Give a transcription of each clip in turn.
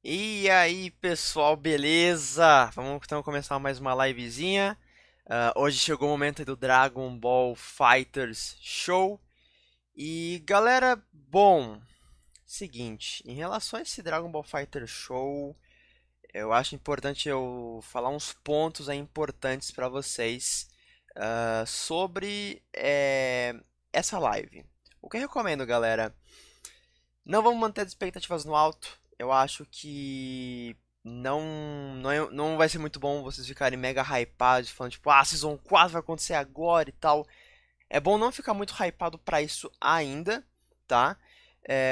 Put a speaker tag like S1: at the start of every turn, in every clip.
S1: E aí, pessoal, beleza? Vamos então começar mais uma livezinha. Hoje chegou o momento aí do Dragon Ball FighterZ Show. E galera, bom, seguinte, em relação a esse Dragon Ball Fighter Show, eu acho importante eu falar uns pontos aí importantes para vocês sobre essa live. O que eu recomendo, galera? Não vamos manter as expectativas no alto. Eu acho que não vai ser muito bom vocês ficarem mega hypados, falando tipo, Season 4 vai acontecer agora e tal. É bom não ficar muito hypado pra isso ainda, tá?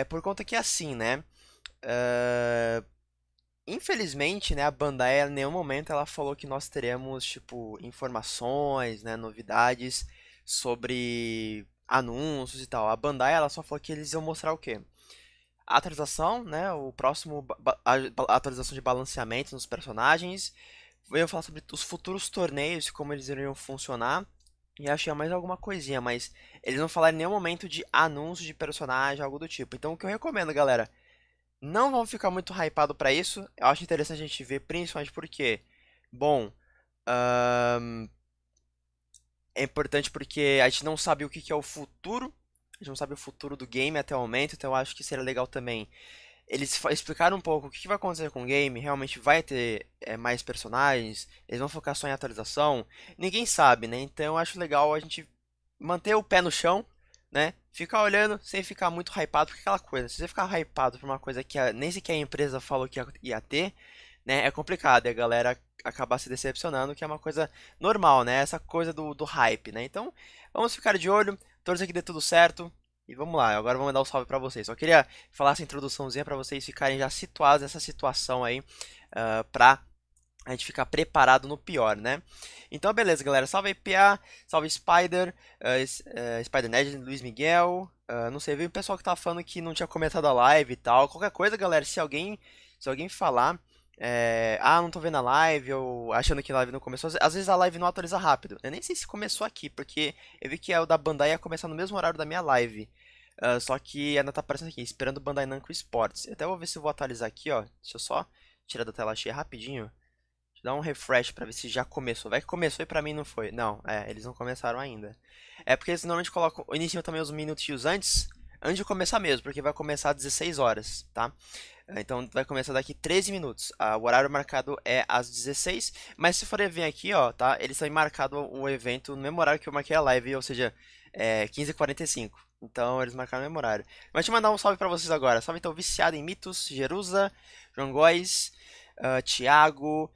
S1: Por conta que é assim, né? É, Infelizmente, né, a Bandai, em nenhum momento ela falou que nós teremos, tipo, informações, né, novidades sobre anúncios e tal. A Bandai, ela só falou que eles iam mostrar o quê? A atualização, né? O próximo a atualização de balanceamento nos personagens. Eu falar sobre os futuros torneios, como eles iriam funcionar. E acho que é mais alguma coisinha, mas eles não falaram em nenhum momento de anúncio de personagem, algo do tipo. Então o que eu recomendo, galera, não vamos ficar muito hypado pra isso. Eu acho interessante a gente ver, principalmente porque, bom, é importante porque a gente não sabe o que é o futuro. A gente não sabe o futuro do game até o momento, então eu acho que seria legal também eles explicaram um pouco o que vai acontecer com o game, realmente vai ter mais personagens, eles vão focar só em atualização, ninguém sabe, né? Então eu acho legal a gente manter o pé no chão, né? Ficar olhando sem ficar muito hypado, porque aquela coisa, se você ficar hypado por uma coisa que nem sequer a empresa falou que ia ter, né? É complicado e a galera acabar se decepcionando, que é uma coisa normal, né? Essa coisa do hype, né? Então vamos ficar de olho, torcer que dê tudo certo. E vamos lá, agora eu vou mandar um salve pra vocês. Só queria falar essa introduçãozinha pra vocês ficarem já situados nessa situação aí, pra a gente ficar preparado no pior, né? Então, beleza, galera. Salve IPA, salve Spider, Spider Nerd, Luiz Miguel. Não sei, veio o pessoal que tava falando que não tinha comentado a live e tal. Qualquer coisa, galera, se alguém falar, não tô vendo a live, ou achando que a live não começou, às vezes a live não atualiza rápido. Eu nem sei se começou aqui, porque eu vi que o da Bandai ia começar no mesmo horário da minha live. Só que ainda tá aparecendo aqui, esperando o Bandai Namco Sports. Eu até vou ver se eu vou atualizar aqui, ó. Deixa eu só tirar da tela cheia rapidinho. Dá um refresh pra ver se já começou. Vai que começou e pra mim não foi. Não, eles não começaram ainda. É porque eles normalmente colocam, iniciam também os minutinhos antes de começar mesmo, porque vai começar às 16 horas, tá? Então vai começar daqui 13 minutos. O horário marcado é às 16, mas se for ver aqui, ó, tá? Eles têm marcado o evento no mesmo horário que eu marquei a live, ou seja, 15h45. Então eles marcaram no mesmo horário. Mas deixa eu mandar um salve pra vocês agora. Salve então, viciado em mitos, Jerusa, João Góes, Thiago,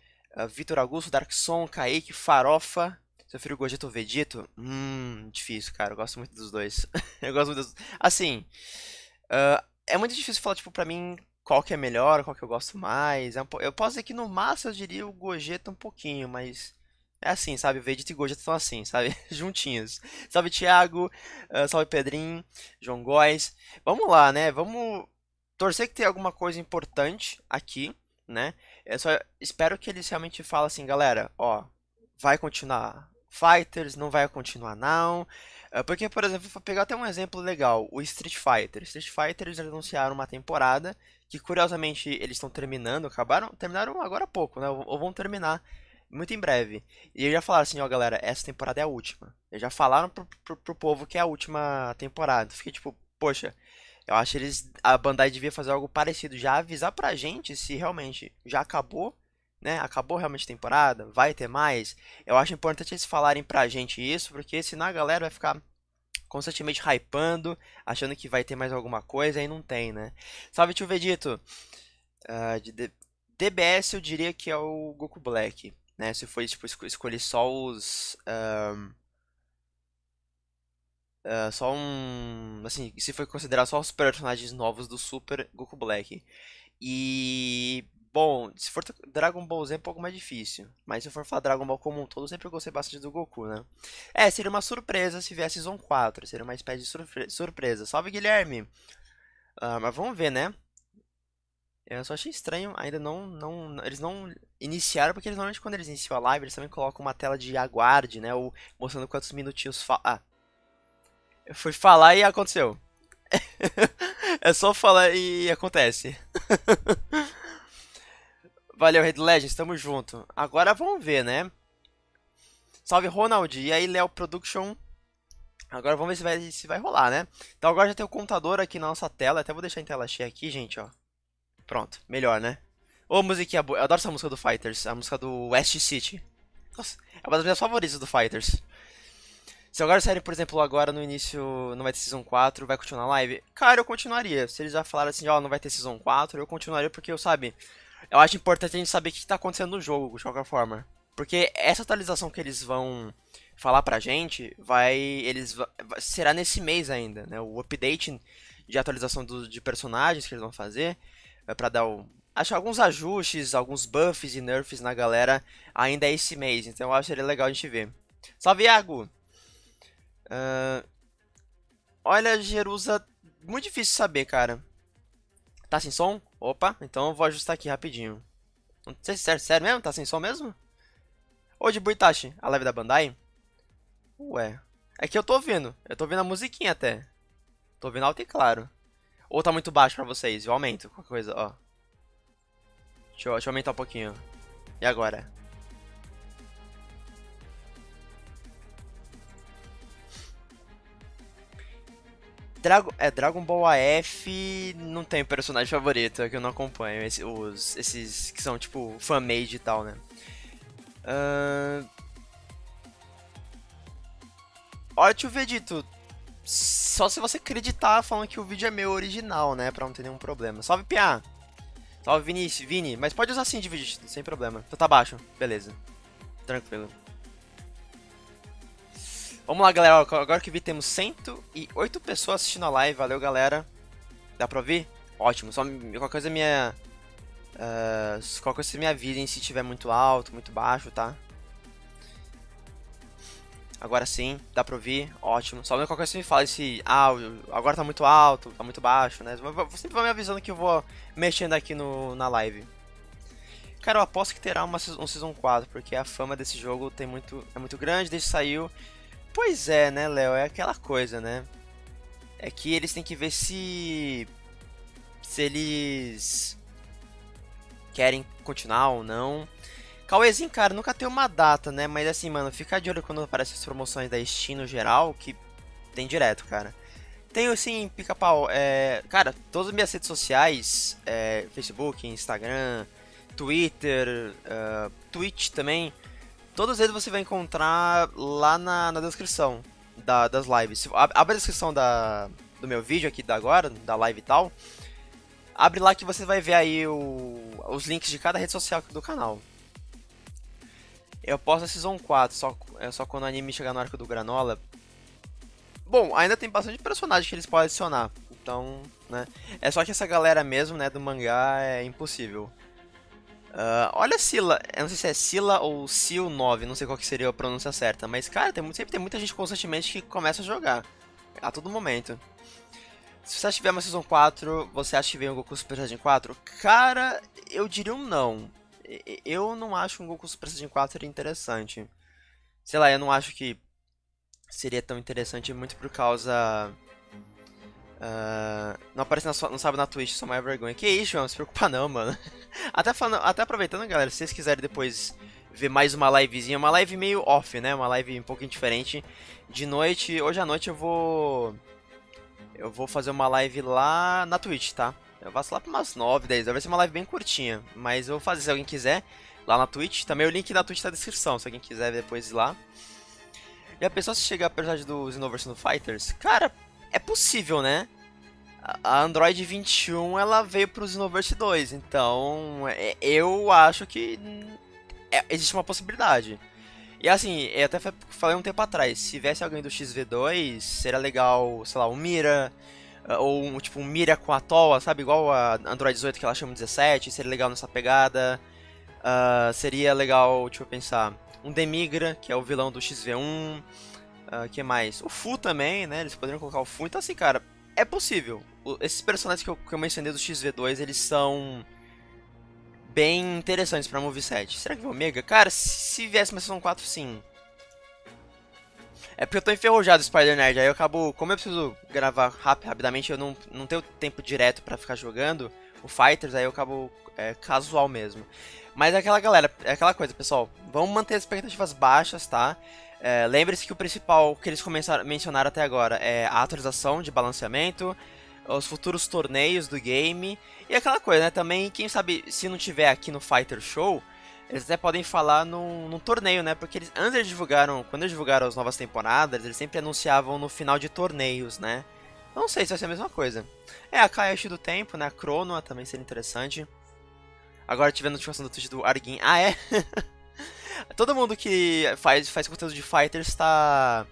S1: Vitor Augusto, Darkson, Kaique, Farofa. Seu filho Gogeta ou Vegito? Difícil, cara. Eu gosto muito dos dois. Eu gosto muito dos... Assim, é muito difícil falar, tipo, pra mim, qual que é melhor, qual que eu gosto mais. Eu posso dizer que no máximo eu diria o Gogeta um pouquinho, mas... É assim, sabe? Vegeta e Gogeta estão assim, sabe? Juntinhos. Salve, Thiago. Salve, Pedrinho. João Góes. Vamos lá, né? Vamos torcer que tenha alguma coisa importante aqui, né? Eu só espero que eles realmente falem assim, galera, ó, vai continuar Fighters, não vai continuar não. Porque, por exemplo, vou pegar até um exemplo legal, o Street Fighter. Street Fighter eles anunciaram uma temporada que curiosamente eles estão terminando, terminaram agora há pouco, né? Ou vão terminar muito em breve. E eles já falaram assim, ó, galera, essa temporada é a última. Eles já falaram pro povo que é a última temporada. Fiquei tipo, poxa, eu acho que a Bandai devia fazer algo parecido, já avisar pra gente se realmente já acabou, né? Acabou realmente a temporada, vai ter mais. Eu acho importante eles falarem pra gente isso, porque senão a galera vai ficar constantemente hypando, achando que vai ter mais alguma coisa e não tem, né? Salve, tio Vegito! De DBS eu diria que é o Goku Black, né? Se for tipo, escolher só só um. Assim, se for considerar só os personagens novos do Super Goku Black. E. Bom, se for Dragon Ball Z é um pouco mais difícil. Mas se for falar Dragon Ball como um todo, eu sempre gostei bastante do Goku, né? Seria uma surpresa se viesse Season 4. Seria uma espécie de surpresa. Salve, Guilherme! Mas vamos ver, né? Eu só achei estranho, ainda eles não iniciaram, porque eles normalmente quando eles iniciam a live, eles também colocam uma tela de aguarde, né? Ou mostrando quantos minutinhos eu fui falar e aconteceu. É só falar e acontece. Valeu, Red Legends, tamo junto. Agora vamos ver, né? Salve, Ronald. E aí, Léo Production. Agora vamos ver se vai rolar, né? Então agora já tem o contador aqui na nossa tela. Até vou deixar em tela cheia aqui, gente, ó. Pronto, melhor, né? Ô, musiquinha boa. Eu adoro essa música do Fighters. A música do West City. Nossa, é uma das minhas favoritas do Fighters. Se agora saírem, por exemplo, agora no início não vai ter Season 4, vai continuar a live? Cara, eu continuaria. Se eles já falaram assim, ó, não vai ter Season 4, eu continuaria porque eu, sabe, eu acho importante a gente saber o que tá acontecendo no jogo, de qualquer forma. Porque essa atualização que eles vão falar pra gente, será nesse mês ainda, né? O update de atualização de personagens que eles vão fazer, pra dar acho alguns ajustes, alguns buffs e nerfs na galera ainda é esse mês. Então eu acho que seria legal a gente ver. Salve, Iago! Olha, Jerusa, muito difícil saber, cara. Tá sem som? Opa, então eu vou ajustar aqui rapidinho. Não sei se é sério mesmo? Tá sem som mesmo? Ô, de Buitachi, a live da Bandai? Ué, é que eu tô ouvindo a musiquinha até. Tô ouvindo alto e claro. Ou tá muito baixo pra vocês? Eu aumento, qualquer coisa, ó. Deixa eu aumentar um pouquinho. E agora? Dragon Ball AF não tem personagem favorito, é que eu não acompanho. Esses que são tipo fan-made e tal, né? Olha, tio Vegito, só se você acreditar falando que o vídeo é meu original, né? Pra não ter nenhum problema. Salve, Pia! Salve, Vini, mas pode usar sim de Vegito, sem problema. Então tá baixo, beleza. Tranquilo. Vamos lá, galera. Agora que vi, temos 108 pessoas assistindo a live. Valeu, galera. Dá pra ouvir? Ótimo. Só qualquer coisa qualquer coisa me avisem se estiver muito alto, muito baixo, tá? Agora sim, dá pra ouvir. Ótimo. Só qualquer coisa me fala se agora tá muito alto, tá muito baixo, né? Você sempre vai me avisando que eu vou mexendo aqui na live. Cara, eu aposto que terá um Season 4, porque a fama desse jogo é muito grande desde que saiu. Pois é, né, Léo? É aquela coisa, né? É que eles têm que ver se eles querem continuar ou não. Cauêzinho, cara, nunca tem uma data, né? Mas assim, mano, fica de olho quando aparecem as promoções da Steam no geral, que tem direto, cara. Tenho, assim, pica-pau. Cara, todas as minhas redes sociais, Facebook, Instagram, Twitter, Twitch também, todos eles você vai encontrar lá na descrição das lives. Abre a descrição do meu vídeo aqui da agora, da live e tal. Abre lá que você vai ver aí os links de cada rede social do canal. Eu posto a Season 4, só quando o anime chegar no arco do Granola. Bom, ainda tem bastante personagem que eles podem adicionar. Então, né. É só que essa galera mesmo, né, do mangá é impossível. Olha a Sila, eu não sei se é Sila ou Sil 9, não sei qual que seria a pronúncia certa, mas cara, sempre tem muita gente constantemente que começa a jogar, a todo momento. Se você tiver uma Season 4, você acha que vem um Goku Super Saiyajin 4? Cara, eu diria um não. Eu não acho um Goku Super Saiyajin 4 interessante. Sei lá, eu não acho que seria tão interessante muito por causa... não aparece não sabe na Twitch, só mais vergonha. Que isso, João? Não se preocupa não, mano. Até aproveitando, galera, se vocês quiserem depois ver mais uma livezinha, uma live meio off, né? Uma live um pouquinho diferente. De noite, hoje à noite eu vou fazer uma live lá na Twitch, tá? Eu faço lá pra umas 9, 10 horas, vai ser uma live bem curtinha. Mas eu vou fazer se alguém quiser, lá na Twitch. Também o link da Twitch tá na descrição, se alguém quiser depois ir lá. E a pessoa se chegar a personagem do Xenoverse no Fighters, cara, é possível, né? A Android 21 ela veio pro Xenoverse 2, então eu acho que existe uma possibilidade. E assim, eu até falei um tempo atrás, se tivesse alguém do XV2, seria legal, sei lá, um Mira, ou tipo um Mira com a Toa, sabe? Igual a Android 18 que ela chama 17, seria legal nessa pegada. Seria legal, deixa eu pensar, um Demigra, que é o vilão do XV1. Que mais? O Fu também, né? Eles poderiam colocar o Fu. Então assim, cara, é possível. Esses personagens que eu mencionei do XV2, eles são bem interessantes pra moveset. Será que vem Omega? Cara, se viesse uma Season 4, sim. É porque eu tô enferrujado, Spider Nerd. Aí eu acabo, como eu preciso gravar rapidamente, eu não tenho tempo direto pra ficar jogando o Fighters, aí eu acabo casual mesmo. Mas é aquela galera, é aquela coisa, pessoal. Vamos manter as expectativas baixas, tá? Lembre-se que o principal que eles mencionaram até agora é a atualização de balanceamento, os futuros torneios do game e aquela coisa, né? Também, quem sabe, se não tiver aqui no FighterZ Show, eles até podem falar num torneio, né? Porque antes eles divulgaram, quando eles divulgaram as novas temporadas, eles sempre anunciavam no final de torneios, né? Não sei se vai ser a mesma coisa. A Kaiashi do tempo, né? A Chrono também seria interessante. Agora tive a notificação do tweet do Arguin. Ah, é? Todo mundo que faz conteúdo de Fighters tá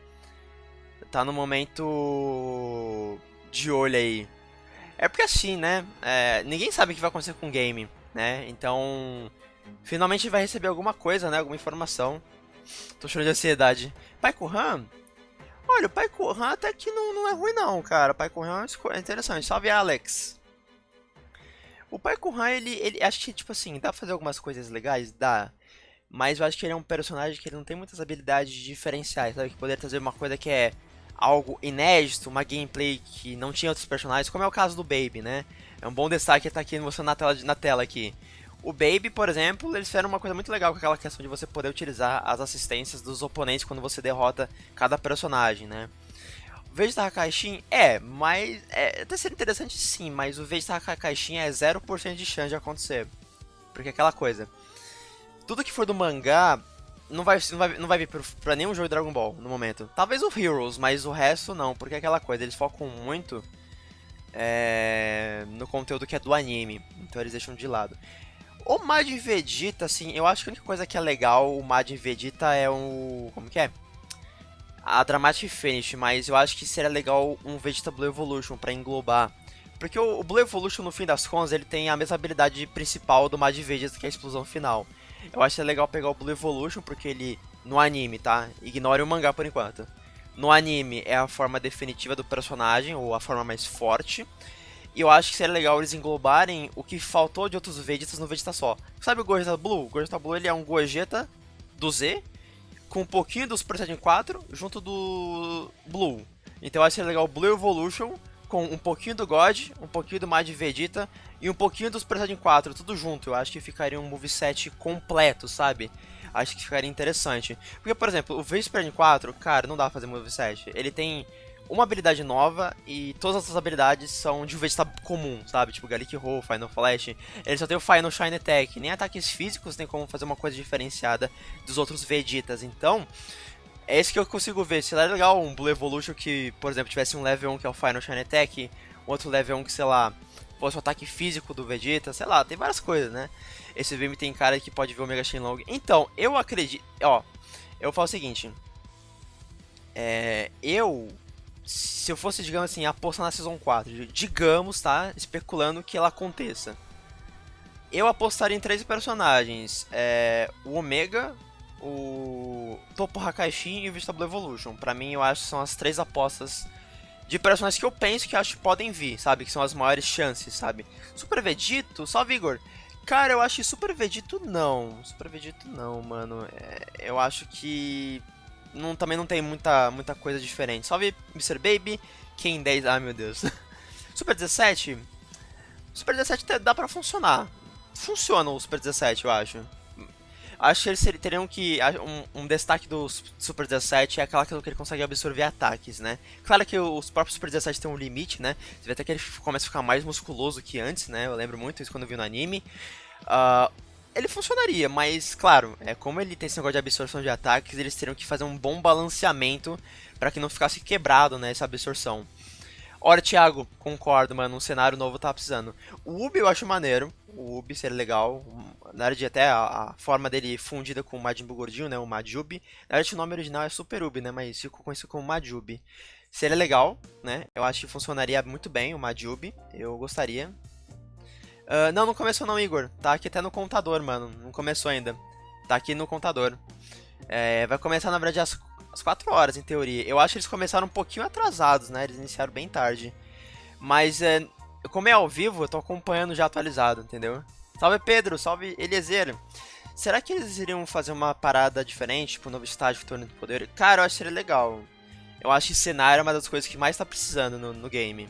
S1: no momento de olho aí. É porque assim, né? Ninguém sabe o que vai acontecer com o game, né? Então, finalmente vai receber alguma coisa, né? Alguma informação. Tô chorando de ansiedade. Pai Kuhan? Olha, o Pai Kuhan até que não é ruim não, cara. O Pai Kuhan é interessante. Salve, Alex! O Pai Kuhan, ele acho que, tipo assim, dá pra fazer algumas coisas legais? Dá. Mas eu acho que ele é um personagem que ele não tem muitas habilidades diferenciais, sabe? Que poderia trazer uma coisa que é algo inédito, uma gameplay que não tinha outros personagens, como é o caso do Baby, né? É um bom destaque estar aqui mostrando na tela aqui. O Baby, por exemplo, eles fizeram uma coisa muito legal com aquela questão de você poder utilizar as assistências dos oponentes quando você derrota cada personagem, né? O Vegeta Hakaishin mas até seria interessante sim, mas o Vegeta Hakaishin é 0% de chance de acontecer. Porque é aquela coisa, tudo que for do mangá não vai vir pra nenhum jogo de Dragon Ball no momento. Talvez o Heroes, mas o resto não, porque é aquela coisa, eles focam muito no conteúdo que é do anime, então eles deixam de lado. O Majin Vegeta, assim, eu acho que a única coisa que é legal, o Majin Vegeta é o... como que é? A Dramatic Finish, mas eu acho que seria legal um Vegeta Blue Evolution pra englobar. Porque o Blue Evolution, no fim das contas, ele tem a mesma habilidade principal do Majin Vegeta, que é a explosão final. Eu acho que é legal pegar o Blue Evolution, porque ele, no anime, tá? Ignore o mangá por enquanto. No anime é a forma definitiva do personagem, ou a forma mais forte. E eu acho que seria legal eles englobarem o que faltou de outros Vegetas no Vegeta só. Sabe o Gogeta Blue? O Gogeta Blue ele é um Gogeta do Z, com um pouquinho do Super Saiyajin 4 junto do Blue. Então eu acho que seria legal o Blue Evolution com um pouquinho do God, um pouquinho do Majin Vegeta e um pouquinho do Super Saiyajin 4, tudo junto. Eu acho que ficaria um moveset completo, sabe? Acho que ficaria interessante. Porque, por exemplo, o Vegeta Super Saiyajin 4, cara, não dá pra fazer moveset. Ele tem uma habilidade nova e todas as outras habilidades são de um Vegeta comum, sabe? Tipo Gallic Roll, Final Flash. Ele só tem o Final Shine Attack. Nem ataques físicos tem como fazer uma coisa diferenciada dos outros Vegetas. Então, é isso que eu consigo ver. Seria legal um Blue Evolution que, por exemplo, tivesse um level 1 que é o Final Shine Attack, outro level 1 que, sei lá, fosse o ataque físico do Vegeta, sei lá, tem várias coisas, né? Esse VM tem cara que pode ver o Mega Shenlong. Então, eu acredito... Ó, eu falo o seguinte. Se eu fosse, digamos assim, apostar na Season 4, digamos, tá? Especulando que ela aconteça. Eu apostaria em 3 personagens. O Omega, o Topo Hakaishin e o Vegeta Blue Evolution. Pra mim, eu acho que são as 3 apostas de personagens que eu penso que acho que podem vir, sabe? Que são as maiores chances, sabe? Super Vegito, só Vigor. Cara, eu acho que Super Vegito não. Super Vegito não, mano. Eu acho que... também não tem muita coisa diferente. Salve Mr. Baby, Ken 10, ah meu Deus. Super 17? Super 17 dá pra funcionar. Funciona o Super 17, eu acho. Acho que eles teriam que... Um destaque do Super 17 é aquela que ele consegue absorver ataques, né? Claro que os próprios Super 17 tem um limite, né? Você vê até que ele começa a ficar mais musculoso que antes, né? Eu lembro muito isso quando eu vi no anime. Ele funcionaria, mas, claro, como ele tem esse negócio de absorção de ataques, eles teriam que fazer um bom balanceamento para que não ficasse quebrado, né, essa absorção. Ora, Thiago, concordo, mano, um cenário novo tá precisando. O Ubi eu acho maneiro, o Ubi seria legal, na verdade até a forma dele fundida com o Majin Buu gordinho, né, o Majubi. Na verdade o nome original é Super Ubi, né, mas ficou conhecido como Majubi. Seria legal, né, eu acho que funcionaria muito bem o Majubi, eu gostaria. Não começou não, Igor. Tá aqui até no contador, mano. Não começou ainda. Tá aqui no contador. Vai começar, na verdade, às 4 horas, em teoria. Eu acho que eles começaram um pouquinho atrasados, né? Eles iniciaram bem tarde. Mas, como é ao vivo, eu tô acompanhando já atualizado, entendeu? Salve, Pedro. Salve, Eliezer. Será que eles iriam fazer uma parada diferente? Tipo, um novo estágio, Torneio do Poder? Cara, eu acho que seria legal. Eu acho que cenário é uma das coisas que mais tá precisando no game.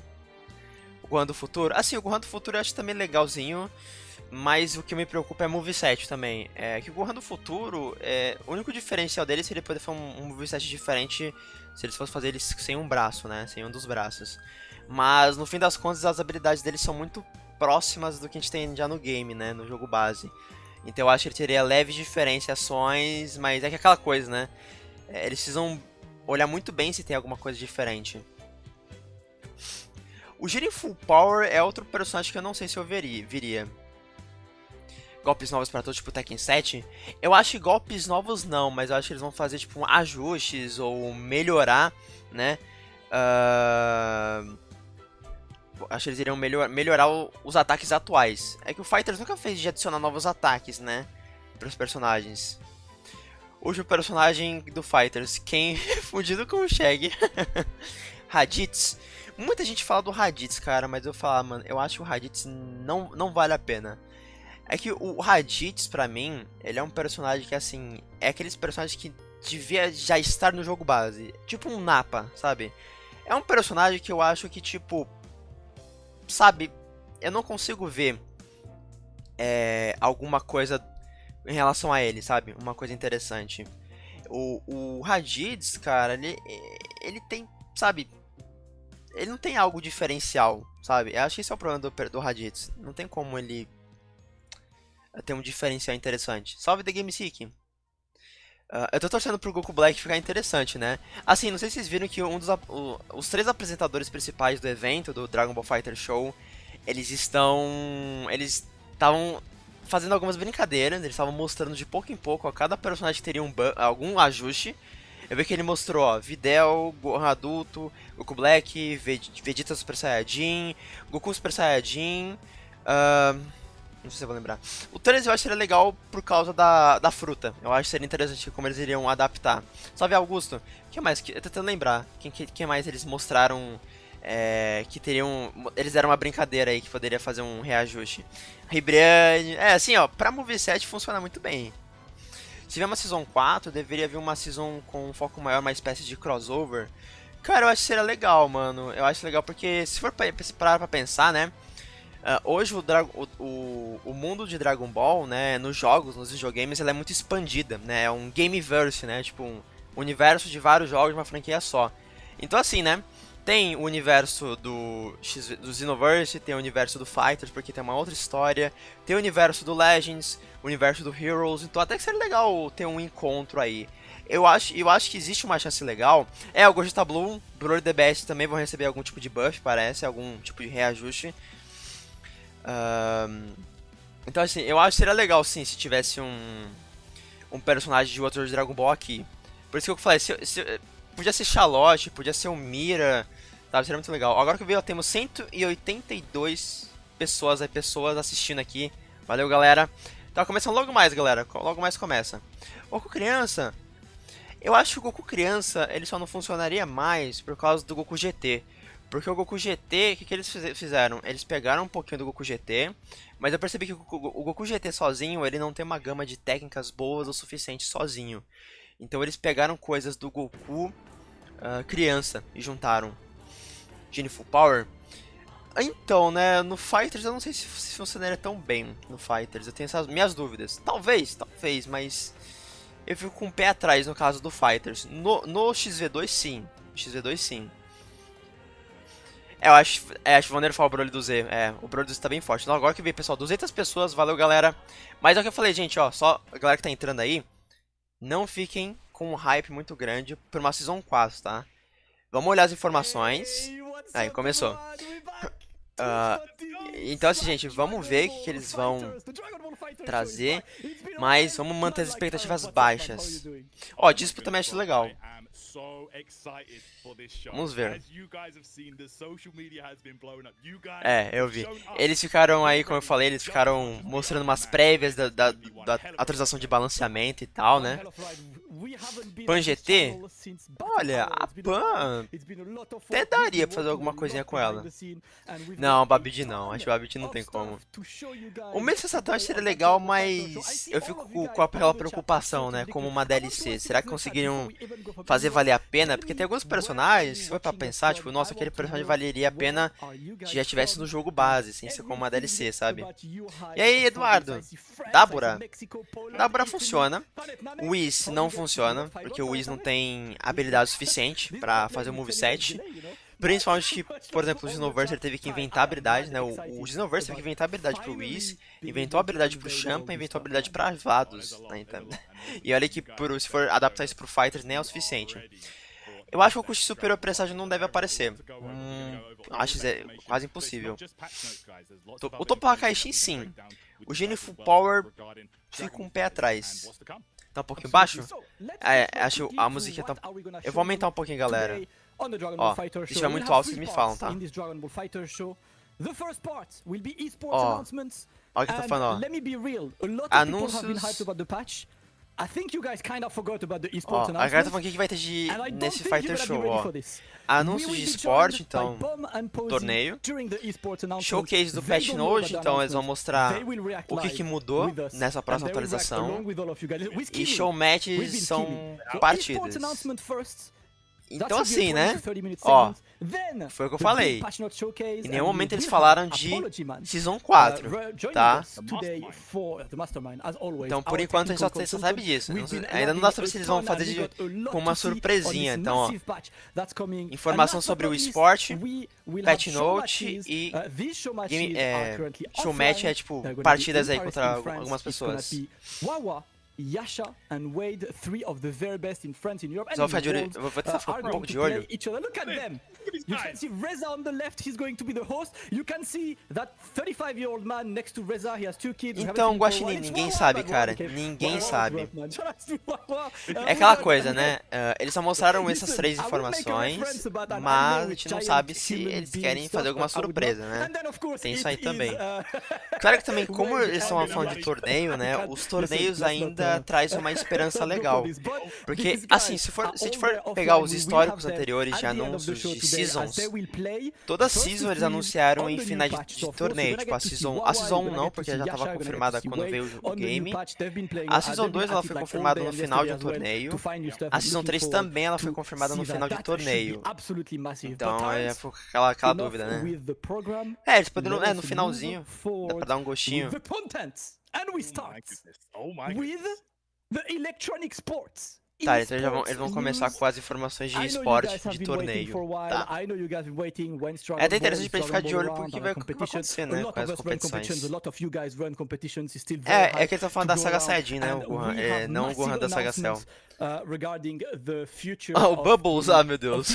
S1: O Gohan do Futuro? Assim, o Gohan do Futuro eu acho também legalzinho. Mas o que me preocupa é moveset também. É que o Gohan do futuro, o único diferencial dele seria poder fazer um moveset diferente se eles fossem fazer ele sem um braço, né? Sem um dos braços. Mas no fim das contas as habilidades dele são muito próximas do que a gente tem já no game, né? No jogo base. Então eu acho que ele teria leves diferenciações, mas é que aquela coisa, né? Eles precisam olhar muito bem se tem alguma coisa diferente. O Jiren Full Power é outro personagem que eu não sei se eu viria. Golpes novos para todos, tipo Tekken 7. Eu acho que golpes novos não, mas eu acho que eles vão fazer tipo ajustes ou melhorar, né? Acho que eles iriam melhorar os ataques atuais. É que o Fighters nunca fez de adicionar novos ataques, né? Para os personagens. Hoje o personagem do Fighters, Ken, fundido com o Shag. Raditz. Muita gente fala do Raditz, cara, mas eu falo, mano, eu acho que o Raditz não vale a pena. É que o Raditz, pra mim, ele é um personagem que, assim, é aqueles personagens que devia já estar no jogo base. Tipo um Nappa, sabe? É um personagem que eu acho que, tipo, sabe, eu não consigo ver alguma coisa em relação a ele, sabe? Uma coisa interessante. O Raditz, cara, ele tem, sabe? Ele não tem algo diferencial, sabe? Eu acho que esse é o problema do Raditz. Não tem como ele ter um diferencial interessante. Salve The Game Seek. Eu tô torcendo pro Goku Black ficar interessante, né? Assim, não sei se vocês viram que os 3 apresentadores principais do evento, do Dragon Ball FighterZ Show, eles estavam fazendo algumas brincadeiras, eles estavam mostrando de pouco em pouco a cada personagem que teria algum ajuste. Eu vi que ele mostrou, ó, Videl, Gohan adulto, Goku Black, Vegeta Super Saiyajin, Goku Super Saiyajin, não sei se eu vou lembrar. O 13 eu acho que seria legal por causa da fruta. Eu acho que seria interessante como eles iriam adaptar. Salve Augusto. O que mais? Eu tô tentando lembrar. Quem mais eles mostraram que teriam... Eles deram uma brincadeira aí que poderia fazer um reajuste. Ribriane... assim, ó, pra moveset funciona muito bem. Se tiver uma Season 4, deveria vir uma Season com um foco maior, uma espécie de crossover. Cara, eu acho que seria legal, mano. Eu acho legal porque, se for parar pra pensar, né? Hoje o mundo de Dragon Ball, né, nos jogos, nos videogames, ele é muito expandida, né? É um gameverse, né? Tipo, um universo de vários jogos de uma franquia só. Então, assim, né? Tem o universo do Xenoverse, tem o universo do Fighters, porque tem uma outra história. Tem o universo do Legends, o universo do Heroes. Então até que seria legal ter um encontro aí. Eu acho que existe uma chance legal. O Gogeta Blue, Broly DBS também vão receber algum tipo de buff, parece. Algum tipo de reajuste. Então assim, eu acho que seria legal sim se tivesse um personagem de outro de Dragon Ball aqui. Por isso que eu falei, podia ser Charlotte, podia ser o Mira, sabe? Seria muito legal. Agora que eu vi, temos 182 pessoas assistindo aqui. Valeu, galera. Tá começando logo mais, galera. Logo mais começa. Goku Criança. Eu acho que o Goku Criança, ele só não funcionaria mais por causa do Goku GT. Porque o Goku GT, o que eles fizeram? Eles pegaram um pouquinho do Goku GT, mas eu percebi que o Goku GT sozinho, ele não tem uma gama de técnicas boas o suficiente sozinho. Então eles pegaram coisas do Goku criança e juntaram. Gene Full Power. Então, né, no Fighters eu não sei se funcionaria tão bem no Fighters. Eu tenho essas minhas dúvidas. Talvez, mas eu fico com o pé atrás no caso do Fighters. No XV2 sim. XV2 sim. Eu acho que vou nerfar o Broly do Z. O Broly do Z tá bem forte. Então, agora que veio, pessoal, 200 pessoas, valeu, galera. Mas é o que eu falei, gente, ó, só a galera que tá entrando aí, não fiquem com um hype muito grande por uma Season 4, tá? Vamos olhar as informações. Aí, começou. Então, assim, gente, vamos ver o que eles vão trazer, mas vamos manter as expectativas baixas. Ó, disputa também acho legal. Vamos ver. Eu vi. Eles ficaram aí, como eu falei, eles ficaram mostrando umas prévias da atualização de balanceamento e tal, né? Pan GT? Olha, a Pan até daria pra fazer alguma coisinha com ela. Não, Babidi não. Acho que Babidi não tem como. O Mesa Satã seria legal, mas eu fico com aquela preocupação, né? Como uma DLC. Será que conseguiriam fazer fazer valer a pena, porque tem alguns personagens, se for pra pensar, tipo, nossa, aquele personagem valeria a pena se já tivesse no jogo base, sem ser como uma DLC, sabe? E aí, Eduardo, Dábora? Dábora funciona, o Whis não funciona, porque o Whis não tem habilidade suficiente pra fazer o moveset. Principalmente que, por exemplo, o Xenoverse ele teve que inventar habilidade, né? O Xenoverse teve que inventar habilidade pro Whis, inventou habilidade pro Champa, inventou habilidade pra Vados, né? Então, e olha que se for adaptar isso pro Fighters nem é o suficiente. Eu acho que o custo superior presságio não deve aparecer. Acho que é quase impossível. O Topo Hakaishi sim. O Genie Full Power fica um pé atrás. Tá um pouquinho baixo? Acho a música tá... Eu vou aumentar um pouquinho, galera. Ó, se estiver muito alto, vocês me falam, tá? Ó, olha o que eu tô falando, ó. Anúncios... Ó, a galera tá falando o que vai ter nesse Fighter Show, ó. Anúncios de esporte, então, torneio. Showcase do Patch Note, então eles vão mostrar o que mudou nessa próxima atualização. E show matches são partidas. Então assim, né? Ó, foi o que eu falei. Em nenhum momento eles falaram de Season 4, tá? Então por enquanto a gente só sabe disso. Ainda não dá pra saber se eles vão fazer com uma surpresinha. Então, ó, informação sobre o esporte, Patch Note e show match é tipo partidas aí contra algumas pessoas. Yasha and Wade, three of the very best in France, in Europe, and vou tentar ficar com um pouco de olho. Look at them. You can see Reza on the left, he's going to be the host. You can see that 35-year-old man next to Reza, he has two kids. Então, Guaxinim, ninguém sabe, cara. Ninguém sabe. É aquela coisa, né? Eles só mostraram essas três informações, mas a gente não sabe se eles querem fazer alguma surpresa, né? Tem isso aí também. Claro que também, como eles estão falando de torneio, né? Os torneios ainda traz uma esperança legal. Porque, assim, se a gente for pegar os históricos anteriores de anúncios de seasons, toda season eles anunciaram em finais de torneio. Tipo, a Season 1 não, porque já estava confirmada quando veio o game. A Season 2 ela foi confirmada no final de um torneio. A Season 3 também ela foi confirmada no final de torneio. Então, foi aquela dúvida, né? Eles poderiam, no finalzinho, dá pra dar um gostinho. And we start with the electronic sports. Tá, então eles vão começar com as informações de esporte, de torneio. Tá. É até interessante pra gente ficar de olho porque vai acontecer, né, com as competições. É que eles estão falando da Saga Saiyajin, né, o Gohan, não o Gohan da Saga Cell. O Bubbles, meu Deus.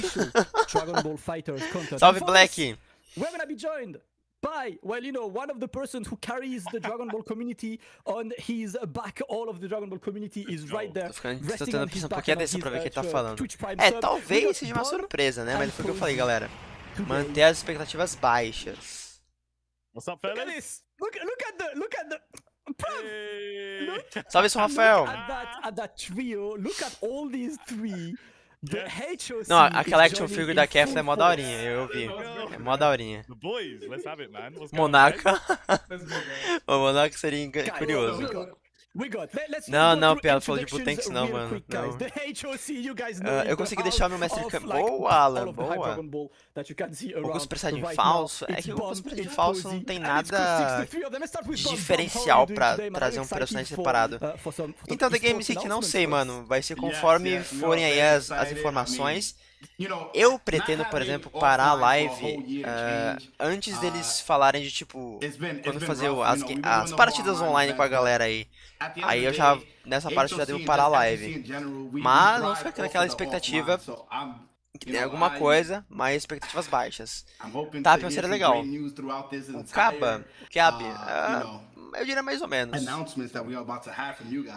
S1: Salve, Black! We're gonna be joined by, well, you know, one of the persons who carries the Dragon Ball community on his back. All of the Dragon Ball community is right there. Tô tendo um pouquinho atenção pra ver o que ele tá falando. Talvez seja uma surpresa, né? Mas foi o que eu falei, galera. Manter as expectativas baixas.
S2: What's up, fellas?
S3: Look at the
S1: Salve, São Rafael.
S3: At that trio. Look at all these three.
S1: Não, aquela action figure da Kefla é mó daorinha, eu vi. É mó daorinha. Monarca. O Monarca seria curioso. Não, Piada, falou de Butanks não, mano. Não. Eu consegui deixar meu mestre de câmbio. Boa, Alan, boa. O custo personagem falso. É que o custo personagem falso não tem nada de diferencial pra trazer um personagem separado. Então, The Game Seek, não sei, mano. Vai ser conforme forem aí as informações. Eu pretendo, por exemplo, parar a live antes deles falarem de, tipo, quando fazer as partidas online com a galera aí. Aí eu já, nessa parte, já devo parar a live. Mas não fica naquela expectativa que tem alguma coisa, mas expectativas baixas. Tá, seria legal. O Caba, eu diria mais ou menos. Os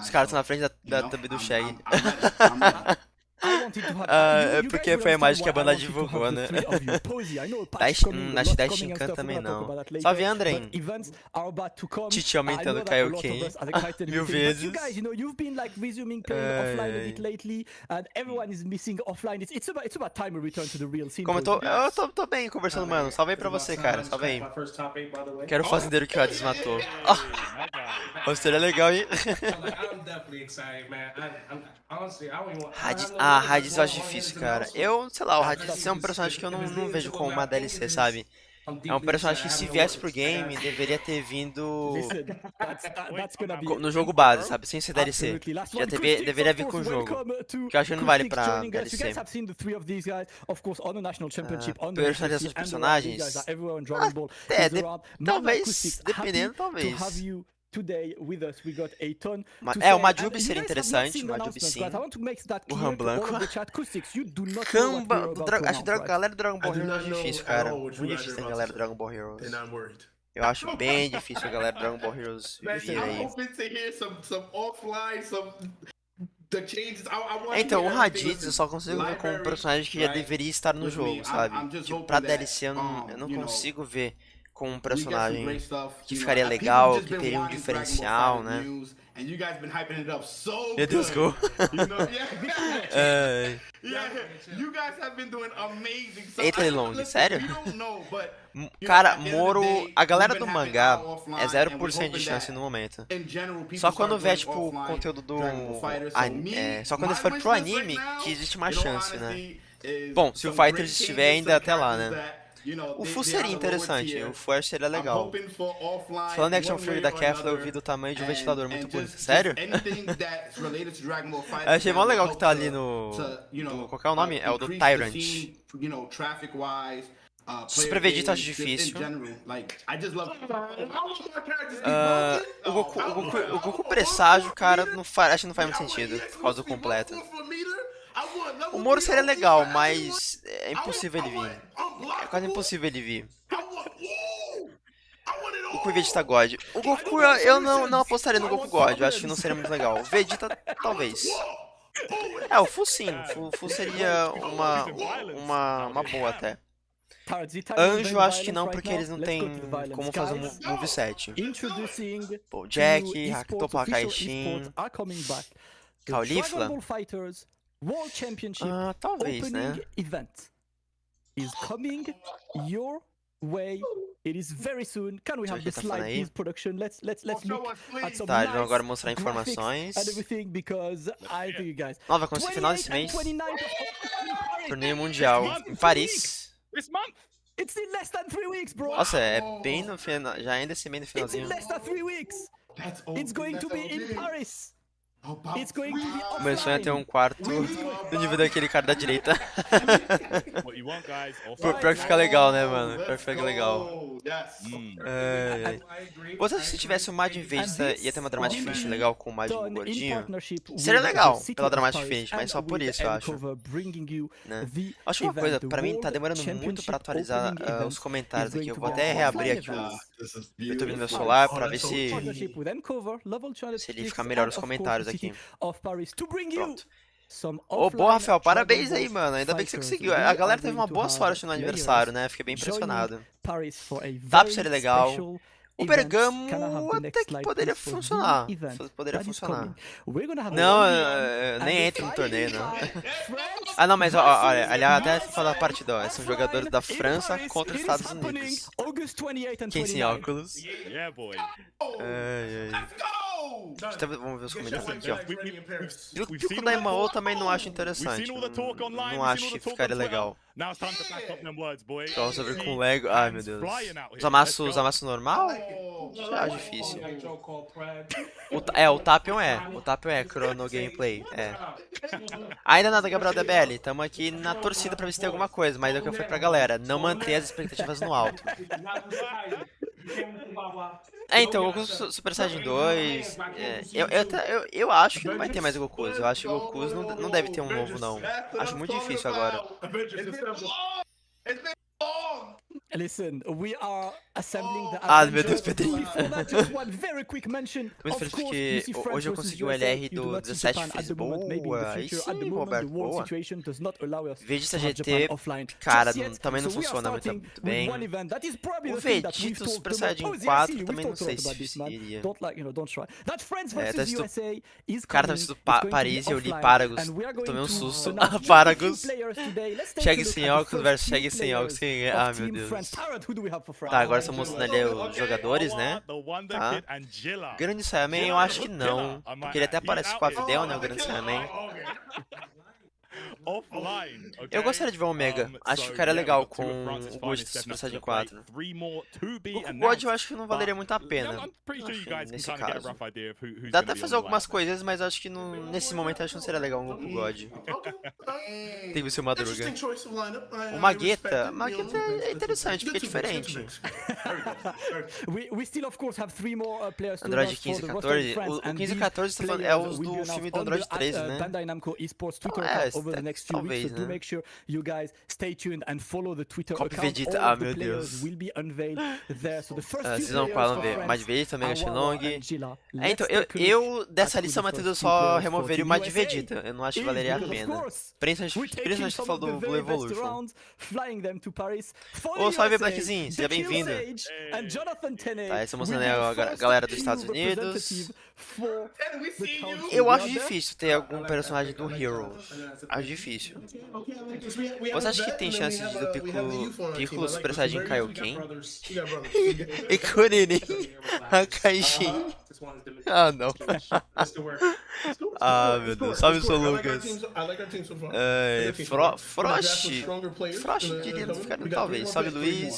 S1: caras estão na frente da thumb do Shaggy. Porque foi a imagem que a banda divulgou, né? Acho que Dash Shinkan também não. Salve, Andren! Titi aumentando o Kaioken 1000 vezes. Como eu tô bem conversando, mano. Salve aí pra você, cara. Salve aí. Quero o fazendeiro que o Hades matou. Seria legal, hein? Raditz eu acho difícil, cara. Eu, sei lá, o Raditz é um personagem que eu não vejo como uma DLC, sabe? É um personagem que se viesse pro game, deveria ter vindo
S3: Listen, that's gonna be
S1: no jogo base, sabe? Sem ser DLC.
S3: absolutely last
S1: Já
S3: one. Acoustics,
S1: deveria
S3: of
S1: vir com o
S3: course,
S1: jogo.
S3: welcome to
S1: Que eu acho que não vale
S3: Acoustics
S1: pra
S3: joining us. You
S1: DLC.
S3: guys have seen the three of these guys, of course, on the national championship, on the
S1: Personalização
S3: VCC,
S1: de
S3: and around. You
S1: personagens?
S3: guys are everywhere on Dragon Ball.
S1: É,
S3: He's around. Mama
S1: talvez,
S3: Acoustics,
S1: dependendo,
S3: happy
S1: talvez.
S3: to have you today with us. We got a ton to
S1: É, o
S3: say.
S1: Majubi
S3: And
S1: seria
S3: you guys have not
S1: interessante,
S3: seen
S1: o
S3: the
S1: Majubi
S3: announcements,
S1: sim.
S3: guys. I want to make that
S1: O
S3: clear
S1: Ram
S3: to all
S1: Blanco.
S3: of the chat. Acoustics, you do not know what we're about to
S1: Acho
S3: announce,
S1: que a
S3: right?
S1: galera do Dragon Ball
S4: I do
S1: Heroes
S4: not
S1: é
S4: know
S1: difícil,
S4: at
S1: cara.
S4: all what you
S1: Muito
S4: guys
S1: difícil
S4: are
S1: a
S4: about
S1: galera
S4: to
S1: do Dragon Ball Heroes.
S4: And I'm worried.
S1: Eu acho bem difícil a galera do Dragon Ball Heroes vir
S4: I'm
S1: aí.
S4: hoping to hear some offline, the changes. I want
S1: Então, o
S4: to hear
S1: Raditz
S4: everything.
S1: eu só consigo ver como um personagem que já deveria estar no jogo, sabe? Tipo, pra DLC eu não consigo ver como um personagem que ficaria legal, que teria um diferencial, né? Meu Deus, gol. Eita, Long, sério? Cara, Moro, a galera do mangá é 0% de chance no momento. Só quando vê, tipo, o conteúdo do... só quando eles forem pro anime que existe mais chance, né? Bom, se o FighterZ estiver ainda até lá, né? O Fu seria interessante, o Fu seria legal. Falando em action figure da Kefla, eu vi do tamanho de um ventilador muito bonito. Sério? Eu achei mó legal que tá ali no... Qual que é o nome? É o do Tyrant. Super Vegeta acho difícil. O Goku presságio, cara, acho que não faz muito sentido por causa do completo. O Moro seria legal, mas é impossível ele vir. É quase impossível ele vir. O Goku e Vegeta God. O Goku, eu não apostaria no Goku God, eu acho que não seria muito legal. O Vegeta, talvez. É, o Fu sim. O Fu seria uma boa até. Anjo, acho que não, porque eles não têm como fazer um moveset. Pô, Jack, Hakuto Hakaishin, Caulifla.
S3: World Championship
S1: talvez, né?
S3: opening event is coming your way. It is very soon. Can we have the slide, please, production? Let's look at some
S1: Tá, eles vão
S3: nice
S1: agora mostrar
S3: graphics
S1: informações.
S3: and everything because I think you guys.
S1: Vai acontecer no final desse
S3: 28 and
S1: mês.
S3: 29 of
S1: Torneio Mundial em Paris.
S2: This month.
S3: It's in less than 3 weeks, bro.
S1: Nossa, é bem no final, já ainda esse meio no
S3: It's in
S1: finalzinho.
S3: less than 3 weeks. It's going to be in Paris. It's going to be
S1: Meu sonho é ter um
S3: offline.
S1: quarto do nível daquele cara da direita.
S2: What you want, guys?
S1: Pior que fica legal, né, mano? Pior que fica legal. Você acha que se tivesse o Majin Vegeta ia ter uma Dramatic Finish legal com o Majin Buu gordinho? Seria legal pela Dramatic Finish, mas só por isso eu acho. Né? Acho que uma coisa, pra mim tá demorando muito pra atualizar os comentários aqui. Eu vou até reabrir aqui o YouTube no meu celular pra ver se ele fica melhor os comentários aqui. Pronto. Ô, boa, Rafael, parabéns aí, mano. Ainda bem que você conseguiu. A galera teve uma boa sorte no aniversário, né? Fiquei bem impressionado. Tap seria legal. O Bergamo até que poderia funcionar. Poderia funcionar. Não, nem entro no torneio, não. Ah, não, mas olha, aliás, até falar da partida, ó. São jogadores da França contra os Estados Unidos. Quem sem óculos?
S2: Yeah, boy.
S1: Vamos ver os comentários aqui, ó. E o Pico da Imao também não acho interessante. Não acho que ficaria legal.
S2: Now it's time to back up them words, boy.
S1: Crossover com Lego. Ai, meu Deus. Os amassos normal? Já acho difícil. O Tapion é. O Tapion é Chrono Gameplay. É. Ainda nada, Gabriel DBL. Tamo aqui na torcida pra ver se tem alguma coisa. Mas é o que eu falei pra galera. Não manter as expectativas no alto. Então, o Goku Super Saiyajin 2. Eu acho que não vai ter mais Gokus. Eu acho que o Gokus não deve ter um novo, não. Acho muito difícil agora.
S3: Listen, we are assembling the
S1: meu Deus, Pedrinho. Muito feliz porque hoje eu consegui o LR do 17 fiz boa. Aí sim, Roberto, boa. Vegeta GT, cara, também não funciona muito bem. O Vegeta Super Saiyajin 4 também não sei se iria. Tá escrito, cara, tá escrito Paris e eu li Paragus. Tomei um susto. Paragus. Chegue sem óculos versus chegue sem óculos. Meu Deus. Tá, agora estão mostrando ali os jogadores, né? Tá. Grande Saiyaman, eu acho que não. Porque ele até aparece com a Videl, né? O Grande Saiyaman.
S2: offline. Okay?
S1: Eu gostaria de ver o Omega. Acho que o cara é
S2: yeah,
S1: legal
S2: we've got two
S1: com
S2: of Francis
S1: o Gold
S2: Finest stepping up to
S1: Personagem
S2: the plate,
S1: 4.
S2: 3 more to be
S1: O God eu
S2: announced,
S1: acho que não valeria muito a
S2: but,
S1: pena.
S2: I'm pretty sure you guys can
S1: Nesse
S2: kind of get a
S1: caso.
S2: rough idea of who's
S1: Dá
S2: gonna
S1: até
S2: be
S1: fazer
S2: on the
S1: algumas
S2: lineup.
S1: coisas, mas acho que nesse momento acho que não seria legal um grupo God. Tem que ser o Madruga.
S4: Interesting choice of lineup.
S1: O Magueta é interessante, porque é diferente.
S3: We still of course have 3 more players to
S1: Android
S3: announce
S1: 15
S3: for
S1: e
S3: the roster in
S1: 14.
S3: France,
S1: O
S3: and
S1: 15 e
S3: these
S1: 14 é
S3: players
S1: os
S3: will be
S1: do filme
S3: announced
S1: do
S3: on
S1: Android
S3: the
S1: 13, né?
S3: Bandai Namco Esports Twitter
S1: É,
S3: account over the next few weeks,
S1: talvez,
S3: so do
S1: né?
S3: make sure you guys stay tuned and follow the Twitter
S1: Copy
S3: account.
S1: Vegeta,
S3: All of
S1: meu
S3: the players
S1: Deus.
S3: will be unveiled there. So the first few
S1: Season
S3: players
S1: 4,
S3: for
S1: vamos ver. Mais
S3: France,
S1: Vegeta, Mega
S3: Awawa
S1: Shenlong.
S3: and Gila.
S1: Então,
S3: Let's take a
S1: eu
S3: look
S1: dessa
S3: at
S1: lista
S3: who the
S1: Matheus, eu
S3: first few
S1: só
S3: players for
S1: removeria o
S3: Team
S1: Mad
S3: USA
S1: Vegeta. Eu não acho que
S3: is,
S1: valeria a
S3: because, of
S1: pena.
S3: course,
S1: Principalmente
S3: we're taking
S1: se
S3: some
S1: for
S3: of the
S1: do Blue
S3: very best
S1: Evolution.
S3: rounds, flying them to Paris for
S1: Ô,
S3: the
S1: salve,
S3: USA,
S1: Blackzinho, seja
S3: the Kill
S1: bem-vindo.
S3: Sage and Jonathan Tenney
S1: Tá, esse
S3: will
S1: mostrando
S3: be
S1: aí
S3: the
S1: a
S3: first
S1: galera dos
S3: team
S1: Estados Unidos.
S3: representative for the country.
S1: Eu acho
S3: Out there.
S1: difícil ter algum personagem do Hero. Acho difícil. Você acha que tem chance de do Piccolo Super Saiyajin Kaioken? E Kuririn Akaishin? Ah, não. Ah, meu Deus. Salve, sou Lucas. Frost? Frost diria não ficar, talvez. Salve, Luiz.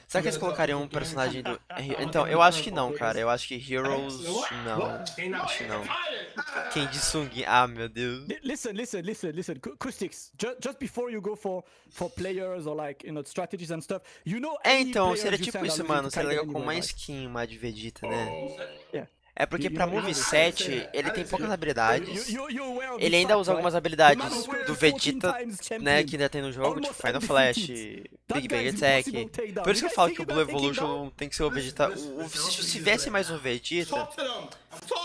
S1: Será que eles colocariam um personagem do... Então, eu acho que não, cara. Eu acho que Heroes... Não. Acho que não. Quem de Sung? Ah, meu Deus.
S3: Listen. Acoustics. Just before you go for players or like strategies and stuff, any
S1: Então,
S3: players
S1: seria
S3: you
S1: tipo
S3: send
S1: isso,
S3: are
S1: mano.
S3: looking
S1: Seria legal
S3: kinda
S1: com uma
S3: anyway,
S1: skin, uma de Vegeta, né?
S3: Yeah.
S1: É porque pra moveset, ele tem poucas habilidades.
S3: You're aware of
S1: Ele
S3: this
S1: ainda
S3: fact,
S1: usa algumas
S3: right?
S1: habilidades
S3: The man who
S1: do
S3: was
S1: Vegeta,
S3: 14 times champion,
S1: né, que ainda tem no jogo, tipo
S3: almost
S1: Final Flash,
S3: undefeated.
S1: Big
S3: That
S1: Bang
S3: guy is
S1: Attack.
S3: impossible to take down.
S1: Por isso que
S3: You
S1: eu falo
S3: guys
S1: que o
S3: think
S1: Blue
S3: about taking
S1: Evolution
S3: down?
S1: tem que ser o Vegeta. Se tivesse mais um Vegeta,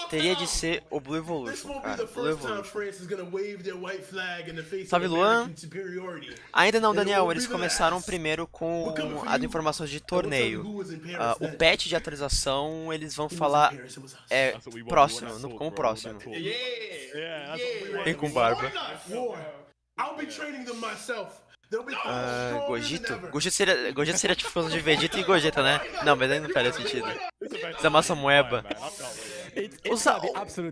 S1: teria de ser o Blue Evolution, cara. Blue Evolution. Salve, Luan. Ainda não, Daniel. Eles começaram primeiro com as informações de torneio. O patch de atualização, eles vão falar próximo, como próximo. E com barba. Gogeta seria tipo fãs de Vegeta e Gogeta, né? Não, mas aí não faria sentido. Zamasu Moeba.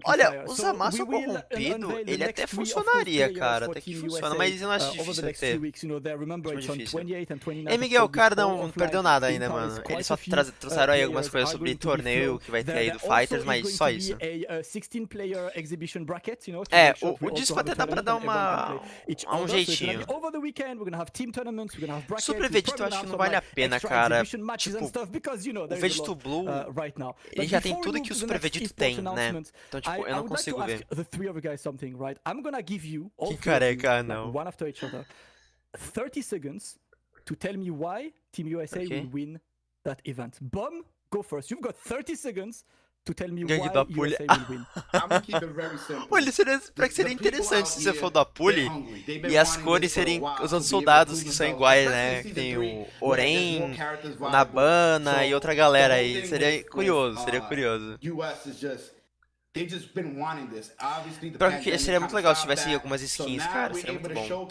S1: Olha, o Zamasu corrompido, ele até funcionaria, cara. Até que funciona, mas eu não acho difícil de ter. Muito difícil. E Miguel, o cara não perdeu nada ainda, mano. Eles só trouxeram aí algumas coisas sobre torneio que vai ter aí do Fighters, mas só isso. O disco até dá pra dar um jeitinho. Super Vegeta eu acho que não vale a pena, cara. Tipo, o Vegeta Blue, ele já tem tudo que o Super Vegeta tem, né? Então, tipo, eu não consigo ver. Que careca, não.
S3: One after each other. 30 seconds to tell me why Team USA will win that event. Bum, go first. You've got 30 seconds to tell me
S1: Gangue
S3: why
S1: da
S3: USA
S1: Pulha.
S3: will win.
S4: I'm gonna keep it very simple.
S1: Olha, seria interessante se você for da Pulha e as cores serem os outros soldados que são iguais, né? Que tem o Oren, o Nabana e outra galera aí. Seria curioso, seria curioso. Pior que seria muito legal se tivesse algumas skins, cara. Seria muito bom.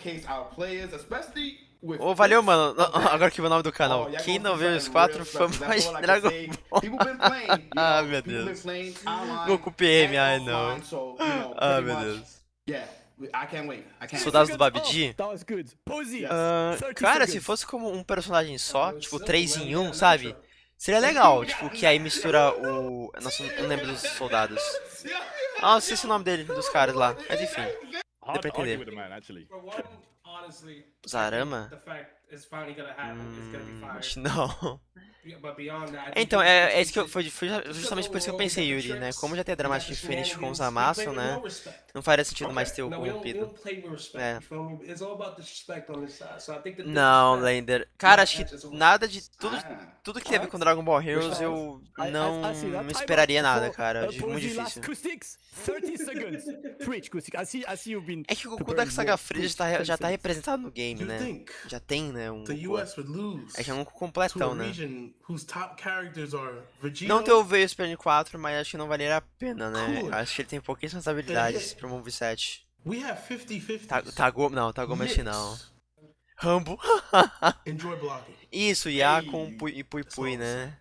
S1: Ô, valeu, mano. Agora que o nome do canal. Quem não viu os 4 fanboys de Dragon Ball? Ah, meu Deus. Goku PM, ai não. Ah, meu Deus. Soldados do Babidi? Cara, se fosse como um personagem só, tipo 3 em 1, sabe? Seria legal, tipo, que aí mistura o... Nossa, não lembro dos soldados. Ah, não esqueci o nome dele, dos caras lá. Mas enfim, deu pra entender. Zarama? Acho que não. Então, é isso que foi justamente por isso que eu pensei, Yuri, né? Como já tem a Dramatic Finish com o Zamasu, né? Não faria sentido mais ter o corrompido. É. Não, Lender. Cara, acho que nada de... Tudo que teve com Dragon Ball Heroes, eu não esperaria nada, cara. Acho muito difícil. É que o Goku da Saga Freeza já tá representado no game, né? Já tem, né? É que é um completão, né? Não ter o Veio Super N4, mas acho que não valeria a pena, né? Acho que ele tem pouquíssimas habilidades pro moveset. Tagomeshi não. Rambo. Isso, Ya com e Pui Pui, né?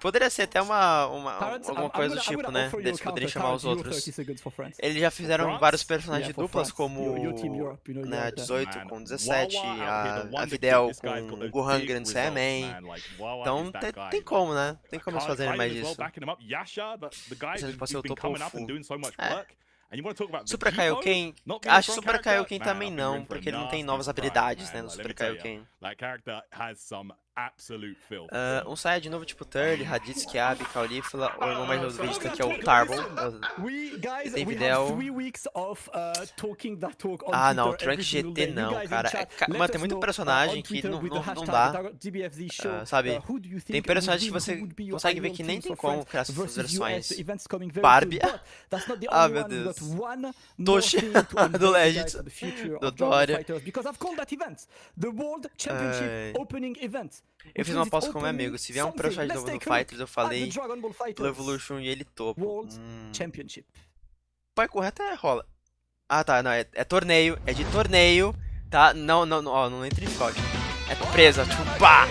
S1: Poderia ser até
S3: Parents,
S1: alguma coisa do
S3: I'm
S1: tipo,
S3: gonna
S1: né?
S3: offer you
S1: Deles
S3: a
S1: poderem
S3: counter,
S1: chamar os
S3: Tarrant, you
S1: outros.
S3: 30 seconds for France.
S1: Eles já fizeram
S2: France?
S1: vários personagens
S3: Yeah, for
S1: duplas,
S3: France.
S1: como
S3: Your team Europe, you know,
S1: né,
S3: Europe,
S1: 18
S2: Man,
S1: com 17,
S2: Wawa out here, the
S1: a
S2: wonder kid,
S1: Videl
S2: this guy's got
S1: com o
S2: those
S1: Gohan
S2: big
S1: Grand
S2: results,
S1: Saiyaman.
S2: man. Like, Wawa
S1: Então
S2: is that guy.
S1: tem como, né? Tem como eles
S2: Kyle
S1: fazerem mais
S2: as well,
S1: disso.
S2: backing him up. Yasha, the guy
S1: Esse
S2: who's
S1: pode ser o
S2: been
S1: topo ou
S2: coming up and
S1: full.
S2: doing so much
S1: É.
S2: work. And you want to talk about
S1: Super
S2: Vegito
S1: Kaioken,
S2: not being a
S1: acho que
S2: strong
S1: Super
S2: character?
S1: Kaioken
S2: Man,
S1: também
S2: I think we're in
S1: não,
S2: for a
S1: porque ele não tem
S2: nasty
S1: novas
S2: surprise,
S1: habilidades,
S2: man.
S1: né, no
S2: Like, let
S1: Super
S2: me tell you,
S1: Kaioken.
S2: that character has some absolute filth.
S1: Um Saiyajin novo tipo Turtle, Raditz, Kiabi, Caulifla, o irmão mais novo do Vegeta, que é o Tarble.
S3: Guys,
S1: Tem
S3: we
S1: Videl.
S3: have 3 weeks of talking that talk on
S1: Ah, não,
S3: Twitter
S1: Trunks
S3: every single
S1: GT
S3: day. You
S1: não,
S3: guys in
S1: cara.
S3: chat,
S1: Mano,
S3: let
S1: tem
S3: us
S1: muito
S3: know,
S1: personagem
S3: on
S1: que
S3: Twitter with the
S1: não
S3: hashtag
S1: dá.
S3: DBFZ Show,
S1: Sabe?
S3: who do you
S1: Tem
S3: think
S1: personagens que
S3: would
S1: você
S3: win, who would be your
S1: consegue ver
S3: ideal
S1: que nem
S3: teams
S1: tem
S3: for
S1: como
S3: France
S1: criar essas
S3: versus
S1: versões.
S3: US, the event's coming very
S1: Barbie.
S3: soon, but that's not the
S1: Ah,
S3: only
S1: meu
S3: one. We've got
S1: Deus.
S3: one more
S1: Doshi,
S3: thing to
S1: do
S3: unveil, guys,
S1: Legends,
S3: for the future
S1: do
S3: of Dragon Ball
S1: Doria.
S3: FighterZ, because I've called that event the World Championship
S1: Ai.
S3: Opening Event.
S1: Eu fiz uma aposta com meu amigo. Se vier um personagem novo no Fighters, eu falei
S3: Dragon Ball
S1: pro
S3: FighterZ
S1: Evolution e ele topo.
S3: World Championship.
S1: Pai correto é rola. Ah, tá, não, é torneio, é de torneio, tá? Não, ó, não entra em choque. É presa, tipo, pá!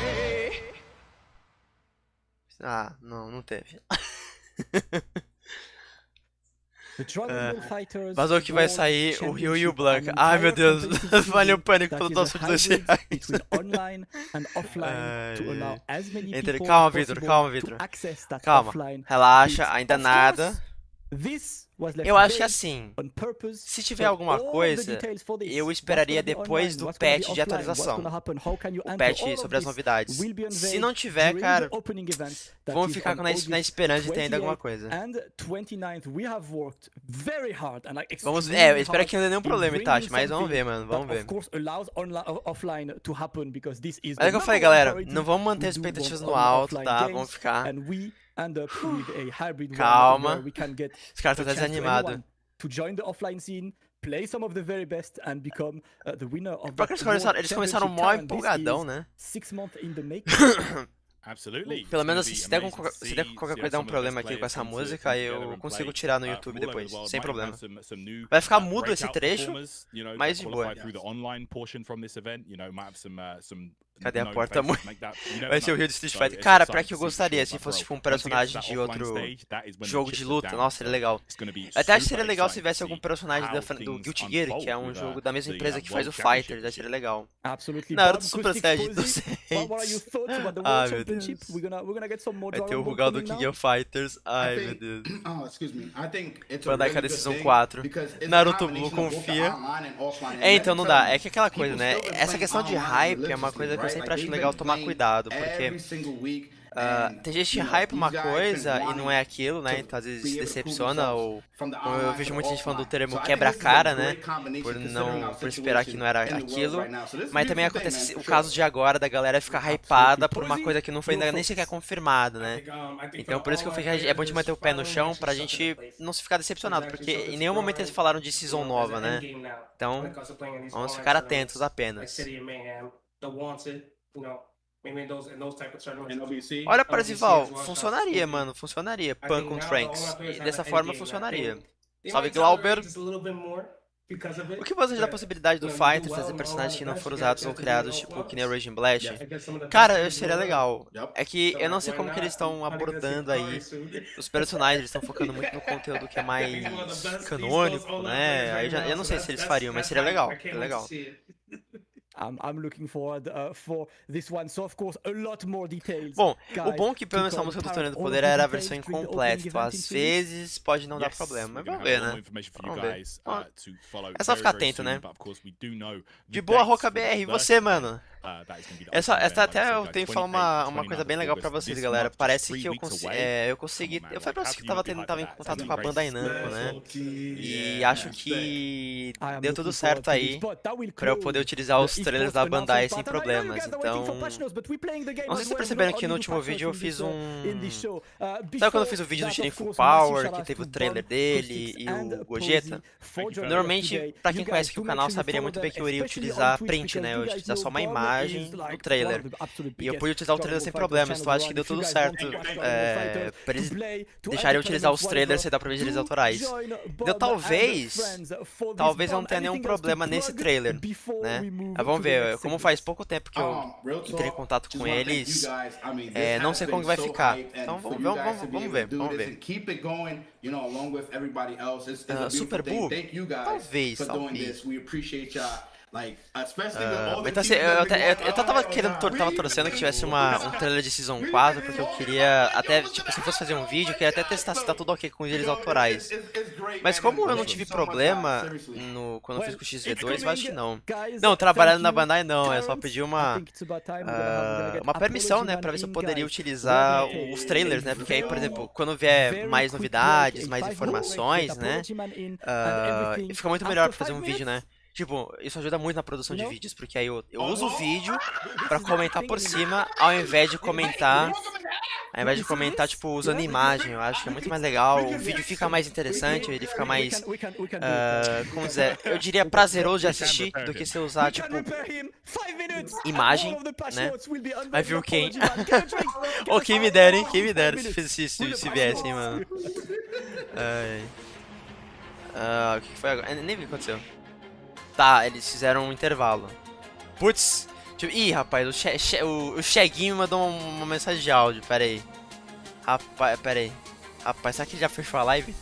S1: Ah, não teve.
S3: The Dragon Ball FighterZ
S1: Vazou que vai
S3: World
S1: sair o Ryu e o
S3: Championship,
S1: Blanca.
S3: an
S1: Ai, meu
S3: entire
S1: Deus,
S3: competitive
S1: valeu o
S3: season
S1: pânico
S3: that
S1: pelo
S3: is
S1: nosso
S3: a
S1: vídeo dos
S3: hybrid
S1: reais.
S3: between online and offline to
S1: Ai,
S3: allow
S1: ai.
S3: as many
S1: Entre-
S3: people
S1: calma,
S3: as
S1: Vitor,
S3: possible
S1: calma,
S3: to
S1: Vitor.
S3: access that
S1: Calma,
S3: offline
S1: relaxa,
S3: bit.
S1: ainda
S3: Of
S1: nada.
S3: course, this was left
S1: Eu acho que
S3: vague
S1: assim,
S3: on purpose,
S1: se tiver
S3: but
S1: alguma
S3: all the
S1: coisa,
S3: details for this,
S1: eu
S3: what's
S1: esperaria
S3: gonna be
S1: depois
S3: online,
S1: do
S3: what's gonna be
S1: patch de
S3: offline, what's
S1: atualização.
S3: gonna happen, how can you
S1: O
S3: enter,
S1: patch
S3: all of
S1: sobre as
S3: this
S1: novidades.
S3: will be
S1: Se
S3: unveiled
S1: não tiver,
S3: during
S1: cara,
S3: the opening event that
S1: vamos
S3: is
S1: ficar
S3: on
S1: na
S3: August
S1: esperança de ter ainda alguma
S3: 28th
S1: coisa.
S3: and 29th. We have worked very hard and like
S1: Vamos,
S3: extremely
S1: eu espero
S3: hard
S1: que não dê nenhum
S3: in
S1: problema,
S3: bringing
S1: Itachi, mas vamos
S3: something
S1: ver, mano, vamos
S3: that,
S1: ver.
S3: of course, allows offline to happen because this is
S1: Olha o
S3: the
S1: que eu falei,
S3: number one
S1: galera,
S3: priority.
S1: não vamos manter
S3: We
S1: as
S3: do
S1: expectativas
S3: want
S1: no alto,
S3: offline
S1: tá?
S3: games,
S1: Vamos ficar.
S3: and we end up with a hybrid one
S1: Calma.
S3: where we can get
S1: Os caras
S3: a
S1: estão
S3: chance to
S1: desanimados.
S3: anyone to join the offline scene, play some of the very best, and become the winner of
S1: Pior que
S3: that
S1: eles começaram
S3: World
S1: mó
S3: Championship.
S1: empolgadão, né?
S3: 6 months in the making.
S2: Absolutely.
S1: Pelo menos
S2: It's
S1: se
S2: gonna
S1: der
S2: be
S1: com
S2: amazing to
S1: se der
S2: see,
S1: qualquer
S2: you know,
S1: coisa dar um
S2: some of the
S1: problema
S2: best
S1: aqui com
S2: players
S1: essa
S2: come
S1: música,
S2: together
S1: eu
S2: and
S1: consigo
S2: play,
S1: tirar no YouTube
S2: from all over
S1: depois,
S2: the world.
S1: sem
S2: Might even
S1: problema.
S2: have some new,
S1: Vai ficar mudo esse
S2: breakout
S1: trecho,
S2: performers, you know,
S1: mas
S2: that
S1: de
S2: qualify
S1: boa.
S2: through the online portion from this event, you know, might have some
S1: Cadê a
S2: known
S1: porta?
S2: faces make that- you never
S1: Vai ser o
S2: know.
S1: Rio de Street
S2: So
S1: Fighter.
S2: it's
S1: Cara, pra
S2: exciting
S1: que eu
S2: to see for
S1: gostaria
S2: sure,
S1: se
S2: but
S1: fosse
S2: bro,
S1: tipo um
S2: once you get to
S1: personagem
S2: that
S1: de
S2: offline
S1: outro
S2: stage, that is when the
S1: jogo
S2: chips
S1: de
S2: are
S1: luta.
S2: down.
S1: Nossa, seria legal.
S2: It's gonna be
S1: Até acho que
S2: super
S1: seria legal se
S2: exciting to
S1: tivesse algum
S2: see
S1: personagem
S2: how
S1: do
S2: things
S1: Guilty Gear, que é
S2: unfold
S1: um
S2: with,
S1: jogo da mesma
S2: the,
S1: empresa que faz o
S2: World
S1: Fighter,
S2: Championship.
S1: seria legal.
S3: Absolutely.
S1: Naruto
S3: Bob,
S1: Super
S3: acoustic
S1: Saiyajin do
S3: Posey, what are your
S1: 6.
S3: thoughts about the
S1: Ah,
S3: World
S1: meu
S3: Championship?
S1: Deus.
S3: We're gonna get some more
S1: Vai ter o
S3: Dragon Ball
S1: Rugal do
S3: coming
S1: King
S3: now.
S1: of Fighters.
S4: I
S1: Ai, meu
S4: think,
S1: Deus.
S4: oh, excuse me. I think it's a
S1: Bandai
S4: really
S1: Cadê
S4: good
S1: Season
S4: thing
S1: 4?
S4: because it's a
S1: Naruto Blue
S4: combination of both the
S1: confia.
S4: online and offline. And
S1: É, então
S4: let
S1: não
S4: me
S1: dá.
S4: tell
S1: É
S4: you,
S1: que aquela coisa,
S4: people
S1: né?
S4: still been
S1: Essa
S4: playing
S1: questão de
S4: online
S1: hype é uma
S4: religiously,
S1: coisa que eu
S4: right?
S1: sempre
S4: Like,
S1: acho
S4: they've
S1: legal
S4: been
S1: tomar
S4: playing
S1: cuidado, porque
S4: every single week, and,
S1: tem gente que
S4: you know,
S1: hype
S4: these
S1: uma
S4: guys
S1: coisa
S4: been
S1: e não
S4: wanting
S1: é aquilo, né?
S4: to
S1: Então às vezes
S4: be
S1: se
S4: able to prove
S1: decepciona
S4: themselves
S1: ou
S4: from the
S1: como eu
S4: online
S1: vejo
S4: to
S1: muita
S4: the
S1: gente falando do
S4: offline.
S1: termo
S4: So I think
S1: quebra a
S4: this is a
S1: cara, né?
S4: great combination
S1: Por
S4: considering our
S1: esperar que não era
S4: situation in the world
S1: aquilo.
S4: right now. So this is a
S1: Mas também
S4: beautiful thing,
S1: acontece
S4: man,
S1: o
S4: for
S1: caso
S4: sure.
S1: de agora da galera ficar hypada por uma coisa que não foi ainda nem sequer confirmada, né? Então por isso que eu fiquei, é bom de manter o pé no chão pra gente não se ficar decepcionado, porque em nenhum momento eles falaram de season nova, né? Então vamos ficar atentos apenas.
S4: NBC.
S1: Olha, Parzival, funcionaria, mano, funcionaria. Punk com Trunks. E dessa forma funcionaria. Salve, Glauber. O que você acha da possibilidade do Fighter trazer personagens que não foram usados ou criados, tipo, que nem o Raging Blast? Cara, seria legal. É que eu não sei como que eles estão abordando aí os personagens, eles estão focando muito no conteúdo que é mais canônico, né? Aí eu não sei se eles fariam, mas seria legal, seria legal.
S3: I'm looking forward for this one. So of course, a lot more details.
S1: Bom, o
S3: guys,
S1: bom que pelo menos
S3: to
S1: a
S3: come.
S1: música do
S3: Parrot,
S1: Torneio do
S3: all of
S1: Poder
S3: the
S1: era a
S3: details
S1: versão
S3: during the
S1: incompleta,
S3: opening
S1: então
S3: event
S1: às
S3: in 2 weeks.
S1: vezes pode não dar
S2: Yes,
S1: problema, mas
S2: we're gonna
S1: vamos
S2: have
S1: ver,
S2: more
S1: né?
S2: information for you
S1: Vamos ver.
S2: guys,
S1: Ó,
S2: to follow
S1: é só ficar
S2: very, very
S1: atento,
S2: soon,
S1: né?
S2: but of course we do know
S1: De
S2: the
S1: boa,
S2: dates
S1: Roca
S2: for the
S1: BR, e
S2: first
S1: você,
S2: event.
S1: mano?
S2: That is gonna be the
S1: Essa
S2: opening event, like I
S1: até
S2: said,
S1: eu
S2: guys,
S1: tenho que falar
S2: 28th,
S1: uma coisa
S2: 29th
S1: bem
S2: of
S1: legal pra
S2: August.
S1: vocês,
S2: This
S1: galera.
S2: month, just
S1: Parece
S2: 3
S1: que eu
S2: weeks
S1: consegui,
S2: away.
S1: eu consegui.
S2: Come on,
S1: Eu
S2: man,
S1: falei pra
S2: like,
S1: você
S2: how
S1: que
S2: can you
S1: tava
S2: not be
S1: tava em
S2: hyped for that?
S1: contato
S2: It's
S1: com a
S2: gonna be
S1: Bandai
S2: great.
S1: Namco, né? E
S4: Yeah.
S1: acho que
S3: I am
S1: deu tudo
S3: looking
S1: certo
S3: forward to
S1: aí
S3: this, but that will
S1: pra eu
S3: close
S1: poder utilizar os
S3: the
S1: trailers
S3: esports
S1: da Bandai
S3: announcement
S1: sem
S3: part. And I know you
S1: problemas.
S3: guys are waiting for
S1: Então,
S3: patch notes, but we're playing the game
S1: não sei
S3: as
S1: se
S3: well.
S1: perceberam
S3: We
S1: que no
S3: don't
S1: último
S3: only do
S1: vídeo eu
S3: patch
S1: fiz
S3: notes in this show.
S1: Sabe quando eu fiz o vídeo do Shirin Full Power, que teve o trailer dele e o Gogeta? Normalmente, pra quem conhece aqui o canal, saberia muito bem que eu iria utilizar print, né? Eu ia utilizar só uma imagem imagem no trailer. E eu pude utilizar o trailer sem problemas, então acho que deu tudo certo. Pra eles deixarem eu utilizar os trailers sem dar pra direitos autorais. Então talvez eu não tenha nenhum problema nesse trailer, né? Mas vamos ver, como faz pouco tempo que eu entrei em contato com eles, não sei como vai ficar. Então vamos ver. Super Boo? Talvez. Então assim, eu tava torcendo que tivesse um trailer de Season 4, porque eu queria até, tipo, se fosse fazer um vídeo, eu queria até testar se tá tudo ok com os direitos autorais. Mas como eu não tive problema quando eu fiz com o XV2, eu acho que não. Não, trabalhando na Bandai não, eu só pedi uma permissão, né, pra ver se eu poderia utilizar os trailers, né, porque aí, por exemplo, quando vier mais novidades, mais informações, né, fica muito melhor pra fazer um vídeo, né. Tipo, isso ajuda muito na produção de vídeos, porque aí eu uso o vídeo pra comentar por cima, ao invés de comentar, tipo, usando imagem. Eu acho que é muito mais legal, o vídeo fica mais interessante, ele fica mais, como dizer, eu diria prazeroso de assistir, do que se usar, tipo, imagem, né? Aí viu quem? Ou quem me dera, hein? Quem me dera se viesse, hein, mano. O que foi agora? Nem vi o que aconteceu. Tá, eles fizeram um intervalo. Putz! Ih, rapaz, o Cheguinho me mandou uma mensagem de áudio, pera aí. Rapaz, será que ele já fechou a live?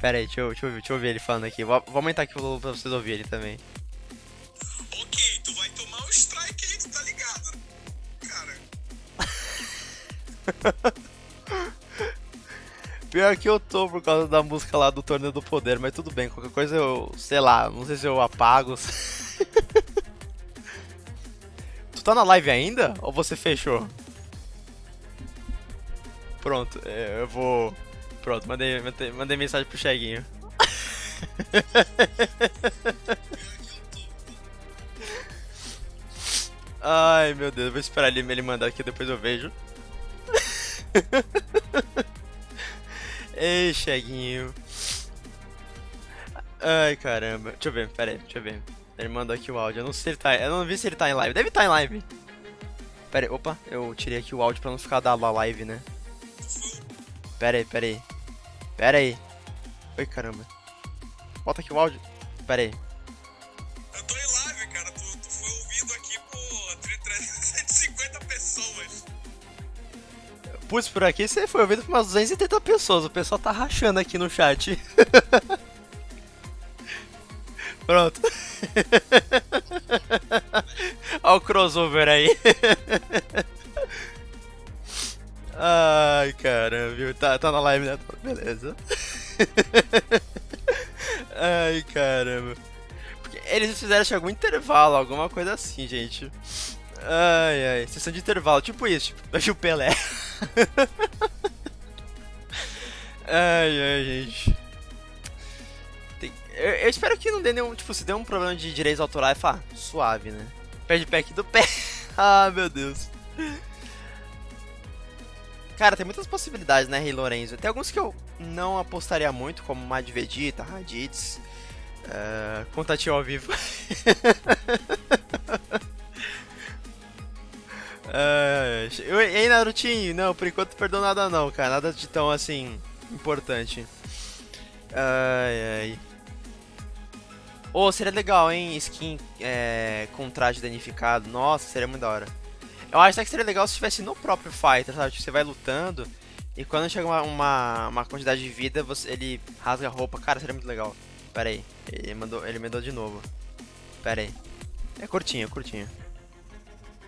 S1: Pera aí, deixa eu ouvir ele falando aqui. Vou aumentar aqui o volume pra vocês ouvirem também.
S5: Ok, tu vai tomar um strike aí, tu tá ligado, cara.
S1: Pior que eu tô por causa da música lá do Torneio do Poder, mas tudo bem, qualquer coisa eu, sei lá, não sei se eu apago. Tu tá na live ainda? Ou você fechou? Pronto, eu vou... Pronto, mandei mensagem pro Cheguinho. Ai, meu Deus, eu vou esperar ele mandar aqui, depois eu vejo. Ei, Cheguinho. Ai, caramba. Deixa eu ver, pera aí, deixa eu ver. Ele mandou aqui o áudio, eu não sei se ele tá... Eu não vi se ele tá em live. Deve estar em live. Pera aí, opa, eu tirei aqui o áudio pra não ficar da live, né? Pera aí. Oi, caramba. Bota aqui o áudio. Pera aí.
S5: Eu tô em live, cara. Tu foi ouvido aqui por 350 pessoas.
S1: Putz, por aqui você foi ouvido por umas 280 pessoas. O pessoal tá rachando aqui no chat. Pronto. Olha o crossover aí. Ai, caramba, viu? Tá na live, né? Beleza. Ai, caramba. Porque eles fizeram algum intervalo, alguma coisa assim, gente. Ai, sessão de intervalo, tipo isso, tipo o Pelé. Ai, gente. Eu espero que não dê nenhum, tipo, se der um problema de direitos autorais, suave, né? Perde pack do pé. Ah, meu Deus. Cara, tem muitas possibilidades, né, Rei Lorenzo? Tem alguns que eu não apostaria muito, como Mad Vegeta, Raditz, Contatinho ao vivo. E aí, Narutinho? Não, por enquanto não perdeu nada não, cara. Nada de tão, assim, importante. Seria legal, hein? Skin com traje danificado. Nossa, seria muito da hora. Eu acho que seria legal se estivesse no próprio fighter, sabe? Tipo, você vai lutando e quando chega uma quantidade de vida, ele rasga a roupa. Cara, seria muito legal. Pera aí, ele mandou de novo. Pera aí. É curtinho.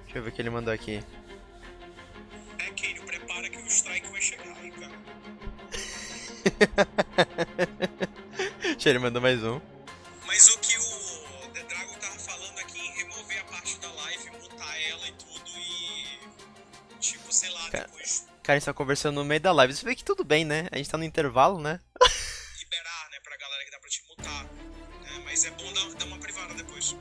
S1: Deixa eu ver o que ele mandou aqui.
S5: Kenny, prepara que o strike vai chegar aí, cara.
S1: Ele mandou mais um.
S5: Mas o que o The Dragon tava falando aqui em remover a parte da live, mutar ela e tudo e... Tipo, sei lá, depois...
S1: Cara, a gente tá conversando no meio da live. Você vê que tudo bem, né? A gente tá no intervalo, né?
S5: Liberar, né, pra galera que dá pra te mutar. Né? Mas é bom dar uma privada depois.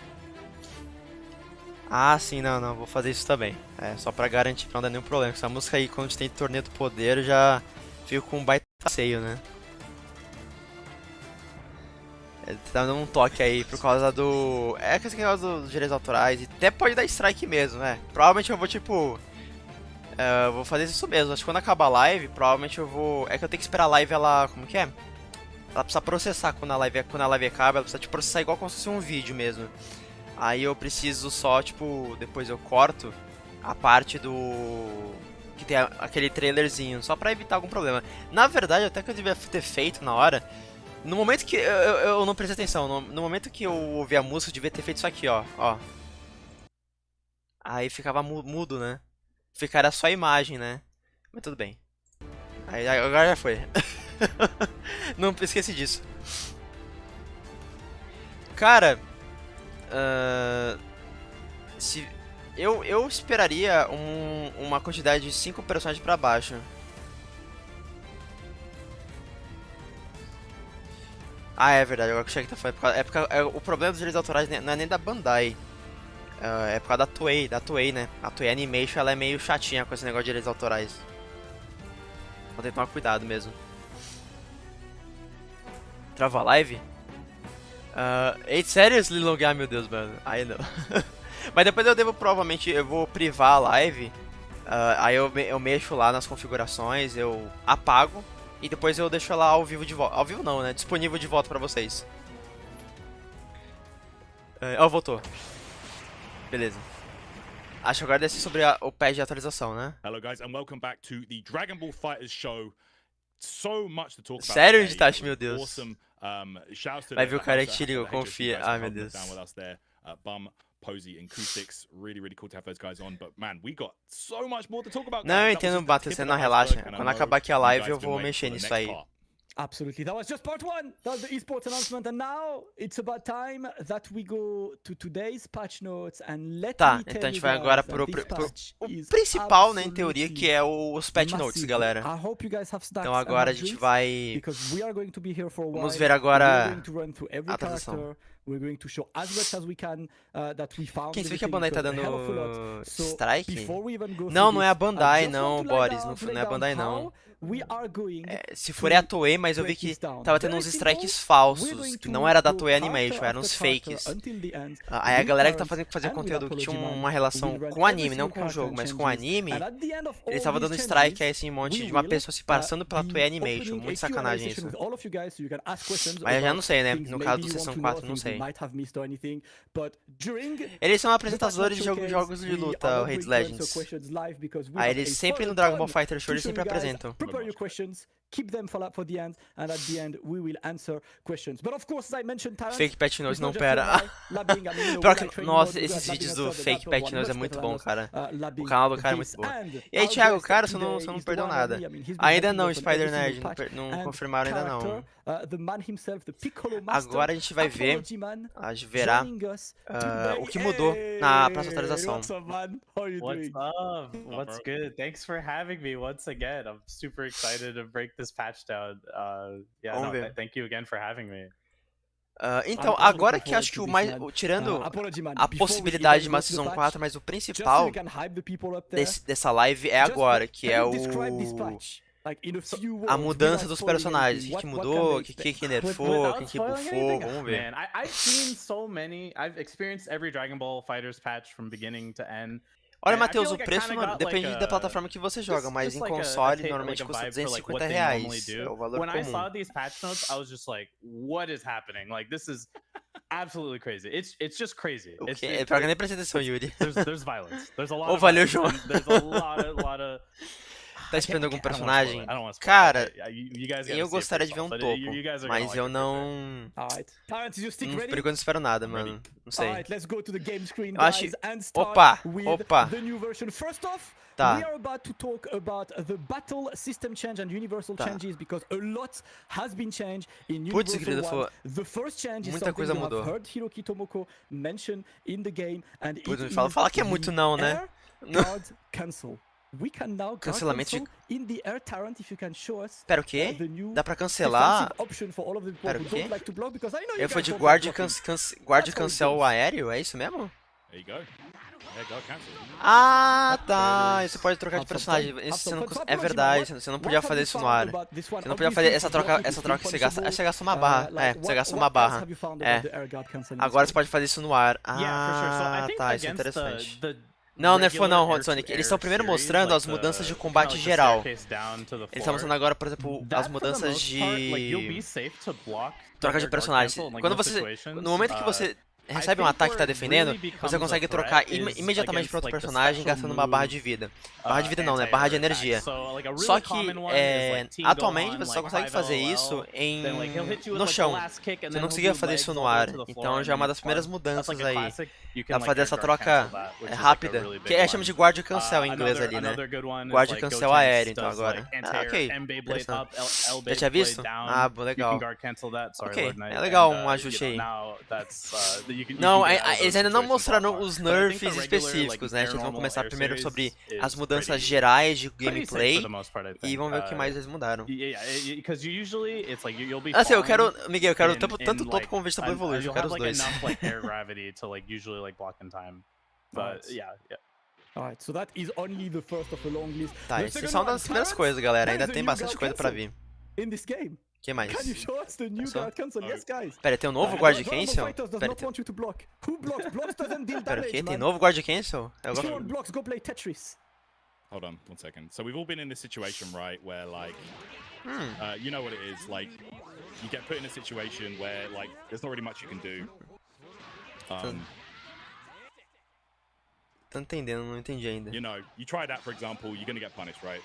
S1: Ah, sim, não, vou fazer isso também. Só pra garantir pra não dar nenhum problema. Essa música aí, quando a gente tem Torneio do Poder, eu já fico com um baita passeio, né? Ele tá dando um toque aí por causa do... É que esse negócio dos direitos autorais e até pode dar strike mesmo, né? Provavelmente eu vou, tipo... eu vou fazer isso mesmo. Acho que quando acabar a live, provavelmente eu vou... É que eu tenho que esperar a live, ela... Como que é? Ela precisa processar quando a live acaba, ela precisa tipo, processar igual como se fosse um vídeo mesmo. Aí eu preciso só, tipo, depois eu corto a parte do... que tem aquele trailerzinho, só pra evitar algum problema. Na verdade, até que eu devia ter feito na hora, no momento que... Eu não prestei atenção, no momento que eu ouvi a música, eu devia ter feito isso aqui, ó. Aí ficava mudo, né? Ficaria só a imagem, né? Mas tudo bem. Aí agora já foi. Não esqueci disso. Cara, se eu esperaria uma quantidade de 5 personagens pra baixo. Ah, é verdade, agora que o Check tá falando. O problema dos direitos autorais não é nem da Bandai. É por causa da Toei, né? A Toei Animation ela é meio chatinha com esse negócio de direitos autorais. Vou ter que tomar cuidado mesmo. Trava a live? Seriously logar, meu Deus, mano. Aí não. Mas depois eu devo, provavelmente, eu vou privar a live. Aí eu mexo lá nas configurações, eu apago. E depois eu deixo ela ao vivo de volta. Ao vivo não, né? Disponível de volta pra vocês. Voltou. Beleza. Acho que agora deve ser sobre o patch de atualização, né?
S2: Hello guys and welcome back to the Dragon Ball FighterZ Show. So much to talk about.
S1: Sério,
S2: today.
S1: Ditachi, meu Deus.
S2: Awesome. Shouts to
S1: Vai
S2: the
S1: ver o cara
S2: house
S1: que te ligou,
S2: that
S1: confia.
S2: guys
S1: Ai,
S2: for
S1: meu
S2: holding
S1: Deus.
S2: it down with us there. Bum, Posey and Acoustics. Really cool to have those guys on. But man, we got so much more to talk about.
S1: Não, eu
S2: guys. That was
S1: entendo,
S2: just the
S1: Bato,
S2: tip
S1: você
S2: of
S1: não
S2: the
S1: relaxa.
S2: iceberg, and I
S1: Quando
S2: know
S1: acabar aqui a
S2: you
S1: live,
S2: guys
S1: eu
S2: been
S1: vou
S2: waiting
S1: mexer
S2: for the
S1: nisso
S2: next
S1: aí.
S2: part.
S3: Absolutely. That was just part one. That was the esports announcement, and now it's about time that we go to today's patch notes and let
S1: Tá,
S3: me tell
S1: então a gente
S3: you
S1: vai agora
S3: guys
S1: pro
S3: that this patch
S1: o
S3: is
S1: principal, né, em teoria, que é os patch notes,
S3: massive.
S1: galera.
S3: I hope you guys have snacks
S1: Então
S3: and
S1: agora a
S3: have
S1: gente
S3: drinks,
S1: vai...
S3: because we are going to be here for a
S1: Vamos
S3: while.
S1: ver
S3: We are
S1: agora
S3: going to run through every
S1: a tradução.
S3: character. We're going to show as much as we can that we found.
S1: Quem você vê que a
S3: everything,
S1: Bandai tá
S3: because a hell of a
S1: dando
S3: lot. So,
S1: strike?
S3: before we even go
S1: Não,
S3: through
S1: não é a
S3: this, I
S1: Bandai,
S3: just
S1: não,
S3: want to
S1: Boris.
S3: break
S1: Não é a Bandai,
S3: down
S1: não.
S3: how we are going
S1: Se for a Toei, mas eu vi que tava tendo uns strikes falsos, que não era da Toei Animation, eram uns fakes. Aí a galera que tá fazia conteúdo que tinha uma relação com o anime, não com o jogo, mas com o anime, eles estavam dando strike aí, assim, um monte de uma pessoa se passando pela Toei Animation. Muito sacanagem isso. Mas eu já não sei, né? No caso do Sessão 4, não sei. Eles são apresentadores de jogos de luta, o Hades Legends. Aí eles sempre no Dragon Ball FighterZ Show, eles sempre apresentam.
S3: Prepare your questions, keep them for the end, and at the end we will answer questions. But of course, as I mentioned, Terence,
S1: Fake Patch Notes,
S3: it's
S1: não,
S3: not just
S1: pera.
S3: labbing, I mean, you know,
S1: Pior
S3: we
S1: que,
S3: like training
S1: nossa,
S3: mode,
S1: esses
S3: labbing
S1: vídeos
S3: us
S1: do
S3: further,
S1: Fake
S3: that's
S1: Patch
S3: one
S1: Notes é
S3: much
S1: muito
S3: better
S1: bom,
S3: than us,
S1: cara.
S3: labbing
S1: O canal do cara é
S3: this.
S1: muito bom.
S3: And
S1: E aí,
S3: our
S1: Thiago,
S3: guest
S1: cara, você
S3: today
S1: não
S3: is the
S1: perdeu
S3: one
S1: nada.
S3: and only, I mean, he's been
S1: Ainda
S3: helping
S1: não,
S3: us on every
S1: Spider
S3: single
S1: Nerd,
S3: patch,
S1: não
S3: and
S1: confirmaram ainda não.
S3: character, the man himself, the Piccolo Master,
S1: Agora a gente vai ver,
S3: Apology Man,
S1: a gente verá
S3: joining us
S1: o que
S3: today.
S1: mudou na próxima
S3: Hey,
S1: atualização.
S3: what's up, man? How are you
S6: What's
S3: doing?
S6: up? What's
S2: bro?
S6: good? Thanks for having me once again. I'm super excited to break this patch down. Yeah,
S1: Vamos
S6: no,
S1: ver.
S6: thank you again for having me.
S1: Então,
S3: I'm
S1: agora
S3: looking
S1: que acho que o mais,
S3: forward to this,
S1: tirando
S3: Apology Man,
S1: a
S3: before we
S1: possibilidade de
S3: even
S1: uma
S3: go to the
S1: Season
S3: patch,
S1: 4, mas o
S3: just so
S1: principal
S3: we can hype the people up there,
S1: dessa live é
S3: just
S1: agora, que
S3: can
S1: é
S3: you
S1: o...
S3: describe this patch? Like, in a few
S1: a
S3: words,
S1: mudança
S3: without
S1: dos
S3: spoiling
S1: personagens.
S3: anything,
S1: O que
S3: what
S1: mudou,
S3: can
S1: o
S3: they
S1: que
S3: expect?
S1: nerfou,
S6: Without
S1: quem que
S6: spoiling
S1: buffou,
S6: anything,
S1: vamos ver.
S6: man, I've seen so many. I've experienced every Dragon Ball FighterZ patch from beginning to end.
S1: Olha,
S6: I
S1: Matheus,
S6: feel
S1: o
S6: like I
S1: preço,
S6: kinda
S1: mano,
S6: got
S1: depende
S6: like
S1: da
S6: a-
S1: plataforma que você joga, mas
S6: just
S1: em
S6: like
S1: console
S6: like
S1: normalmente
S6: a
S1: custa
S6: vibe for like what
S1: R$250.
S6: they normally
S1: É o
S6: do.
S1: valor
S6: When I
S1: comum.
S6: saw these patch notes, I was just like, "What is happening? Like, this is absolutely crazy. It's just crazy.
S1: O
S6: It's,
S1: quê?
S6: it-
S1: Pior que eu nem prestei atenção, Yuri.
S6: there's violence. There's a lot
S1: Oh,
S6: of
S1: valeu,
S6: violence,
S1: João.
S6: and there's a lot of
S1: Tá esperando algum
S6: I don't wanna
S1: personagem?
S6: spoil it. I don't wanna spoil
S1: Cara,
S6: it. You guys gotta
S1: eu
S6: see it
S1: gostaria de
S6: for
S1: ver um
S6: yourself,
S1: topo,
S6: but you guys are gonna
S1: mas
S6: like
S1: eu
S6: it for sure.
S1: não...
S3: Alright. Terence, is your stick
S1: Por
S3: ready?
S1: enquanto não espero nada,
S6: I'm
S1: mano. Não sei.
S3: Alright, let's go to the game screen,
S1: Eu acho-
S3: guys, and start
S1: Opa,
S3: with
S1: opa.
S3: the new version. First off,
S1: Tá.
S3: we are about to talk about the battle system change and universal
S1: Tá.
S3: changes because a lot has been changed in
S1: Putz,
S3: Universal
S1: querido,
S3: 1.
S1: falou-
S3: The first change is
S1: muita
S3: something
S1: coisa
S3: you
S1: mudou.
S3: have heard Hiroki Tomoko mention in the game, and
S1: Putz,
S3: it
S1: me
S3: is
S1: fala que é muito
S3: the
S1: não, né?
S3: air guard cancel. We can now guard
S1: Cancelamento de-
S3: cancel in the air, Tarrant, if you can show us
S1: Pera, o quê?
S3: the new
S1: Dá pra cancelar?
S3: defensive option for all of the people
S1: Pera,
S3: who
S1: o quê?
S3: don't like to block, because I know you
S1: Eu fui
S3: guys
S1: de
S3: don't
S1: guarde
S3: like blocking.
S1: guarde
S3: That's how it
S1: cancel
S3: goes.
S1: aéreo? É isso mesmo?
S2: There you go. There you go, cancel.
S1: Ah, tá. Você pode trocar de personagem. Isso você não, é verdade, você não podia fazer isso no ar. Você não podia fazer essa troca que você gasta. Você gasta uma barra. É, você gasta uma barra. É. Agora você pode fazer isso no ar. Ah, tá. Isso é interessante. Não, não foi não, Sonic. Eles estão primeiro mostrando as mudanças de combate geral. Eles estão mostrando agora, por exemplo, as mudanças de troca de personagens. Quando você, no momento que você recebe um ataque e tá defendendo, você consegue trocar imediatamente para outro personagem gastando uma barra de vida. Barra de vida não, né? Barra de energia. Só que atualmente você só consegue fazer isso no chão. Você não conseguia fazer isso no ar. Então já é uma das primeiras mudanças aí. Dá pra fazer essa troca rápida. Que é chama de guard e cancel em inglês ali, né? Guard e cancel aéreo, então agora. Ah, ok. Já tinha visto? Ah, legal. Ok, é legal um ajuste aí. Não, eles ainda não mostraram os nerfs específicos, né? Eles vão começar primeiro sobre as mudanças gerais de gameplay e vamos ver o que mais eles mudaram. Assim, eu quero, Miguel, eu quero tanto o topo como o Vegetable Evolution, eu quero os dois.
S3: Alright, so that is only the first of a long list.
S1: Tá, essas são das primeiras coisas, galera. Ainda tem bastante coisa pra vir.
S3: In this game.
S1: O que mais?
S3: Can you show us the new guard cancel? Yes, guys.
S1: Pera, tem um novo guard cancel?
S3: Pera,
S1: o que? Tem novo guard cancel?
S3: Blocks, go play Tetris.
S2: Hold on, 1 second. So we've all been in this situation, right, where like, you know what it is, like, you get put in a situation where like there's not really much you can do.
S1: Tô entendendo, não entendi ainda.
S2: You know, you try that, for example, you're gonna get punished, right?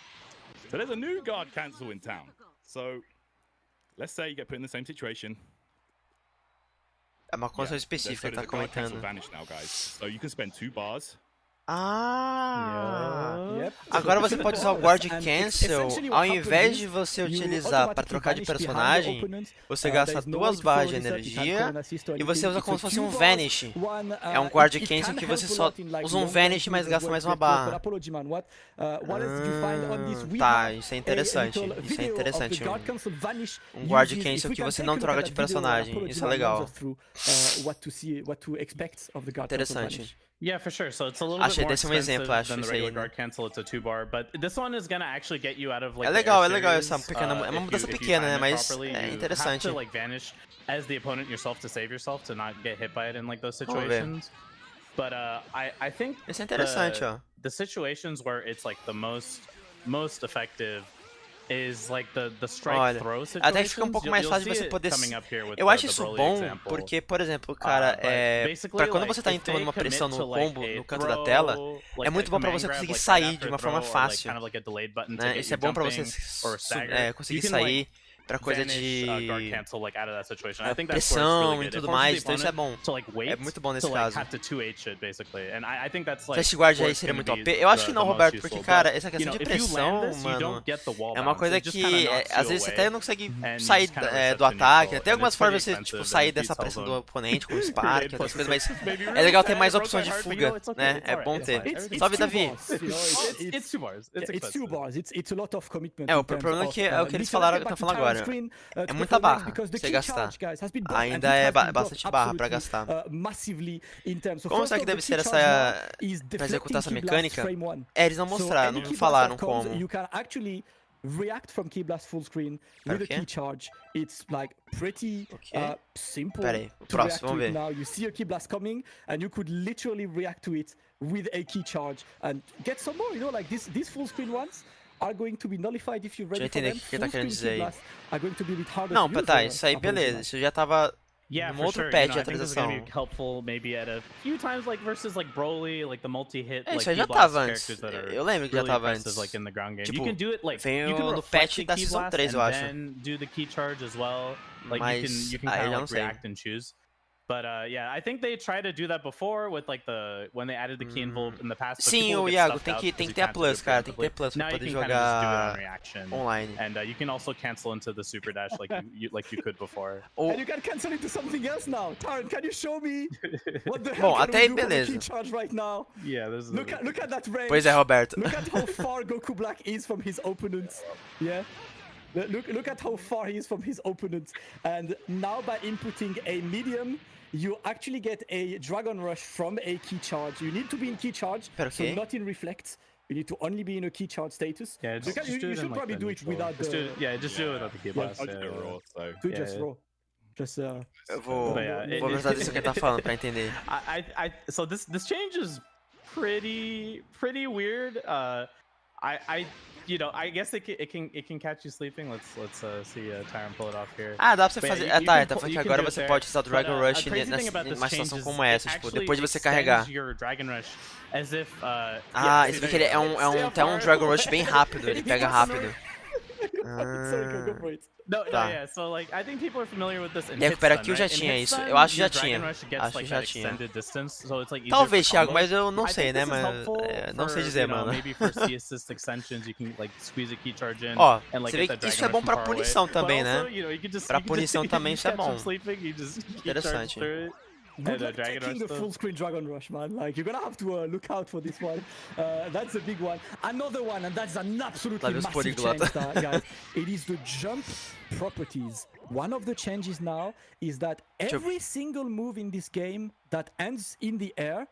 S2: So there's a new guard cancel in town. So let's say you get put in the same situation.
S1: É uma condição específica, tá comentando.
S2: Now, guys. So you can spend 2 bars.
S1: Ah! Agora você pode usar o Guard Cancel, ao invés de você utilizar para trocar de personagem, você gasta 2 barras de energia e você usa como se fosse um Vanish. É um Guard Cancel que você só usa um Vanish, mas gasta mais uma barra. Tá, isso é interessante. Isso é interessante. Um Guard Cancel que você não troca de personagem. Isso é legal. Interessante.
S6: Yeah, for sure. So it's a little bit more expensive than the regular guard cancel. It's a 2-bar, but this one is gonna actually get you out of like.
S1: É legal essa pequena, é uma mudança pequena, né? Mas é interessante.
S6: You have to like vanish as the opponent yourself to save yourself to not get hit by it in like those situations. But I think
S1: isso é interessante, ó.
S6: The situations where it's like the most effective is like the strike throw situations.
S1: Até que fica um pouco mais fácil de você poder. Eu acho isso bom porque, por exemplo, cara, para quando você tá entrando numa pressão no combo no canto da tela, é muito bom para você conseguir sair de uma forma fácil. Né? Isso é bom para você conseguir sair pra coisa de pressão e tudo mais, então isso é bom. É muito bom nesse caso. Esse guard aí seria muito OP? Eu acho que não, Roberto, porque, cara, essa questão de pressão, mano, é uma coisa que às vezes você até não consegue sair do ataque, né? Tem algumas formas de você, tipo, sair dessa pressão do oponente com Spark, outras coisas, mas é legal ter mais opções de fuga, né? É bom ter. Salve, Davi! O problema é que é o que eles falaram, estão falando agora. É muita barra você gastar. Ainda é bastante barra pra gastar. Como será que deve ser essa pra executar essa mecânica? Eles não mostraram, não falaram como.
S3: React from key blast full screen with a key charge. It's like pretty simple to react to it now. You see a key blast coming and you could literally react to it with a key charge and get some more, you know, like these full screen ones are going to be nullified if you're ready for them.
S1: Full screen key blasts are going to be a bit harder to use. Não, tá, isso aí beleza. Isso já tava um outro patch de atualização.
S6: Helpful maybe at a few times like versus like Broly, like the multi-hit like
S1: isso aí já tava antes. Eu lembro que já tava antes.
S6: Tipo,
S1: veio no patch da Season 3, eu acho.
S6: Do the key charge as well. Like you can kind of like react and choose. But yeah, I think they tried to do that before with like when they added the key involved in the past.
S1: Sim, o Iago, tem que ter a plus, cara, tem que ter plus pra poder jogar online.
S6: And you can also cancel into the super dash like you could before.
S3: And you can cancel into something else now. Taran, can you show me what the
S1: hell can we do for
S3: the key charge right now?
S6: Yeah, this is
S3: look at that range.
S1: Pois é, Roberto.
S3: Look at how far Goku Black is from his opponents. Yeah. Look at how far he is from his opponents. And now by inputting a medium, you actually get a Dragon Rush from a key charge. You need to be in key charge, so not in reflect. You need to only be in a key charge status.
S6: Yeah,
S3: you should probably do it without the...
S6: Just do it without the key blast.
S3: Just raw. Just,
S1: eu vou precisar disso que ele tá falando pra entender.
S6: So this change is pretty weird. I guess it can catch you sleeping. Let's see Tyron pull it off here.
S1: Ah, dá pra você fazer. Tá, tá falando que agora você pode usar o Dragon Rush numa situação como essa, tipo, depois de você carregar. Ah, isso daqui é um Dragon Rush bem rápido, ele pega rápido.
S6: Yeah. So like, I think people are familiar with this.
S1: Ele recupera kill, já tinha isso. Eu acho que já tinha. Acho que já tinha. Talvez, Thiago, mas eu não sei, né? Mas não sei dizer, mano. Ó, você vê que isso é bom pra punição também, né? Pra punição também isso é bom. Interessante.
S3: Good luck taking the full screen Dragon Rush, man. Like, you're gonna have to look out for this one. That's a big one. Another one, and that's an absolutely massive change, guys. It is the jump properties. One of the changes now is that every single move in this game that ends in the air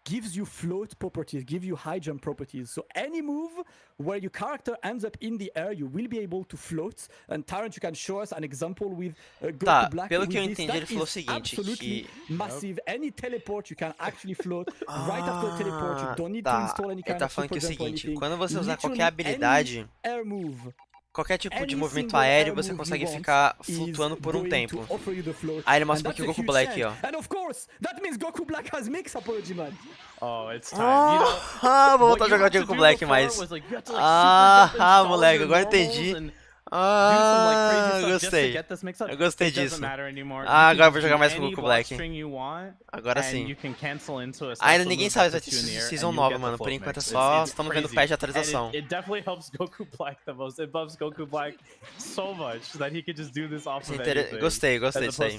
S3: gives you float properties, give you high jump properties. So any move where your character ends up in the air, you will be able to float. And Tyrant, you can show us an example with Goku Black.
S1: Pelo que eu entendi, ele falou o seguinte,
S3: que massive. Any teleport, you can actually float. Right after teleport, you don't need to install any kind of super jump or anything.
S1: Ele tá falando que é o seguinte, quando você usar qualquer habilidade, qualquer tipo de movimento aéreo, você consegue ficar flutuando por um tempo. Aí ele mostra aqui o Goku Black, ó.
S3: And of course, that means Goku Black has mix apology, man.
S6: Oh, it's time.
S1: Vou voltar a jogar de Goku Black mais. Moleque, agora entendi. Gostei. Eu gostei disso. Agora eu vou jogar mais com o Goku Black. Agora sim. Ainda ninguém sabe se vai ter Season 9, mano. Por enquanto é só estamos vendo o patch de atualização.
S6: It definitely helps Goku Black the most. It buffs Goku Black so much that he can just do this off of anything.
S1: Gostei disso aí.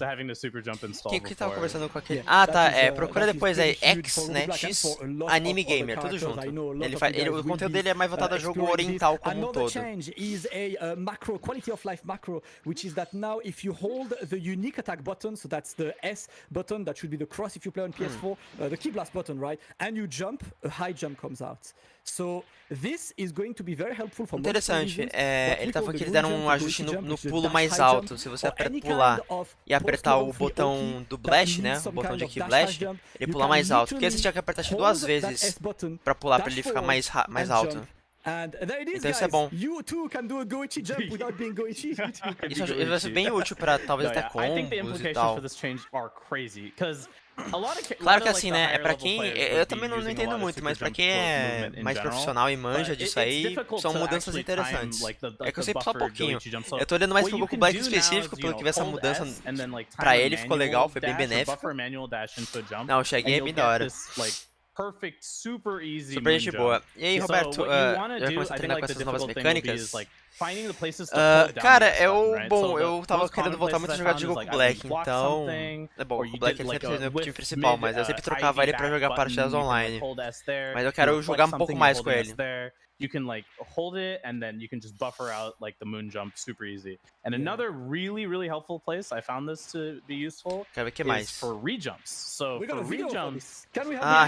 S1: Quem tava conversando com aquele... Ah, tá. Procura depois aí. X, né? X Anime Gamer, tudo junto. O conteúdo dele é mais voltado a jogo oriental como um todo.
S3: Macro, quality of life macro, which is that now if you hold the unique attack button, so that's the S button, that should be the cross if you play on PS4, the key blast button, right? And you jump, a high jump comes out. So this is going to be very helpful for
S1: Interessante, ele tá falando que eles deram um ajuste no pulo mais alto. Se você pular e apertar o botão do Blast, né? O botão de Key Blast, ele pula mais alto. Porque você tinha que apertar 2 vezes pra pular, pra ele ficar mais alto. Então isso é bom. Isso vai ser bem útil pra talvez até combos e tal. Claro que assim, né, é pra quem... Eu também não entendo muito, mas pra quem é mais profissional e manja disso aí, são mudanças interessantes. É que eu sei só um pouquinho. Eu tô olhando mais pro Goku Black específico, pelo que vi essa mudança pra ele, ficou legal, foi bem benéfico. Não, eu cheguei, é bem da hora. Super gente boa. E aí, Roberto, já começou a treinar com essas novas mecânicas? Cara, eu tava querendo voltar muito a jogar de Goku Black, então... É bom, o Goku Black ele sempre fez meu time principal, mas eu sempre trocava ele pra jogar partidas online. Mas eu quero jogar um pouco mais com ele.
S6: You can like hold it and then you can just buffer out like the moon jump super easy. And another really helpful place I found this to be useful is for rejumps. So for rejumps,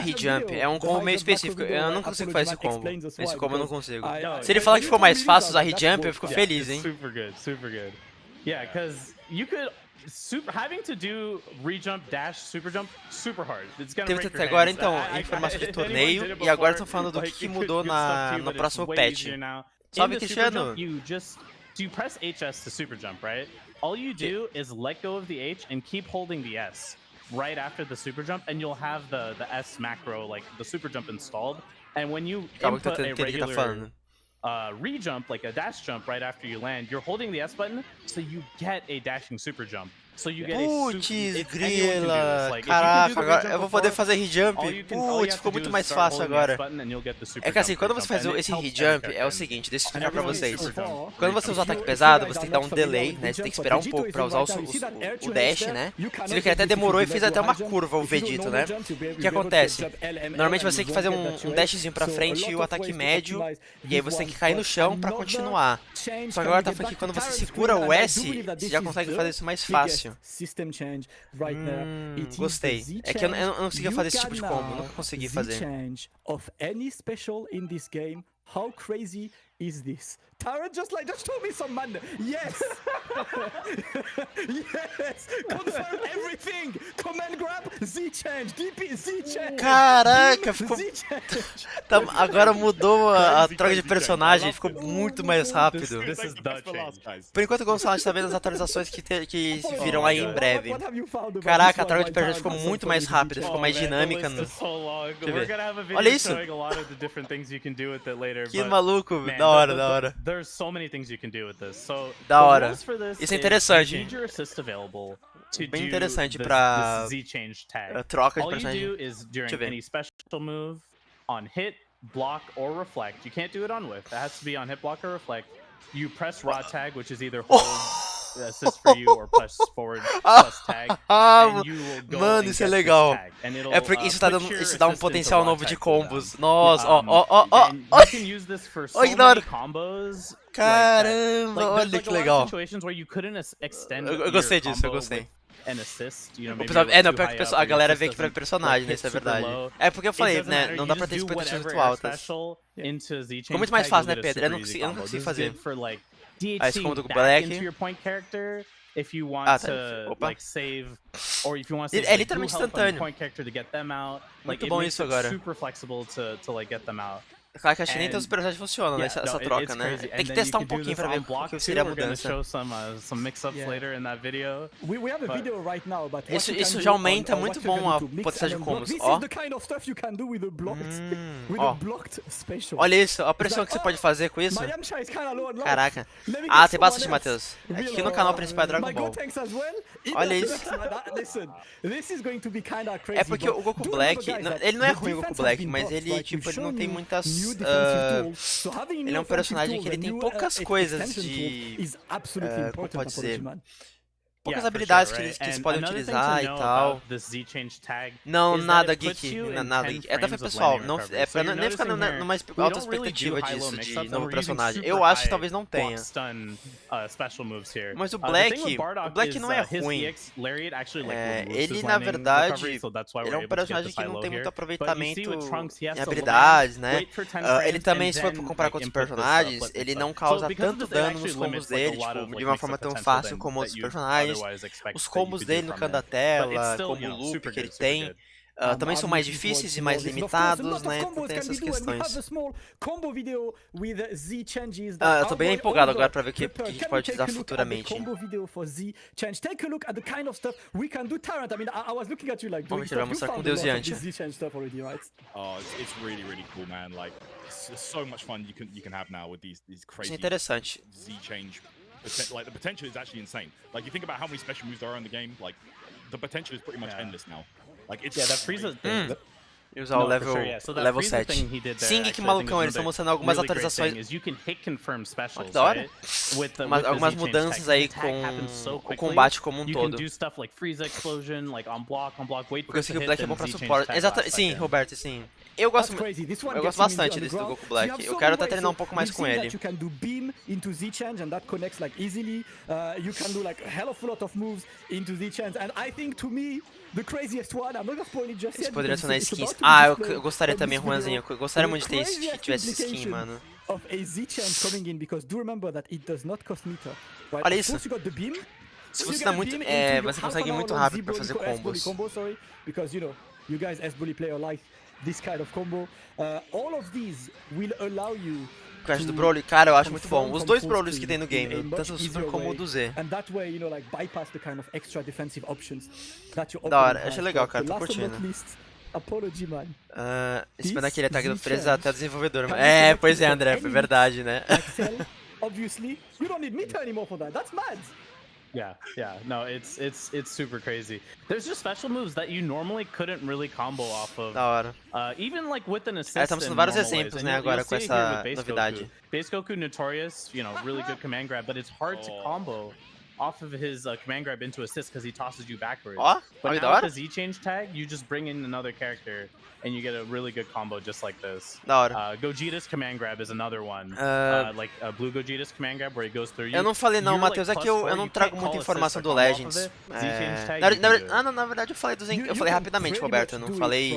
S1: rejump é um combo meio específico. Eu não consigo fazer esse combo. Esse combo eu não consigo. Se ele falar que ficou mais fácil usar rejump, eu fico feliz, hein?
S6: Super good. Yeah, because you could having to do rejump, dash, super jump, super hard. It's gonna break your hands.
S1: Agora então, informação de torneio e agora estão falando do que mudou no próximo patch. Salve, Cristiano!
S6: You press HS to super jump, right? All you do is let go of the H and keep holding the S right after the super jump, and you'll have the S macro, like the super jump installed. And when you input a regular rejump, like a dash jump right after you land, you're holding the S button, so you get a dashing super jump. So you get
S1: Putz, grila! Caraca, agora eu vou poder fazer rejump. Putz, ficou muito mais fácil agora. É que assim, quando você faz esse rejump, é o seguinte, deixa eu explicar pra vocês. Quando você usa o ataque pesado, você tem que dar um delay, né? Você tem que esperar um pouco pra usar o dash, né? Você vê que ele até demorou e fez até uma curva, o Vegito, né? O que acontece? Normalmente você tem que fazer um dashzinho pra frente e o ataque médio, e aí você tem que cair no chão pra continuar. Só que agora tá falando que quando você segura o S, você já consegue fazer isso mais fácil. fácil. Gostei. É que eu não conseguia fazer esse tipo de combo, nunca consegui fazer.
S3: How crazy is this? Tara just told me some man. Yes. Yes. Confirm everything. Command grab. Z change. DP Z change.
S1: Caraca, ficou. Agora mudou a troca de personagem, ficou muito mais rápido. Por enquanto o Gonçalo está vendo as atualizações que virão aí em breve. Caraca, a troca de personagem ficou muito mais rápida, ficou mais dinâmica. Deixa eu ver. Olha isso. Que maluco, da hora, da hora.
S6: There's so many things you can do with this. So
S1: da hora. Isso é interessante.
S6: Bem
S1: interessante pra troca de
S6: personagem. All you do is
S1: Deixa eu
S6: during
S1: ver.
S6: any special move, on hit, block, or reflect. You can't do it on whiff. It has to be on hit, block, or reflect. You press raw tag, which is either hold assist for you or press forward plus tag. And you will go
S1: Mano, isso é legal. É porque isso dá um potencial novo de combos. Nossa, ó.
S6: You can use this for so many combos.
S1: Caramba, olha que legal. Eu gostei disso, eu gostei. Não, pior que a galera vê que pra personagem, né? Isso é verdade. É porque eu falei, né? Não dá pra ter expectativas muito altas. Ficou muito mais fácil, né, Pedro? Eu não consegui fazer. Ah, esse combo do Black.
S6: If you want to like save, or if you want to
S1: é literalmente instantâneo.
S6: Point character to get them out,
S1: muito bom isso agora.
S6: Super flexible to like get them out.
S1: Claro que acho que nem todos os personagens funcionam, né, essa troca, né? Tem que testar um pouquinho pra ver o que seria a mudança. Isso já aumenta muito bom a potencialidade de combos, ó. Olha isso, a pressão que você pode fazer com isso. Caraca. Ah, tem bastante, Matheus. Aqui no canal principal é Dragon Ball. Olha isso. É porque o Goku Black, ele não é ruim o Goku Black, mas ele, tipo, ele não tem muitas... ele é um personagem que ele tem poucas coisas de... como pode dizer? Poucas habilidades que eles podem utilizar e tal. Não, nada geek, nada geek. É da fé pessoal, não, é pra nem ficar numa alta expectativa disso, de novo personagem. Eu acho que talvez não tenha. Mas o Black não é ruim. Ele, na verdade, ele é um personagem que não tem muito aproveitamento em habilidades, né? Ele também, se for comparar com outros personagens, ele não causa tanto dano nos combos dele, tipo, de uma forma tão fácil como outros personagens. Os combos dele no canto da tela, como o loop que ele tem, também são mais difíceis e mais limitados, né? Então tem essas questões. Eu tô bem empolgado agora pra ver o que a gente pode utilizar futuramente. Vamos tirar, mostrar com Deus diante.
S2: Oh, it's really, really cool, man. Like, it's so much fun you can have now with these crazy
S1: Isso é interessante.
S2: Z change. Like, the potential is actually insane. Like, you think about how many special moves there are in the game, like, the potential is pretty much endless now. Like, it's
S6: that Frieza thing.
S1: E usar o level 7. Sim, que malucão, eles estão mostrando algumas atualizações.
S6: Olha
S1: que da hora. Algumas mudanças aí com o combate como um todo. Porque eu sei que o Black é bom pra suporte. Exatamente, sim, Roberto, sim. Eu gosto bastante desse do Goku Black. Eu quero até treinar um pouco mais com ele. Isso poderia ser na skins. Ah, eu gostaria também, Juanzinho. Eu gostaria muito de ter se tivesse skin, mano. Olha isso. Se você dá muito. Você consegue ir muito rápido pra fazer combos.
S3: This kind of combo, all of these will allow you
S1: Crash do Broly, cara, eu acho muito bom. Os dois Brolys que tem no game, tanto o Super como o do Z. Da hora, achei legal, cara, tô curtindo. Esperando aquele ataque do Freeza até o desenvolvedor. Pois é, André, foi verdade, né?
S3: Obviously, you don't need meter anymore for that. That's mad.
S6: Yeah, no, it's super crazy. There's just special moves that you normally couldn't really combo off of.
S1: Da hora.
S6: Even like with an assist.
S1: Estamos tendo vários exemplos, né, agora com essa novidade.
S6: Base Goku, Notorious, really good command grab, but it's hard to combo off of his command grab into assist because he tosses you backwards.
S1: Ó,
S6: But
S1: olha que da
S6: now
S1: hora.
S6: with the Z change tag, you just bring in another character and you get a really good combo just like this.
S1: Da hora.
S6: Gogeta's command grab is another one. Like Blue Gogeta's command grab where he goes through you.
S1: Eu não falei não,
S6: You're,
S1: Matheus,
S6: like,
S1: é que eu
S6: +4,
S1: não
S6: you
S1: trago
S6: can't
S1: muita
S6: call
S1: informação
S6: assist
S1: do
S6: or come off
S1: Legends.
S6: of it. Z-change tag, you can do it.
S1: Na verdade eu falei eu falei rapidamente, Roberto, eu não falei,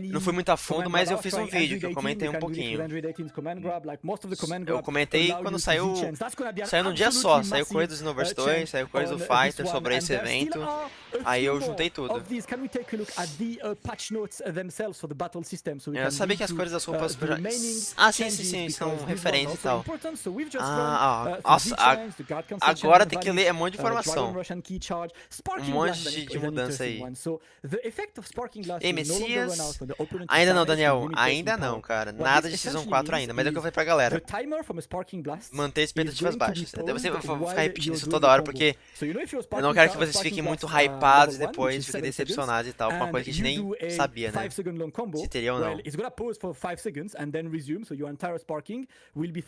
S1: não fui muito a fundo, mas eu fiz um vídeo que eu comentei um pouquinho. Eu comentei quando saiu num dia só, saiu coisa do Xenoverse 2, saiu coisa do Fighter sobre esse evento, aí eu juntei tudo. Eu sabia que as cores das roupas... Ah, sim, são referências e tal. Nossa, agora tem que ler, é um monte de informação. Um monte de mudança aí. Ei, Messias? Ainda não, Daniel, ainda não, cara. Nada de Season 4 ainda, mas é o que eu falei pra galera. Manter expectativas baixas. Eu vou ficar repetindo isso toda hora, porque eu não quero que vocês fiquem muito hypados e depois fiquem decepcionados e tal, com uma coisa que a gente nem sabia, né? Se teria ou não.
S3: It's gonna pause for 5 seconds and then resume, so your entire sparking will be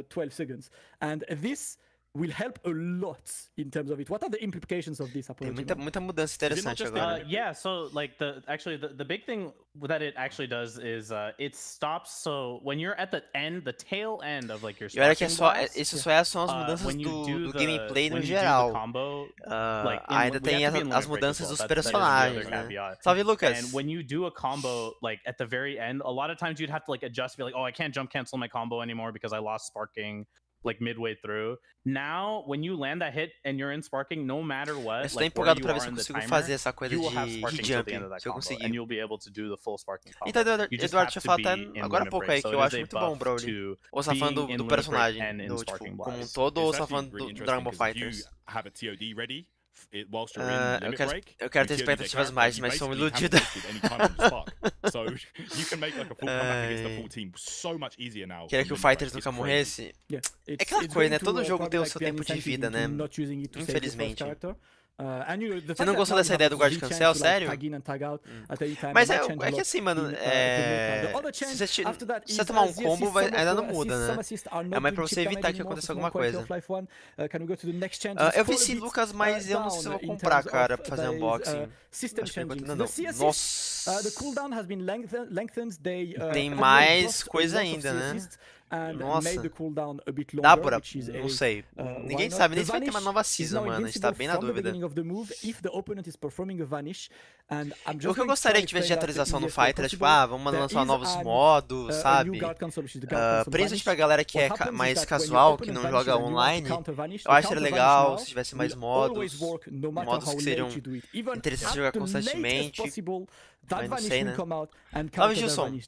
S3: 12 seconds. And this will help a lot in terms of it. What are the implications of this?
S1: Tem muita mudança interessante agora.
S6: Yeah, so like the big thing that it actually does is it stops. So when you're at the tail end of like your
S1: E olha que isso só são as mudanças
S6: when you
S1: do
S6: do
S1: gameplay no
S6: when you do
S1: geral.
S6: the combo,
S1: Ainda tem as mudanças dos personagens, né? Salve, Lucas!
S6: And when you do a combo like at the very end, a lot of times you'd have to like adjust, be like, oh, I can't jump cancel my combo anymore because I lost sparking like midway through. Now, when you land that hit and you're in sparking, no matter what,
S1: eu tô
S6: like
S1: empolgado pra ver se eu consigo fazer essa coisa de jump, se eu conseguir.
S6: And you'll be able to do the full sparking combo.
S1: Então, Eduardo, deixa eu falar até agora há pouco aí, que eu acho muito bom, Broly. Ou você tá falando do personagem, tipo, como um todo, ou você tá falando do Dragon Ball FighterZ? Eu quero ter expectativas mais, mas sou iludido. Queria que o FighterZ nunca morresse. É aquela coisa, né? Todo jogo tem o seu tempo de vida, né? Infelizmente. Você não gostou dessa ideia do guard cancel, sério? Mas é que assim, mano, se você tomar um combo, ainda não muda, né? É mais pra você evitar que aconteça alguma coisa. Eu vi sim, Lucas, mas eu não sei se eu vou comprar, cara, pra fazer unboxing. Acho que ainda não. Nossa! Tem mais coisa ainda, né? Nossa, dá pra... não sei. Ninguém sabe nem se vai ter uma nova season, mano. A gente tá bem na dúvida. O que eu gostaria que tivesse de atualização no Fighter é tipo, vamos lançar novos modos, sabe? Principalmente pra galera que é mais casual, que não joga online. Eu acho que seria legal se tivesse mais modos que seriam interessantes de jogar constantemente. Mas não sei, né? Salve, Gilson. Em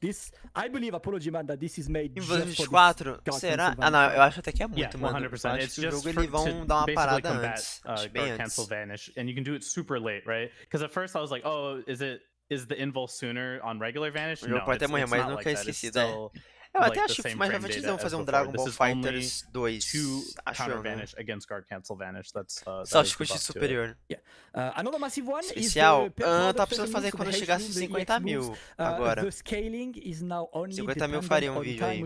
S1: 2024, será? Ah, não, eu acho até que é muito, mano. Eu acho que o jogo eles vão dar uma parada antes. Acho bem antes.
S6: Vanish, and you can do it super late, right? Because at first I was like, oh, is the invul sooner on regular Vanish?
S1: O jogo pode até morrer, mas nunca é esquecido, Eu até acho que mais pra frente eles vão fazer um Dragon Ball FighterZ 2. Acho eu, né? Só acho que o superior. Especial? Tá precisando fazer quando chegasse 50 mil agora. 50 mil faria um vídeo aí.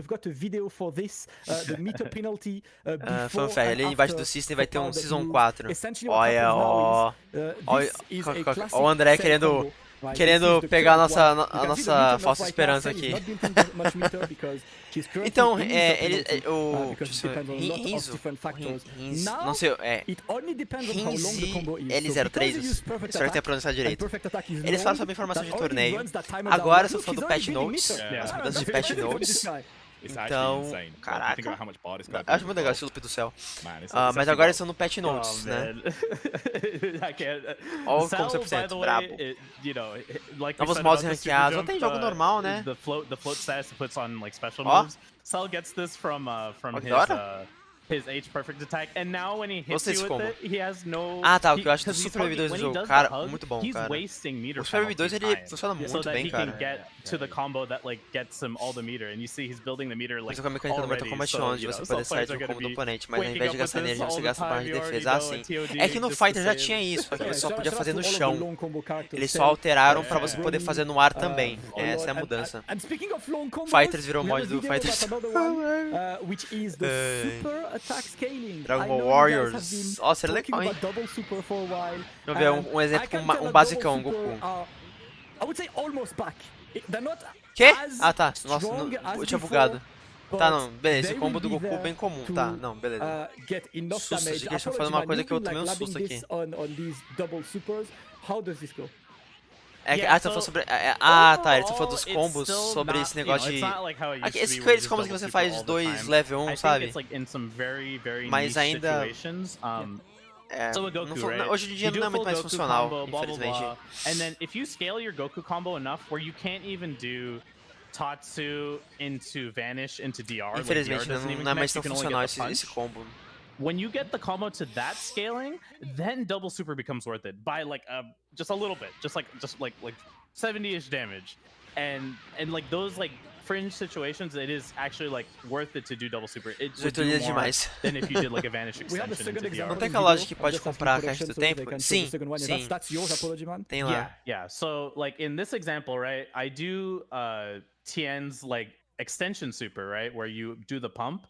S1: Fanfare, ali embaixo do System vai ter um Season 4. Olha, ó o André querendo pegar a nossa falsa esperança aqui. Então, não sei, Rinzi L03, espero que tenha pronunciado direito. Eles falam sobre informação de torneio. Agora, se eu for do Patch Notes, as mudanças de Patch Notes. Então, caraca, acho muito legal esse loop do céu. Mas agora eles estão no Patch Notes, né? Olha como 100% brabo. Novos modos ranqueados, ou tem jogo normal, né? Ó,
S6: Cell gets this from his H perfect attack, and now when he hits you with it, he has no...
S1: tá, o que eu acho do Super Baby 2 do jogo, cara, muito bom, cara. O Super Baby 2 ele funciona muito bem, cara.
S6: To the combo that like gets him all the meter, and you see he's building the meter like
S1: isso é a mecânica do Mortal Kombat 11, de você poder sair do combo do oponente, mas ao invés de gastar energia, você gasta barra de defesa, sim. É que no Fighter já tinha isso, só que ele só podia fazer no chão. Eles só alteraram pra você poder fazer no ar também. Essa é a mudança. Fighters virou mod do Fighter. Dragon Ball Warriors. Ó, seria legal, hein? Vamos ver um exemplo com um basicão, Goku. Quê? Ah, tá. Nossa, eu tinha bugado. Tá, não, beleza. Esse combo do Goku é bem comum, tá? Não, beleza. Susto, de que eles estão falando uma coisa que eu tomei um susto aqui. Tá falando sobre... tá, eles estão falando dos combos, sobre esse negócio de... Esses combos que você faz 2 level 1, sabe? Mas ainda... hoje em dia não é muito mais funcional, infelizmente.
S6: And then if you scale your Goku combo enough where you can't even do Tatsu into Vanish into DR.
S1: Infelizmente não é mais tão funcional esse combo.
S6: When you get the combo to that scaling, then double super becomes worth it by like just a little bit, just like 70-ish damage, and like those like fringe situations, it is actually like worth it to do double super. It would do more than if you did like a Vanish extension into DR.
S1: Não tem aquela loja que pode comprar a caixa do tempo? Sim, sim. Tem lá.
S6: Yeah. So like in this example, right, I do Tien's like extension super, right, where you do the pump.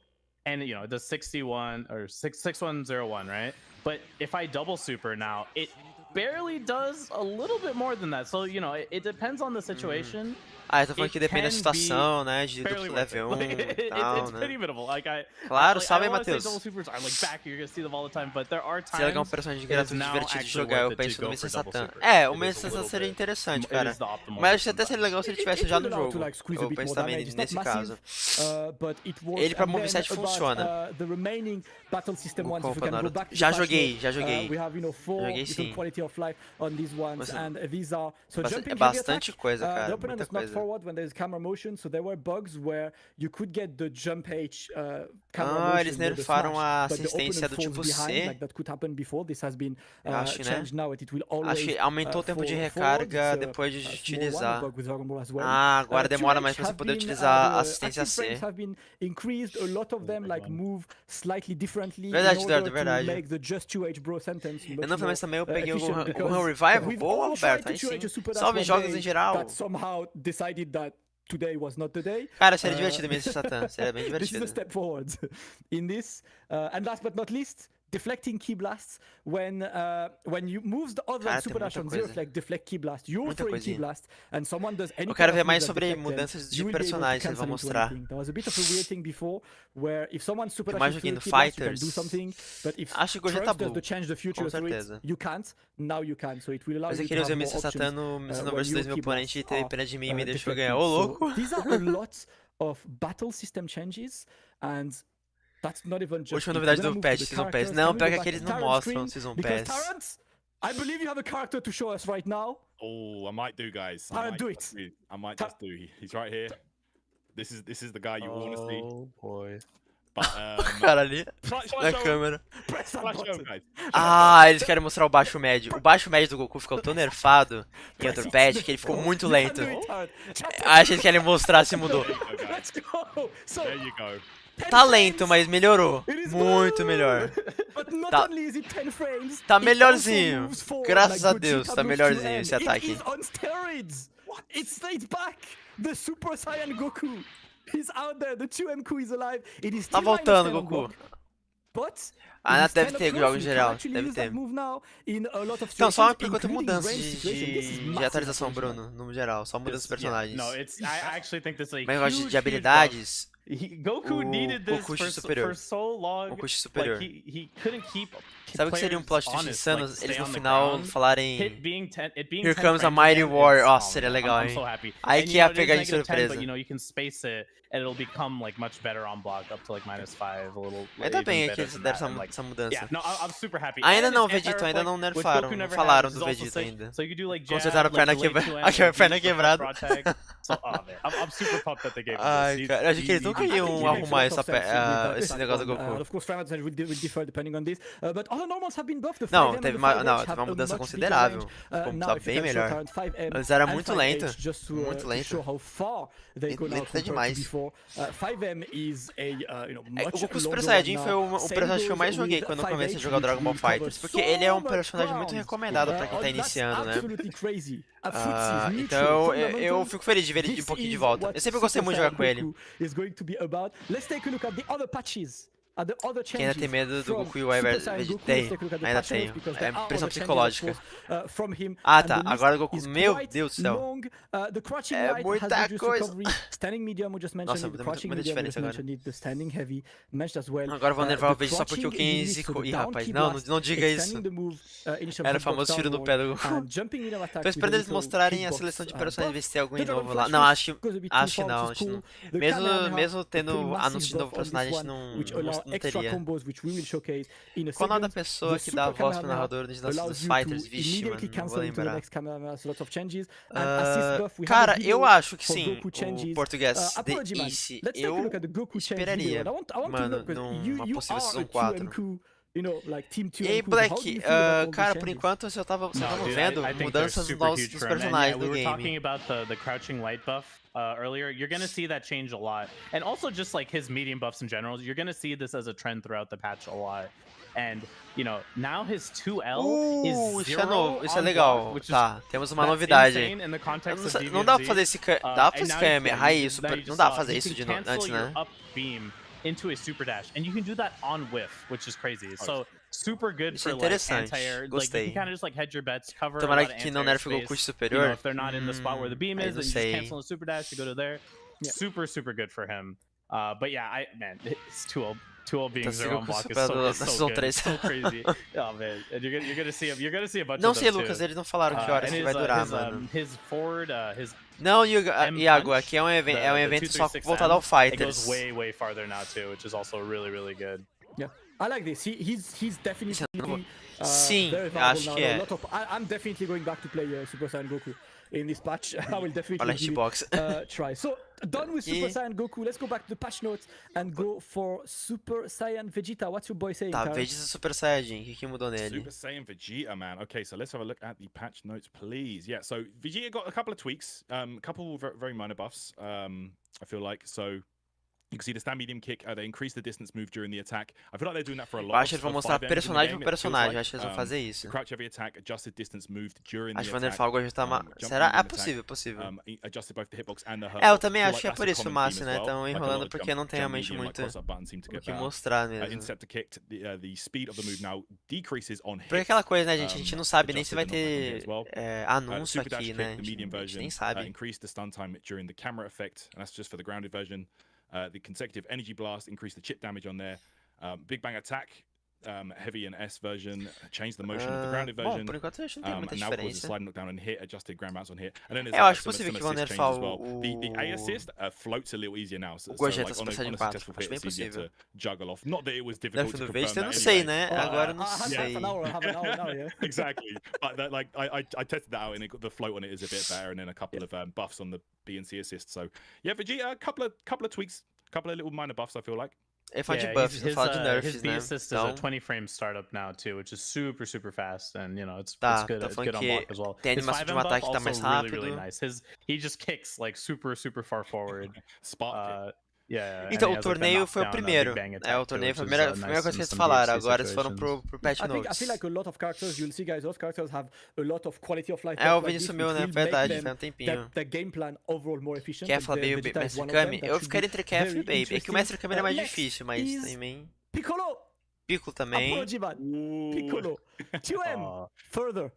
S6: And you know, it does 61 or 6101, right? But if I double super now, it barely does a little bit more than that. So, you know, it depends on the situation.
S1: Eu tô falando que depende da situação, né? De level 1 e tal, né?
S6: Claro,
S1: sabe, Matheus?
S6: Se
S1: ele é um personagem gratuito divertido de jogar, eu penso no Mr. Satan. O Mr. Satan seria interessante, cara. Mas acho que até seria legal se ele tivesse já no jogo. Eu penso também nesse caso. Ele pra moveset funciona. Já joguei. Joguei sim. É bastante coisa, cara. Muita coisa.
S3: When there's camera motion, so there were bugs where you could get the jump H camera motion.
S1: Eles nerfaram a assistência do tipo C.
S3: Like that could happen before. This has been
S1: acho, né?
S3: now. It will always,
S1: acho que aumentou o tempo de recarga depois de utilizar. Agora demora mais pra você poder utilizar a assistência C. Verdade. Eu não, mas também eu peguei o Revival. Boa, Roberto, aí sim. Salve jogos em geral.
S3: Today was not the day.
S1: Cara, seria divertido mesmo esse Satan. Seria bem divertido.
S3: This is a step forward in this. And last but not least, deflecting key blasts when you move the other super dash on zero flag, deflect key blast. You're throwing key blast and someone does any.
S1: Eu quero ver mais sobre mudanças de personagens que eles vão mostrar.
S3: There was a bit of a weird thing before where if someone super
S1: dash
S3: through
S1: key blast, you can
S3: do something, but if
S1: acho que hoje tá blue.
S3: Does the change the future through it, you can't. Now you can. So it will allow
S1: you to have more options. Mas eu queria usar o Mr. Satan no versus 2 meu oponente e teve pena de mim e me deixou ganhar. Ô, louco!
S3: These are a lot of battle system changes and that's not even just.
S1: Última novidade do patch, Season Pass. Não, pega que eles não mostram no Season Pass.
S3: I believe you have a character to show us right now.
S2: Oh, I might do, guys.
S3: I
S2: might just do. He's right here. This is the guy you want to see. Oh boy. But,
S1: cara ali, na câmera. Eles querem mostrar o baixo médio. O baixo médio do Goku ficou tão nerfado em outro patch que ele ficou muito lento. Acho que eles querem mostrar se mudou. Tá lento, mas melhorou. Muito melhor. Tá melhorzinho. Graças a Deus, tá melhorzinho esse ataque.
S3: He's out there, the 2M is alive. It is
S1: tá voltando, Goku. Deve ter jogo em geral, deve ter. Então, só uma pergunta, mudanças de atualização, Bruno, no geral, só mudanças de personagens. Mas eu gosto de habilidades.
S6: Goku needed this for so long.
S1: Goku superior.
S6: Like he couldn't keep.
S1: Sabe o que seria um plot twist insano? Eles no final falarem Here comes a mighty war. Nossa, seria legal, hein? Aí que ia pegar de surpresa.
S6: You can space it and it'll become like much better on block up to like -5 a little.
S1: Ainda bem que eles deram essa mudança.
S6: Yeah, no, I'm super happy.
S1: Ainda não, Vegeta, ainda não nerfaram, não falaram do Vegeta ainda. Consertaram a perna quebrada. A perna quebrada.
S6: I'm super pumped that they gave me
S1: this. Cara, eu acho que eles nunca iam arrumar esse negócio do Goku.
S3: Of course, parameters will differ depending on this, but other normals have been buffed.
S1: Não, teve uma mudança considerável. Tá bem melhor. Antes era muito lento. Muito lento. Lento demais. O Goku Super Saiyajin foi o personagem que eu mais joguei quando eu comecei a jogar o Dragon Ball FighterZ, porque ele é um personagem muito recomendado pra quem tá iniciando, né? Então eu fico feliz de ver ele um pouquinho de volta. Eu sempre gostei muito de jogar com ele. Quem ainda tem medo do Goku e o Vegeta? Tem, ainda tenho. É pressão psicológica. Ah, tá. Agora o Goku... Meu Deus do céu. É muita coisa. Nossa, muita diferença agora. Agora vou nervar o Vegeta só porque o Ken zicou. Ih, rapaz, não diga isso. Era o famoso tiro no pé do Goku. Tô esperando eles mostrarem a seleção de personagens, ver se tem algum novo lá. Não, acho que não. Mesmo tendo anúncio de novo personagem, a gente não teria. Qual o nome da pessoa que dá a voz pro narrador dos Fighters? Vixe, mano, não vou lembrar. Cara, eu acho que sim, o português de Ace, eu esperaria, mano, numa possível Season 4. E aí, Black, cara, por enquanto eu só tava vendo mudanças nos personagens do game.
S6: Talking about the crouching light buff earlier, you're gonna see that change a lot. And also just like his medium buffs in general, you're gonna see this as a trend throughout the patch a lot. And, now his 2L is
S1: isso é novo, isso é legal. Tá, temos uma novidade aí. Não dá pra fazer esse Kamehameha super. Não dá pra fazer isso antes, né?
S6: Into a super dash, and you can do that on whiff, which is crazy. So super good for
S1: interessante.
S6: Anti-air. Like you can kind of just like hedge your bets, cover.
S1: Tomara que não nerfe o Goku superior.
S6: If they're not in the spot where the beam is, then you just cancel the super dash to go to there. Yeah. Super good for him. But yeah, it's 2L being zero on block is so good. So crazy. Oh man, and you're gonna see a bunch
S1: não
S6: of
S1: sei,
S6: them
S1: Lucas,
S6: too.
S1: eles não falaram que horas que vai durar, mano.
S6: His forward, his
S1: não, Iago, aqui é um evento só voltado ao Fighters.
S6: It goes way farther now too, which is also really good.
S3: Yeah, I like this. He's definitely.
S1: Sim, acho que é.
S3: I'm definitely going back to play Super Saiyan Goku in this patch. I will definitely try. So done with Super Saiyan Goku. Let's go back to the patch notes and go for Super Saiyan Vegeta. What's your boy saying?
S1: Tá, Vegeta Super Saiyajin. O que mudou nele?
S2: Super Saiyan Vegeta, man. Okay, so let's have a look at the patch notes, please. Yeah, so Vegeta got a couple of tweaks, a couple very minor buffs. I feel like so. You can see the stand medium kick, they increase the distance move during the attack. I feel like they're doing that for a lot.
S1: Acho que eles vão mostrar personagem por personagem, acho que eles vão fazer isso.
S2: Crouch heavy attack, adjusted distance moved during the
S1: acho que vai
S2: attack.
S1: nerfar algo ajustar será? É possível.
S2: Adjusted both the hitbox and the hurt.
S1: Eu também acho que é por isso o Márcio, né? Estão enrolando porque não tem realmente muito o que mostrar mesmo.
S2: Interceptor kicked, the speed of the move now decreases on hit.
S1: Porque aquela coisa, né, gente? A gente não sabe nem se vai ter anúncio aqui, né? A gente nem sabe.
S2: Increase the stun time during the camera effect, and that's just for the grounded version. The consecutive energy blast increased the chip damage on there. Big bang attack, heavy and S version, changed the motion of the grounded version.
S1: Bom, por enquanto acho que não tem muita
S2: and now causes
S1: diferença.
S2: slide knockdown and hit, adjusted ground bounce on hit. And then
S1: Eu acho possível que vão nerfar
S2: the A assist floats a little easier now. So
S1: Gojeta
S2: like, on a successful hit, it's easier to juggle off. Not that it was difficult to confirm that
S1: eu não sei, né? Agora não sei.
S3: Half an hour now, yeah.
S2: Exactly. But that, like I tested that out, and the float on it is a bit better, and then a couple of buffs on the B and C assist. So yeah, Vegeta, a couple of tweaks. Couple of little minor buffs, I feel like.
S1: Ele fala de buffs, não fala de nerfs,
S6: his B assist is a 20 frame startup now too, which is super fast, and it's good. It's good on block as well.
S1: Tem animação de um ataque que tá mais rápido.
S6: Really nice. He just kicks like super far forward.
S2: Spark.
S6: Yeah,
S1: então, o torneio foi o primeiro. O torneio foi a primeira coisa que eles falaram. Agora eles foram pro patch notes.
S3: I feel like a lot of characters, you'll see guys, those characters have a lot of quality of life.
S1: O vídeo sumiu, né? Verdade, faz um tempinho.
S3: The game plan overall more efficient.
S1: Kefla, Baby, Mestre Kami. Eu ficaria entre Kefla e Baby. É que o Mestre Kami é mais difícil, mas também... Piccolo também.
S3: Piccolo. 2M, further.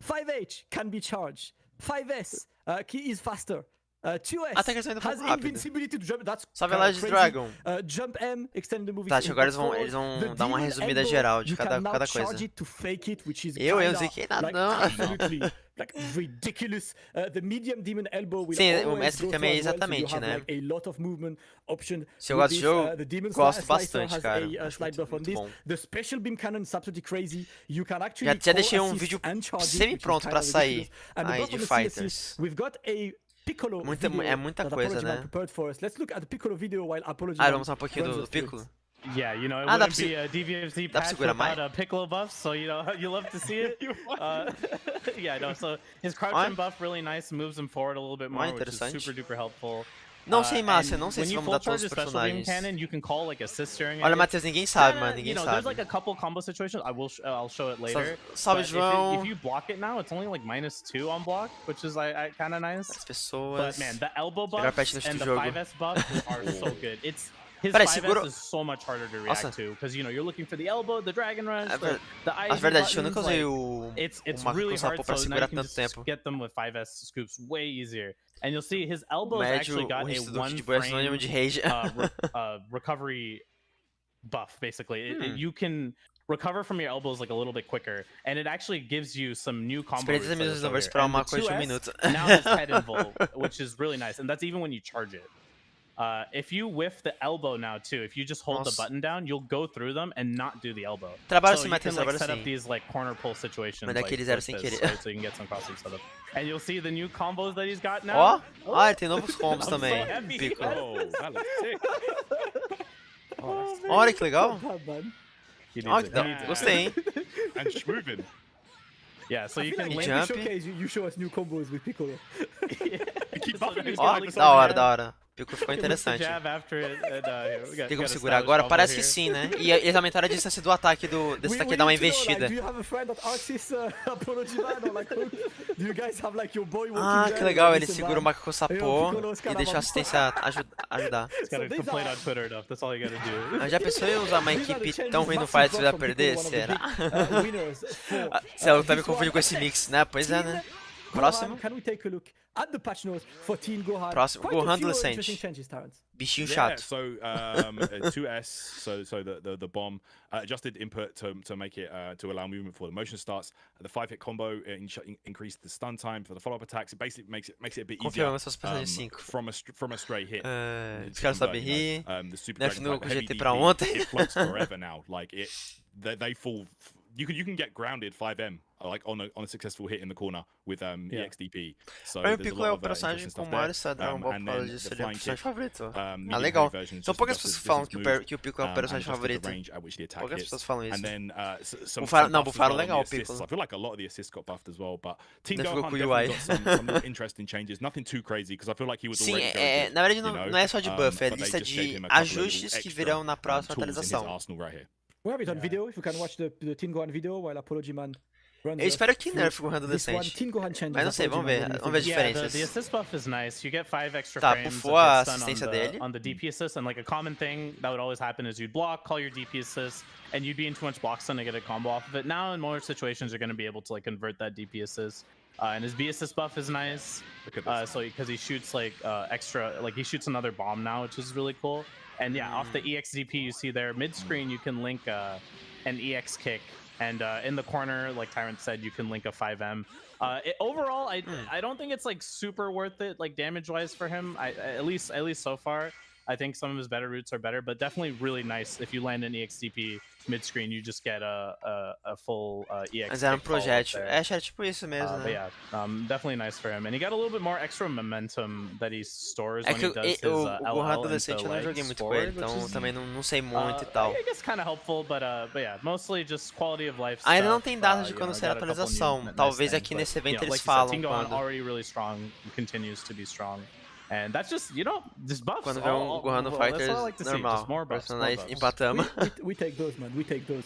S3: 5H can be charged. 5S, key is faster. 2S has invincibility to jump. That's
S1: só velagem de Dragon.
S3: Jump M, extend the movie.
S1: Tá, agora eles vão dar uma resumida geral de cada coisa. Eu não ziquei nada, não.
S3: Like ridiculous. The medium demon elbow will
S1: sim, o mestre também é exatamente,
S3: so
S1: né?
S3: A lot of movement option.
S1: Se eu gosto de jogo, gosto bastante, cara.
S3: Bom. The special beam cannon is absolutely crazy. You can actually
S1: já deixei um vídeo semi-pronto pra sair aí de Fighters.
S3: We've got a Piccolo
S1: é muita coisa, né?
S3: Let's look at the Piccolo video while Apology.
S1: Vamos mostrar um pouquinho do Piccolo?
S6: Yeah, it wouldn't be a DVFZ patch without a Piccolo buff, so you love to see it. Yeah, no, so his crouch buff really nice, moves him forward a little bit more, which is super duper helpful.
S1: Não sei, Márcia, não sei se vão mudar todos os personagens. Olha, Matheus, ninguém sabe, mano, ninguém sabe.
S6: There's like a couple combo situations. I'll show it later.
S1: Salve, João.
S6: If you block it now, it's only like -2 on block, which is kind of nice.
S1: As pessoas.
S6: But man, the elbow buff and the 5S buff are so good. his
S1: Peraí,
S6: 5S
S1: segura...
S6: is so much harder to react
S1: Nossa.
S6: to because you're looking for the elbow, the dragon rush, the
S1: Mas
S6: IG
S1: verdade, eu nunca
S6: buttons,
S1: usei
S6: like,
S1: o
S6: it's
S1: macro
S6: really
S1: com sapô
S6: hard,
S1: pra
S6: so now
S1: segurar
S6: you can
S1: tanto
S6: just
S1: tempo.
S6: get them with 5S scoops way easier. And you'll see his
S1: O
S6: elbows actually
S1: médio,
S6: got
S1: o
S6: a
S1: resto do
S6: one
S1: de boa é sinônimo
S6: frame
S1: de rage.
S6: recovery buff, basically. You can recover from your elbows like a little bit quicker, and it actually gives you some new combo routes.
S1: Minutos não vai esperar uma coisa de minuto.
S6: Now has head involved, which is really nice, and that's even when you charge it. If you whiff the elbow now too, if you just hold the button down, you'll go through them and not do the elbow.
S1: Trabalho
S6: so
S1: assim,
S6: you can
S1: Matheus,
S6: like
S1: trabalho
S6: set
S1: assim.
S6: up these like corner pull situations
S1: Mas
S6: like,
S1: daquele
S6: like
S1: zero
S6: this,
S1: sem querer.
S6: right? So you can get some crossing set up. And you'll see the new combos that he's got
S1: Ó,
S6: now.
S1: ele tem novos combos
S6: I'm so
S1: também.
S6: happy.
S1: Piccolo.
S2: Oh, that looks sick. Oh, that's sick.
S1: Olha que legal.
S6: He needs
S1: Ó,
S6: it.
S1: que
S6: He needs it.
S1: gostei, hein?
S2: And schmoving.
S6: Yeah, so
S3: I
S6: you
S3: feel
S6: can
S3: like
S6: link.
S1: jump.
S3: showcase, you show us new combos with Piccolo.
S2: You keep buffing his
S1: Ó,
S2: guy like
S1: da hora,
S2: something.
S1: da hora. Piccolo ficou
S6: You can lift the
S1: interessante.
S6: jab after it, and, here, we got-
S1: Tem
S6: we
S1: como
S6: got a
S1: segurar
S6: stylish
S1: agora?
S6: combo
S1: Parece que
S6: here.
S1: sim, né? E eles aumentaram a distância do ataque desse daqui, dá uma investida.
S3: Do you have a friend that arcs his apology man or like do you guys have like your boy walking
S1: Ah,
S3: there
S1: que legal,
S3: and
S1: ele
S3: listen,
S1: segura o
S3: man?
S1: macaco com sapô
S3: Piccolo
S1: e deixa a assistência ajudar.
S6: Just gotta
S3: these
S6: complain
S3: are-
S6: on Twitter enough. That's all you gotta do.
S1: Mas já pensou em usar uma
S3: These are the
S1: equipe
S3: changes,
S1: tão ruim no
S3: massive
S1: fight se vai
S3: buff from
S1: perder?
S3: Piccolo, one of the
S1: Será?
S3: big, winners for,
S1: Se ela tá me
S3: this
S1: confundindo
S3: one.
S1: com esse mix, né? Pois é, né?
S3: Gohan,
S1: Próximo.
S3: can we take a look at the patch notes for Teen Gohan?
S1: Próximo,
S3: Quite
S1: Gohan
S3: a few
S1: adolescente.
S3: interesting changes, Terrence.
S1: Bichinho
S2: Yeah,
S1: chato.
S2: so 2S, so the bomb adjusted input to make it to allow movement before the motion starts. The 5-hit combo increased the stun time for the follow-up attacks. It basically makes it a bit easier
S1: Confirmamos seus personagens 5.
S2: from a stray hit.
S1: Os caras sabem rir.
S2: The Super
S1: Def
S2: Dragon
S1: no
S2: Type heavy
S1: GT pra
S2: DP,
S1: ontem.
S2: it floats forever now. Like they fall. You can get grounded 5M like on a successful hit in the corner with EXDP. So
S1: Pra mim, o
S2: there's a
S1: Piccolo
S2: lot
S1: é o
S2: of
S1: personagem
S2: interesting
S1: com
S2: stuff
S1: maior
S2: there.
S1: história Dragon Ball
S2: And
S1: por causa
S2: then
S1: disso,
S2: the
S1: ele é o
S2: flying
S1: personagem
S2: kick,
S1: favorito.
S2: medium
S1: legal.
S2: heavy versions
S1: São
S2: just
S1: poucas
S2: adjusted
S1: pessoas que falam que
S2: distance
S1: o Piccolo é o
S2: and
S1: personagem
S2: adjusted the
S1: favorito.
S2: range at which the attack
S1: Poucas
S2: hits.
S1: pessoas falam isso.
S2: And then some
S1: Bufaro- não,
S2: buffs as
S1: Bufaro
S2: well on
S1: legal,
S2: the assists.
S1: Piccolo.
S2: I feel like a lot of the assists got buffed as well, but Team
S1: Ainda ficou
S2: Gohan
S1: com o
S2: definitely
S1: UI.
S2: got some interesting changes. Nothing too crazy because I feel like he was
S1: Sim,
S2: already very good,
S1: na verdade
S2: you know,
S1: não é só de buff, é
S2: but they
S1: lista
S2: just gave
S1: de
S2: him a couple of little
S1: ajustes que
S2: extra,
S1: virão na próxima
S2: tools in his
S1: atualização.
S2: arsenal right here.
S3: We have it on video. If you can watch the Teen Gohan video while Apology Man runs.
S1: Eu espero que
S3: through
S1: nerf o Gohan
S3: this one.
S1: adolescente.
S3: Teen Gohan changes.
S1: Mas não sei, vamos
S3: Apology
S1: ver.
S3: Man,
S1: Vamos ver as
S6: Yeah,
S1: diferenças.
S6: the assist buff is nice. You get 5 extra
S1: Tá,
S6: frames of
S1: buffou a
S6: hit stun
S1: assistência dele.
S6: on the DP assist, and like a common thing that would always happen is you'd block, call your DP assist, and you'd be in too much block stun to get a combo off of it. Now in more situations you're going to be able to like convert that DP assist. And his B assist buff is nice.
S2: Look at this.
S6: So because he shoots like extra, like he shoots another bomb now, which is really cool. And yeah, off the EXDP you see there mid screen you can link an EX kick, and in the corner, like Tyrant said, you can link a 5M. Overall, I don't think it's like super worth it, like damage wise for him. At least so far. I think some of his better routes are better, but definitely really nice. If you land an EXDP mid screen, you just get a full EX.
S1: Mas era
S6: kick follow-up
S1: projétil.
S6: there.
S1: É, era tipo isso mesmo,
S6: But
S1: né?
S6: yeah, definitely nice for him, and he got a little bit more extra momentum that he stores
S1: É
S6: when
S1: que
S6: he does his
S1: o
S6: LL
S1: Gohan
S6: into
S1: adolescente eu não joguei
S6: legs
S1: muito com
S6: forward,
S1: ele, então
S6: which is,
S1: também não sei muito e tal.
S6: I guess kind of helpful, but yeah, mostly just quality of life.
S1: Ainda não
S6: stuff,
S1: tem data de
S6: you
S1: quando
S6: know,
S1: será a
S6: got a couple
S1: atualização.
S6: nice
S1: Talvez
S6: things,
S1: aqui
S6: but,
S1: nesse evento
S6: you know,
S1: eles
S6: like you said,
S1: falam
S6: Teen Gohan
S1: quando.
S6: already really strong, continues to be strong. And that's just, you know, just buffs.
S1: Quando vê Gohan no
S6: that's all I
S1: FighterZ,
S6: like to see,
S1: normal.
S6: just more buffs, more
S1: Personagem
S6: buffs.
S1: empatamos.
S3: we take those, man. We take those.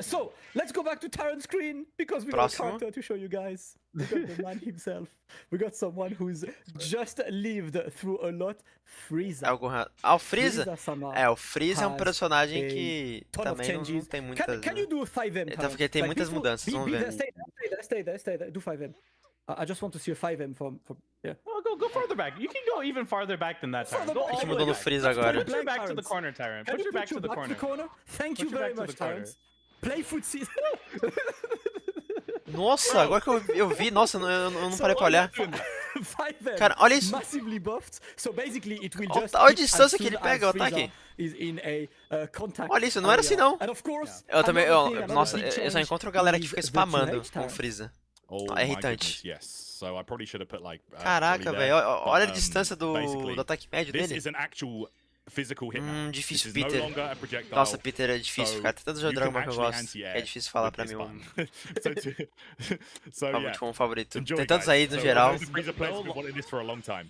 S3: So let's go back to Tyrant's screen because we got a
S1: Próximo.
S3: character to show you guys. We got the man himself. We got someone who's just lived through a lot. Frieza.
S1: É o Gohan. Ah, o Freeza?
S3: Frieza-sama
S1: É, o Freeza é um
S3: has
S1: personagem
S3: a
S1: que
S3: ton of
S1: também não
S3: changes.
S1: tem muitas.
S3: Can you do a 5M?
S1: Então,
S3: Tyrant?
S1: porque tem muitas
S3: before-
S1: mudanças, vamos
S3: be
S1: ver.
S3: there, stay there. Do 5M. I just want to see a 5M from yeah.
S6: Oh, go farther back. You can go even farther back than that, Tyrant.
S3: Further
S6: Go
S3: back.
S6: all
S1: Que
S6: the way
S1: mudou no
S6: back.
S1: Freeza agora.
S6: Put your back to the
S3: Tyrants.
S6: corner, Tyrant.
S3: Can
S6: Put
S3: you
S6: your back to the corner.
S3: Thank
S6: Put
S3: you
S6: your
S3: very
S6: back to
S3: much,
S6: the corner.
S3: Tyrants. Play footsie.
S1: Nossa, agora que eu vi, nossa, eu não parei pra olhar.
S3: 5M.
S1: Cara, olha isso.
S3: Massively buffed. So basically it will
S1: Olha
S3: just
S1: a
S3: hit
S1: distância
S3: as
S1: que ele
S3: soon
S1: pega,
S3: as
S1: o ataque.
S3: Frieza is in a contact
S1: Olha isso, não era assim,
S3: area.
S1: não.
S3: And of course,
S1: Eu também,
S3: another thing,
S1: nossa,
S3: another big
S1: eu só
S3: change
S1: encontro galera que
S3: is
S1: fica
S3: the
S1: spamando
S3: teenage
S1: com o
S3: Tyrant.
S1: Freeza.
S2: Oh
S1: É
S2: my
S1: irritante.
S2: goodness, yes. So I probably should have put like.
S1: Caraca,
S2: Broly
S1: velho,
S2: there,
S1: olha a
S2: but,
S1: distância do
S2: basically,
S1: ataque médio
S2: This
S1: dele.
S2: is an actual physical hit now.
S1: Difícil,
S2: This is no
S1: Peter.
S2: longer a projectile.
S1: Nossa, Peter é difícil,
S2: So,
S1: cara. Tem tanto jogo
S2: you
S1: de Dragon
S2: can
S1: Ball que eu
S2: actually
S1: gosto.
S2: anti-air
S1: É difícil falar
S2: with
S1: pra
S2: this
S1: mim um
S2: button. so yeah.
S1: favorito, um favorito.
S2: Enjoy,
S1: Tem tantos
S2: guys.
S1: aí no
S2: So,
S1: geral.
S2: the Freezer players have been wanting this for a long time.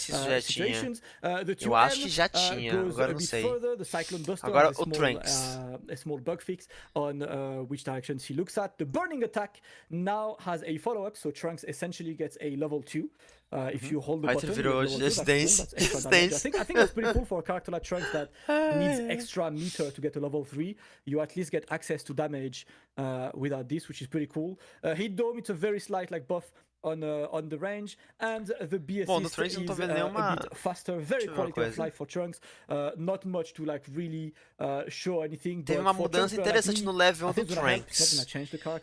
S1: se isso já tinha. Eu
S3: 2M,
S1: acho que já tinha,
S3: goes
S1: agora
S3: a
S1: não
S3: bit
S1: sei.
S3: further. The Cyclone Buster
S1: Agora
S3: has a
S1: o
S3: small,
S1: Trunks.
S3: a small bug fix on which directions he looks at. The burning attack now has a follow-up, so Trunks essentially gets a level 2. If you hold the button,
S1: virou Just Dance.
S3: I think that's pretty cool for a character like Trunks that needs extra meter to get to level 3. You at least get access to damage without this, which is pretty cool. Hit Dome, it's a very slight like buff on the range, and the B assist is a bit faster, very quality of life for Trunks. Not much to like really show anything.
S1: Teve uma mudança interessante no level do Trunks.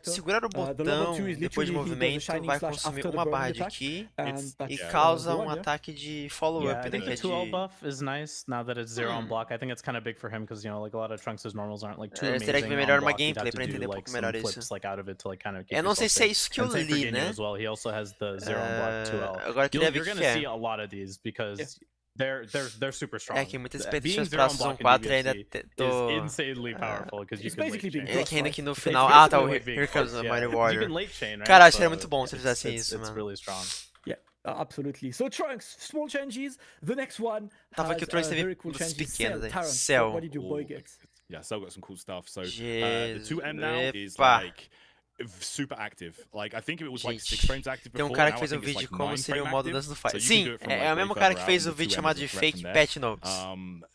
S1: Segurar o botão depois de movimento vai consumir uma barra de ki e causa ataque de follow-up.
S6: I think the 2L buff is nice now that it's 0 on block. I think it's kind of big for him because, you know, like a lot of Trunks' normals aren't like too amazing.
S1: Teria que ver melhor uma gameplay pra entender um pouco melhor isso. Eu não sei se é isso que eu li, né?
S6: Has the 0 on block 2L.
S1: Agora queria ver
S6: You're
S1: o
S6: gonna
S1: que
S6: see a lot of these because they're super strong.
S1: É que muitas expectativas pra Season 4 ainda tô...
S6: is insanely powerful because you can late chain.
S1: É que ainda aqui no final... Ah, tá, o Here Comes the Mighty Warrior. Cara, acho que seria muito bom se eles fizessem isso, mano.
S6: It's really strong.
S3: Yeah, absolutely. So Trunks, small changes. The next one
S1: Tava que o Trunks teve muitos pequenos aí. Cell.
S3: What did your boy get?
S2: Yeah, Cell got some cool stuff. So the 2M now is like super active. Like I think it was like 6 frames active before.
S1: Tem cara que fez um vídeo de como seria o modo dança do Fight. Sim, é o mesmo cara que fez o vídeo chamado de Fake Patch Notes.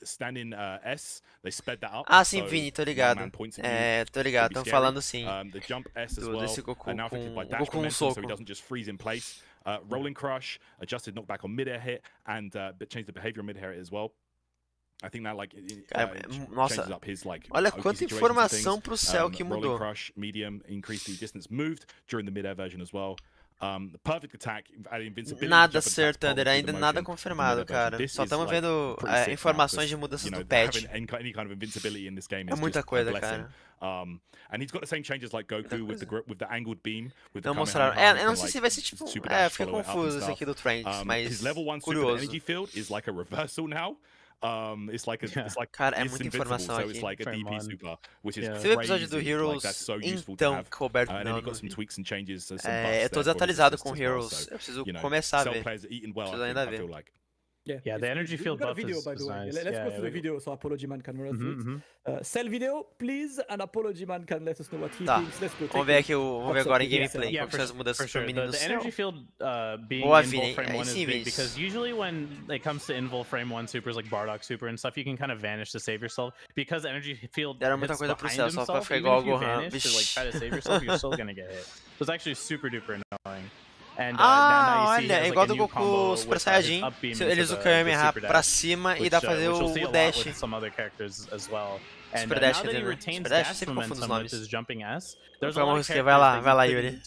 S2: Standing S, they sped that up.
S1: Ah, sim, Vini, tô ligado. É, tô ligado, estão falando sim.
S2: The jump S as well.
S1: Desse Goku
S2: and now affected by dash
S1: Goku
S2: momentum,
S1: soco.
S2: so he doesn't just freeze in place. Rolling crush, adjusted knockback on mid-air hit, and changed the behavior on mid-air hit as well. I think that like changes up his like.
S1: Olha quanta informação pro Cell que mudou.
S2: Rolling crush, medium, increased the distance moved during the mid-air version as well. Perfect attack, invincibility.
S1: Nada Sir Thunder, ainda nada confirmado, cara. Só estamos vendo informações de mudanças do patch.
S2: Any kind of invincibility in this game is
S1: É muita coisa, cara.
S2: And he's got the same changes like Goku with the angled beam.
S1: Não mostraram. Eu não sei se vai ser tipo. Fica confuso esse aqui do Trunks, mas
S2: his level 1 super
S1: curioso.
S2: energy field is like a reversal now. It's like
S1: cara, é muita informação
S2: so
S1: aqui.
S2: it's like a DP super, which is
S1: Esse episódio do Heroes, então, coberto não. Eu tô desatualizado com Heroes. Eu preciso começar a ver. Preciso ainda ver.
S6: Yeah, the energy field buff
S3: video,
S6: is
S3: by the way.
S6: nice.
S3: Let's go through the video so Apology Man can run through it. Cell video, please, and Apology Man can let us know what he thinks. Let's go.
S1: Vamos ver aqui, vamos ver agora em gameplay. Qual que são as mudanças pro menino do
S6: The
S1: céu.
S6: energy field being
S1: Boa,
S6: in
S1: Vini.
S6: Vol Frame 1 is
S1: Sim,
S6: big because usually when it comes to Invol Frame 1 supers like Bardock Super and stuff, you can kind of vanish to save yourself because energy field
S1: Deram muita
S6: hits
S1: coisa pro
S6: behind
S1: céu, só pra
S6: himself.
S1: ficar
S6: Even
S1: igual
S6: if you
S1: o Gohan.
S6: vanish to like try to save yourself, you're still gonna get hit. So it's actually super duper annoying. And,
S1: olha, é igual do Goku Super Saiyajin. Ele usa o Kamehameha pra cima e dá pra fazer o dash. Super Dash, Super Dash, sempre confundo os nomes. Vamos ver, vai lá, Yuri.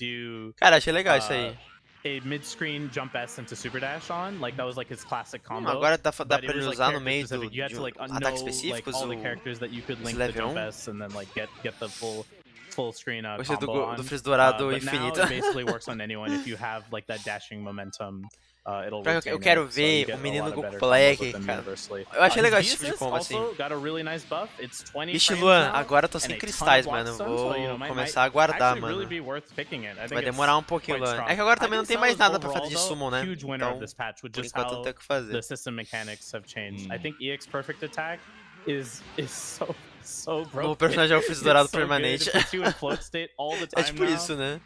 S1: Cara, achei legal isso aí.
S6: A mid-screen jump S into super dash on, like that was like his classic combo.
S1: Agora dá pra ele usar no meio de
S6: ataques
S1: específicos
S6: all the characters that you could link the jump S and then like get the full screen combo
S1: do Freeze Dourado infinito.
S6: Now it basically works on anyone if you have like that dashing momentum.
S1: Eu quero ver o menino Goku Black, cara. Eu achei legal esse tipo de combo assim. Vixe, Luan, agora eu tô sem cristais, mano. Vou começar a guardar, mano. Vai demorar um pouquinho, Luan. É que agora também não tem mais nada pra fazer de summon, né? Então, por enquanto não tem o que fazer.
S6: The system mechanics have changed. I think EX Perfect Attack is so broken.
S1: O personagem é o Freeze Dourado permanente.
S6: É
S1: tipo isso, né?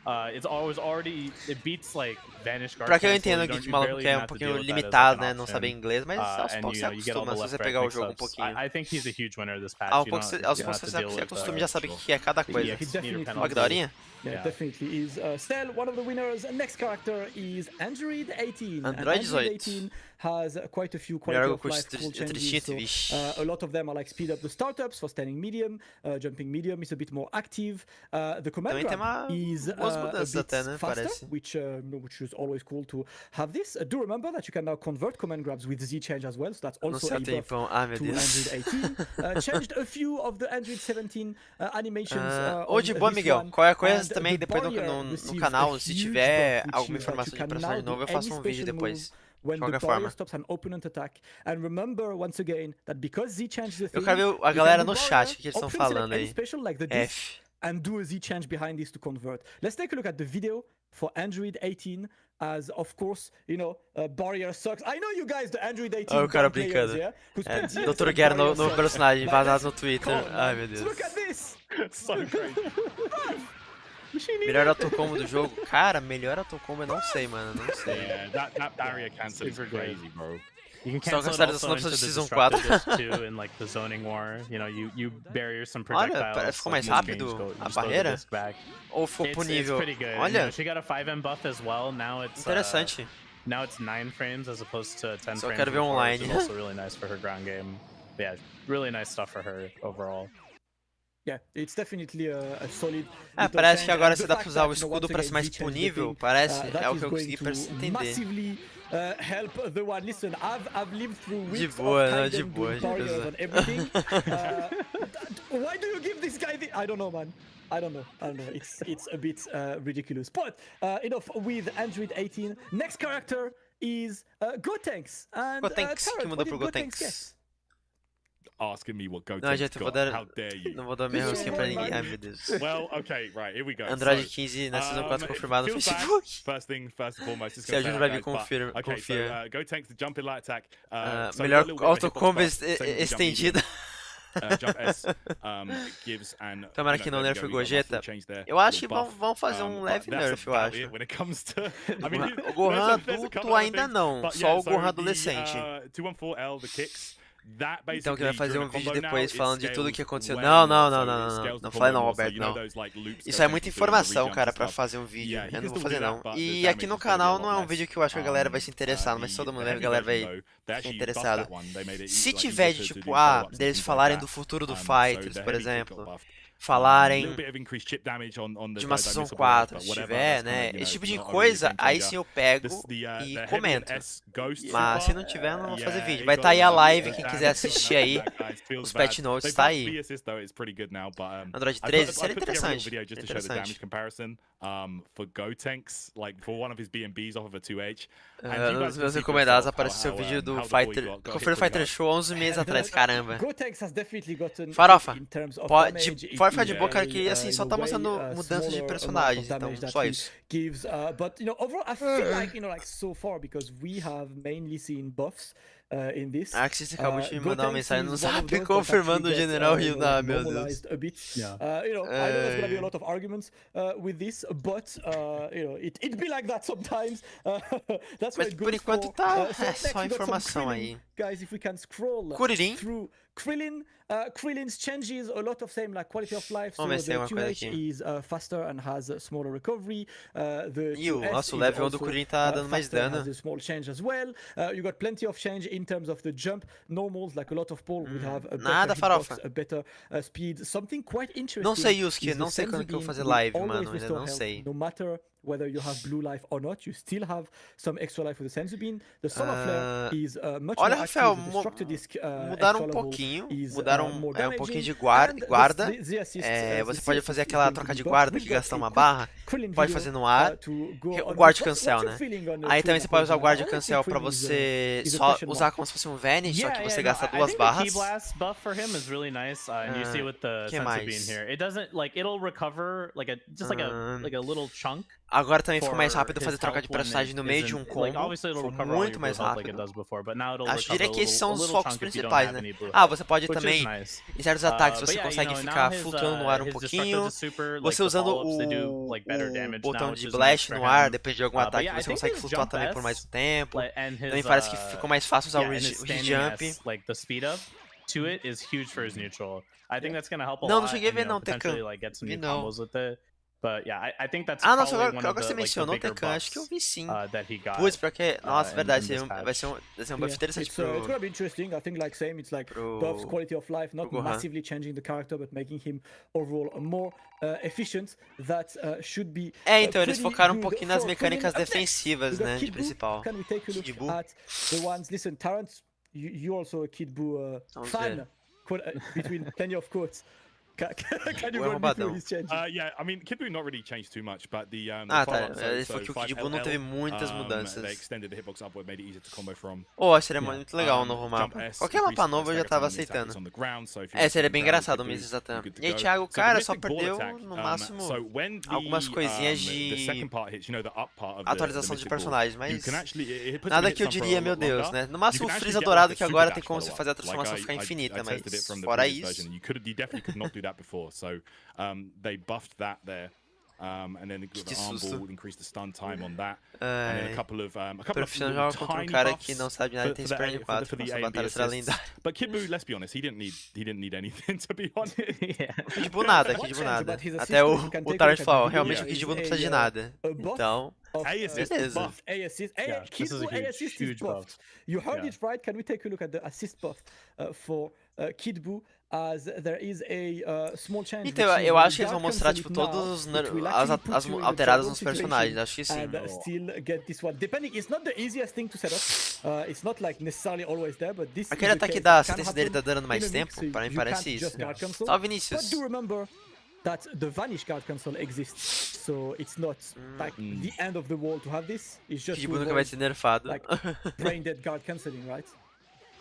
S1: Pra que eu entendo que o maluco é um pouquinho limitado, né? Não saber inglês, mas aos poucos você acostuma se você pegar o jogo um pouquinho. Aos poucos você se acostuma e já sabe o que é cada coisa. Olha que daorinha.
S3: Yeah, definitely is Cell, one of the winners. Next character is Android 18.
S1: Android
S3: 18 has quite a few quality of life cool changes. So, a lot of them are like speed up the startups for standing medium, jumping medium is a bit more active. The command grab is a bit faster, which is always cool to have this. Do remember that you can now convert command grabs with Z change as well, so that's also a buff to Android 18. Changed a few of the Android 17 animations.
S1: Ou de boa, Miguel, qualquer coisa também depois no canal, se tiver alguma informação de personagem novo, eu faço um vídeo depois. De qualquer forma. Eu quero ver a galera no chat, o que eles estão falando aí. F.
S3: And do a Z change behind this to convert. Let's take a look at the video for Android 18. As of course, you know, Barrier sucks. I know you guys, the Android 18
S1: o cara
S3: players,
S1: brincando.
S3: yeah?
S1: Dr. Guerra no personagem, vazado no Twitter. Ai, meu Deus.
S3: Look at this.
S2: So crazy.
S1: Melhor autocombo do jogo? Cara, melhor autocombo eu não sei, mano. Não sei.
S2: Yeah, that barrier cancel is crazy, bro.
S6: You can
S1: Só
S6: cancel it
S1: cancelaram
S6: also into the
S1: Season
S6: Disruptor
S1: 4.
S6: Disc too in like the zoning war. You know, you barrier some
S1: Olha,
S6: projectiles.
S1: ficou
S6: like,
S1: mais
S6: mid-range,
S1: rápido a
S6: just throw the
S1: barreira?
S6: disc back.
S1: Ou ficou pro
S6: It's
S1: nível?
S6: pretty good. You
S1: Olha,
S6: know, she got a 5M buff as well. Now it's
S1: interessante.
S6: now it's 9 frames as opposed to 10
S1: Só
S6: frames.
S1: quero ver
S6: before,
S1: online.
S6: Which is also really nice for her ground game. Yeah, really nice stuff for her overall.
S3: Yeah, it's definitely a solid.
S1: Parece que agora você dá pra usar o escudo pra ser mais disponível. Parece, é o que eu consegui entender.
S3: Massively help the one. Listen, I've lived through weeks
S1: De boa,
S3: of
S1: não,
S3: Trident
S1: de boa,
S3: with
S1: de
S3: barriers
S1: boa.
S3: and everything. Why do you give this guy the... I don't know, man. I don't know. It's a bit ridiculous. But enough with Android 18. Next character is Gotenks. And
S1: Gotenks, que
S3: Tarot,
S1: mudou
S3: what
S1: pro
S3: did Gotenks
S1: Gotenks?
S3: get?
S2: Asking me what
S1: Não,
S2: Gotenks
S1: gente, eu vou
S2: got.
S1: dar.
S2: How dare you?
S1: Não vou dar minha rosquinha pra ninguém. Ai, meu Deus.
S2: Well, okay, right, here we go.
S1: Android
S2: So,
S1: 15 na Season 4 confirmado no
S2: feels bad.
S1: Facebook.
S2: First and foremost, it's
S1: Se a
S2: gonna
S1: gente
S2: say
S1: vai
S2: that,
S1: vir
S2: guys, but- Okay, so
S1: confia.
S2: Gotenks, the jump in light attack. So
S1: Melhor
S2: a little bit of a hitbox
S1: autocombo
S2: buff, same with the jump
S1: estendida.
S2: jump S gives and
S1: Tomara que não nerf o Gogeta. Eu acho que vão fazer um leve nerf, eu acho. O Gohan adulto ainda não, só o Gohan adolescente.
S2: 214L, the kicks.
S1: Então que vai fazer um vídeo depois falando de tudo o que aconteceu. Não falei não, Alberto, não. Isso é muita informação, cara, pra fazer um vídeo. Eu não vou fazer não. E aqui no canal não é um vídeo que eu acho que a galera vai se interessar, mas todo mundo, a galera vai ficar interessada. Se tiver de tipo, deles falarem do futuro do Fighters, por exemplo, falarem de uma Season 4, se tiver, né, esse tipo de coisa, aí sim eu pego e comento. Mas se não tiver, não vou fazer vídeo. Vai estar aí a live, quem quiser assistir aí, os patch notes tá aí. Android 13, seria interessante. Nos meus recomendados aparece o seu vídeo do Confere FighterZ Show 11 meses atrás, caramba. Farofa, pode ficar de boa, cara, que assim, só tá mostrando mudanças de personagens, então, só isso.
S3: But, you know, overall, I feel like, you know, like so far, because we have mainly seen buffs in this.
S1: Axis acabou de me mandar uma mensagem no zap confirmando o General Rio. Meu Deus.
S3: You know, I know there's gonna be a lot of arguments with this, but, you know, it be like that sometimes. That's
S1: Mas por enquanto tá só informação aí.
S3: Guys, if we can scroll through Krillin. Krillin's changes a lot of same like quality of life. So the 2H is faster and has a smaller recovery. The 2S
S1: nossa, o level 1 do Krillin tá dando mais dano.
S3: Has a small change as well. You got plenty of change in terms of the jump normals. Like a lot of Paul would have a better hitbox, a better speed. Something quite interesting.
S1: Não sei, Yusuke, não sei quando que eu vou fazer live, mano, ainda não sei.
S3: No matter whether you have blue life or not, you still have some extra life with the Senzu Bean. The Solar Flare is much
S1: olha,
S3: more
S1: Rafael,
S3: active. The Destructor Disc,
S1: mudaram um pouquinho, mudaram um pouquinho de guarda. Você pode fazer aquela troca de guarda que gasta uma barra, pode fazer no ar, o guard cancel, né? Aí também você pode usar o guard cancel pra você só usar como se fosse um vanish, só que você gasta 2 barras. Que mais?
S6: It'll recover like a little chunk.
S1: Agora também ficou mais rápido fazer troca de personagem no meio de um combo. Ficou muito mais rápido. Acho que diria que esses são os focos principais, né? Você pode também, em certos ataques, você consegue ficar flutuando no ar um pouquinho. Você usando o botão de blast no ar, depois de algum ataque, você consegue flutuar também por mais um tempo. Também parece que ficou mais fácil usar o Re-Jump. Não cheguei a ver não, Tekken. Vi não.
S6: But yeah, I think that's
S1: nossa,
S6: agora
S1: você mencionou o Tekken, acho que eu vi sim. Putz, porque, nossa, verdade, vai ser um buff interessante pro...
S3: It's gonna be interesting, I think like same, it's like buffs, quality of life, not massively changing the character, but making him overall more efficient, that should be
S1: então eles focaram um pouquinho nas mecânicas defensivas, né, de principal.
S3: Can we take a look at the ones, listen, Terrence, you also a Kid Buu fan, between plenty of quotes. Can you run me through his changes?
S2: Yeah, I mean, Kid Buu not really changed too much, but the
S1: tá.
S2: follow-up,
S1: Ele falou que o Kid Buu não teve muitas
S2: they
S1: mudanças.
S2: extended the hitbox upward, made it easier to combo from.
S1: Seria muito legal o novo mapa. Qualquer mapa novo eu já tava aceitando. Seria bem engraçado mesmo, exatamente. E aí, Thiago, cara, só perdeu no máximo algumas coisinhas de atualização de personagens, mas nada que eu diria, meu Deus, né? No máximo o Freeza dourado, que agora tem como você fazer a transformação ficar infinita, mas fora isso...
S2: You definitely could not do that before, so they buffed that there. And then the arm ball increased the stun time on that. And then a couple of
S1: joga contra cara que não sabe nada e tem Super N4, essa batalha será lendária.
S2: But Kid Buu, let's be honest, he didn't need anything, to be honest.
S1: Kid Buu nada. Até o Tarant falou, realmente o Kid Buu não precisa de nada. Então, beleza.
S3: Kid Buu A assist is buffed. You heard it right. Can we take a look at the assist buff for Kid Buu? As there is a small change.
S1: Então, eu acho que eles vão mostrar tipo todas as alteradas nos personagens. Acho que sim.
S3: Still get this one. Depending, it's not the easiest thing to set up. It's not like necessarily always there, but this.
S1: Aquele ataque da assistência dele tá dando mais tempo. Para mim parece isso. Salve, Vinícius.
S3: But do remember that the vanish guard cancel exists, so it's not like the end of the world to have this. It's just
S1: Kid Buu nunca vai ser nerfado.
S3: Like brain dead guard canceling, right?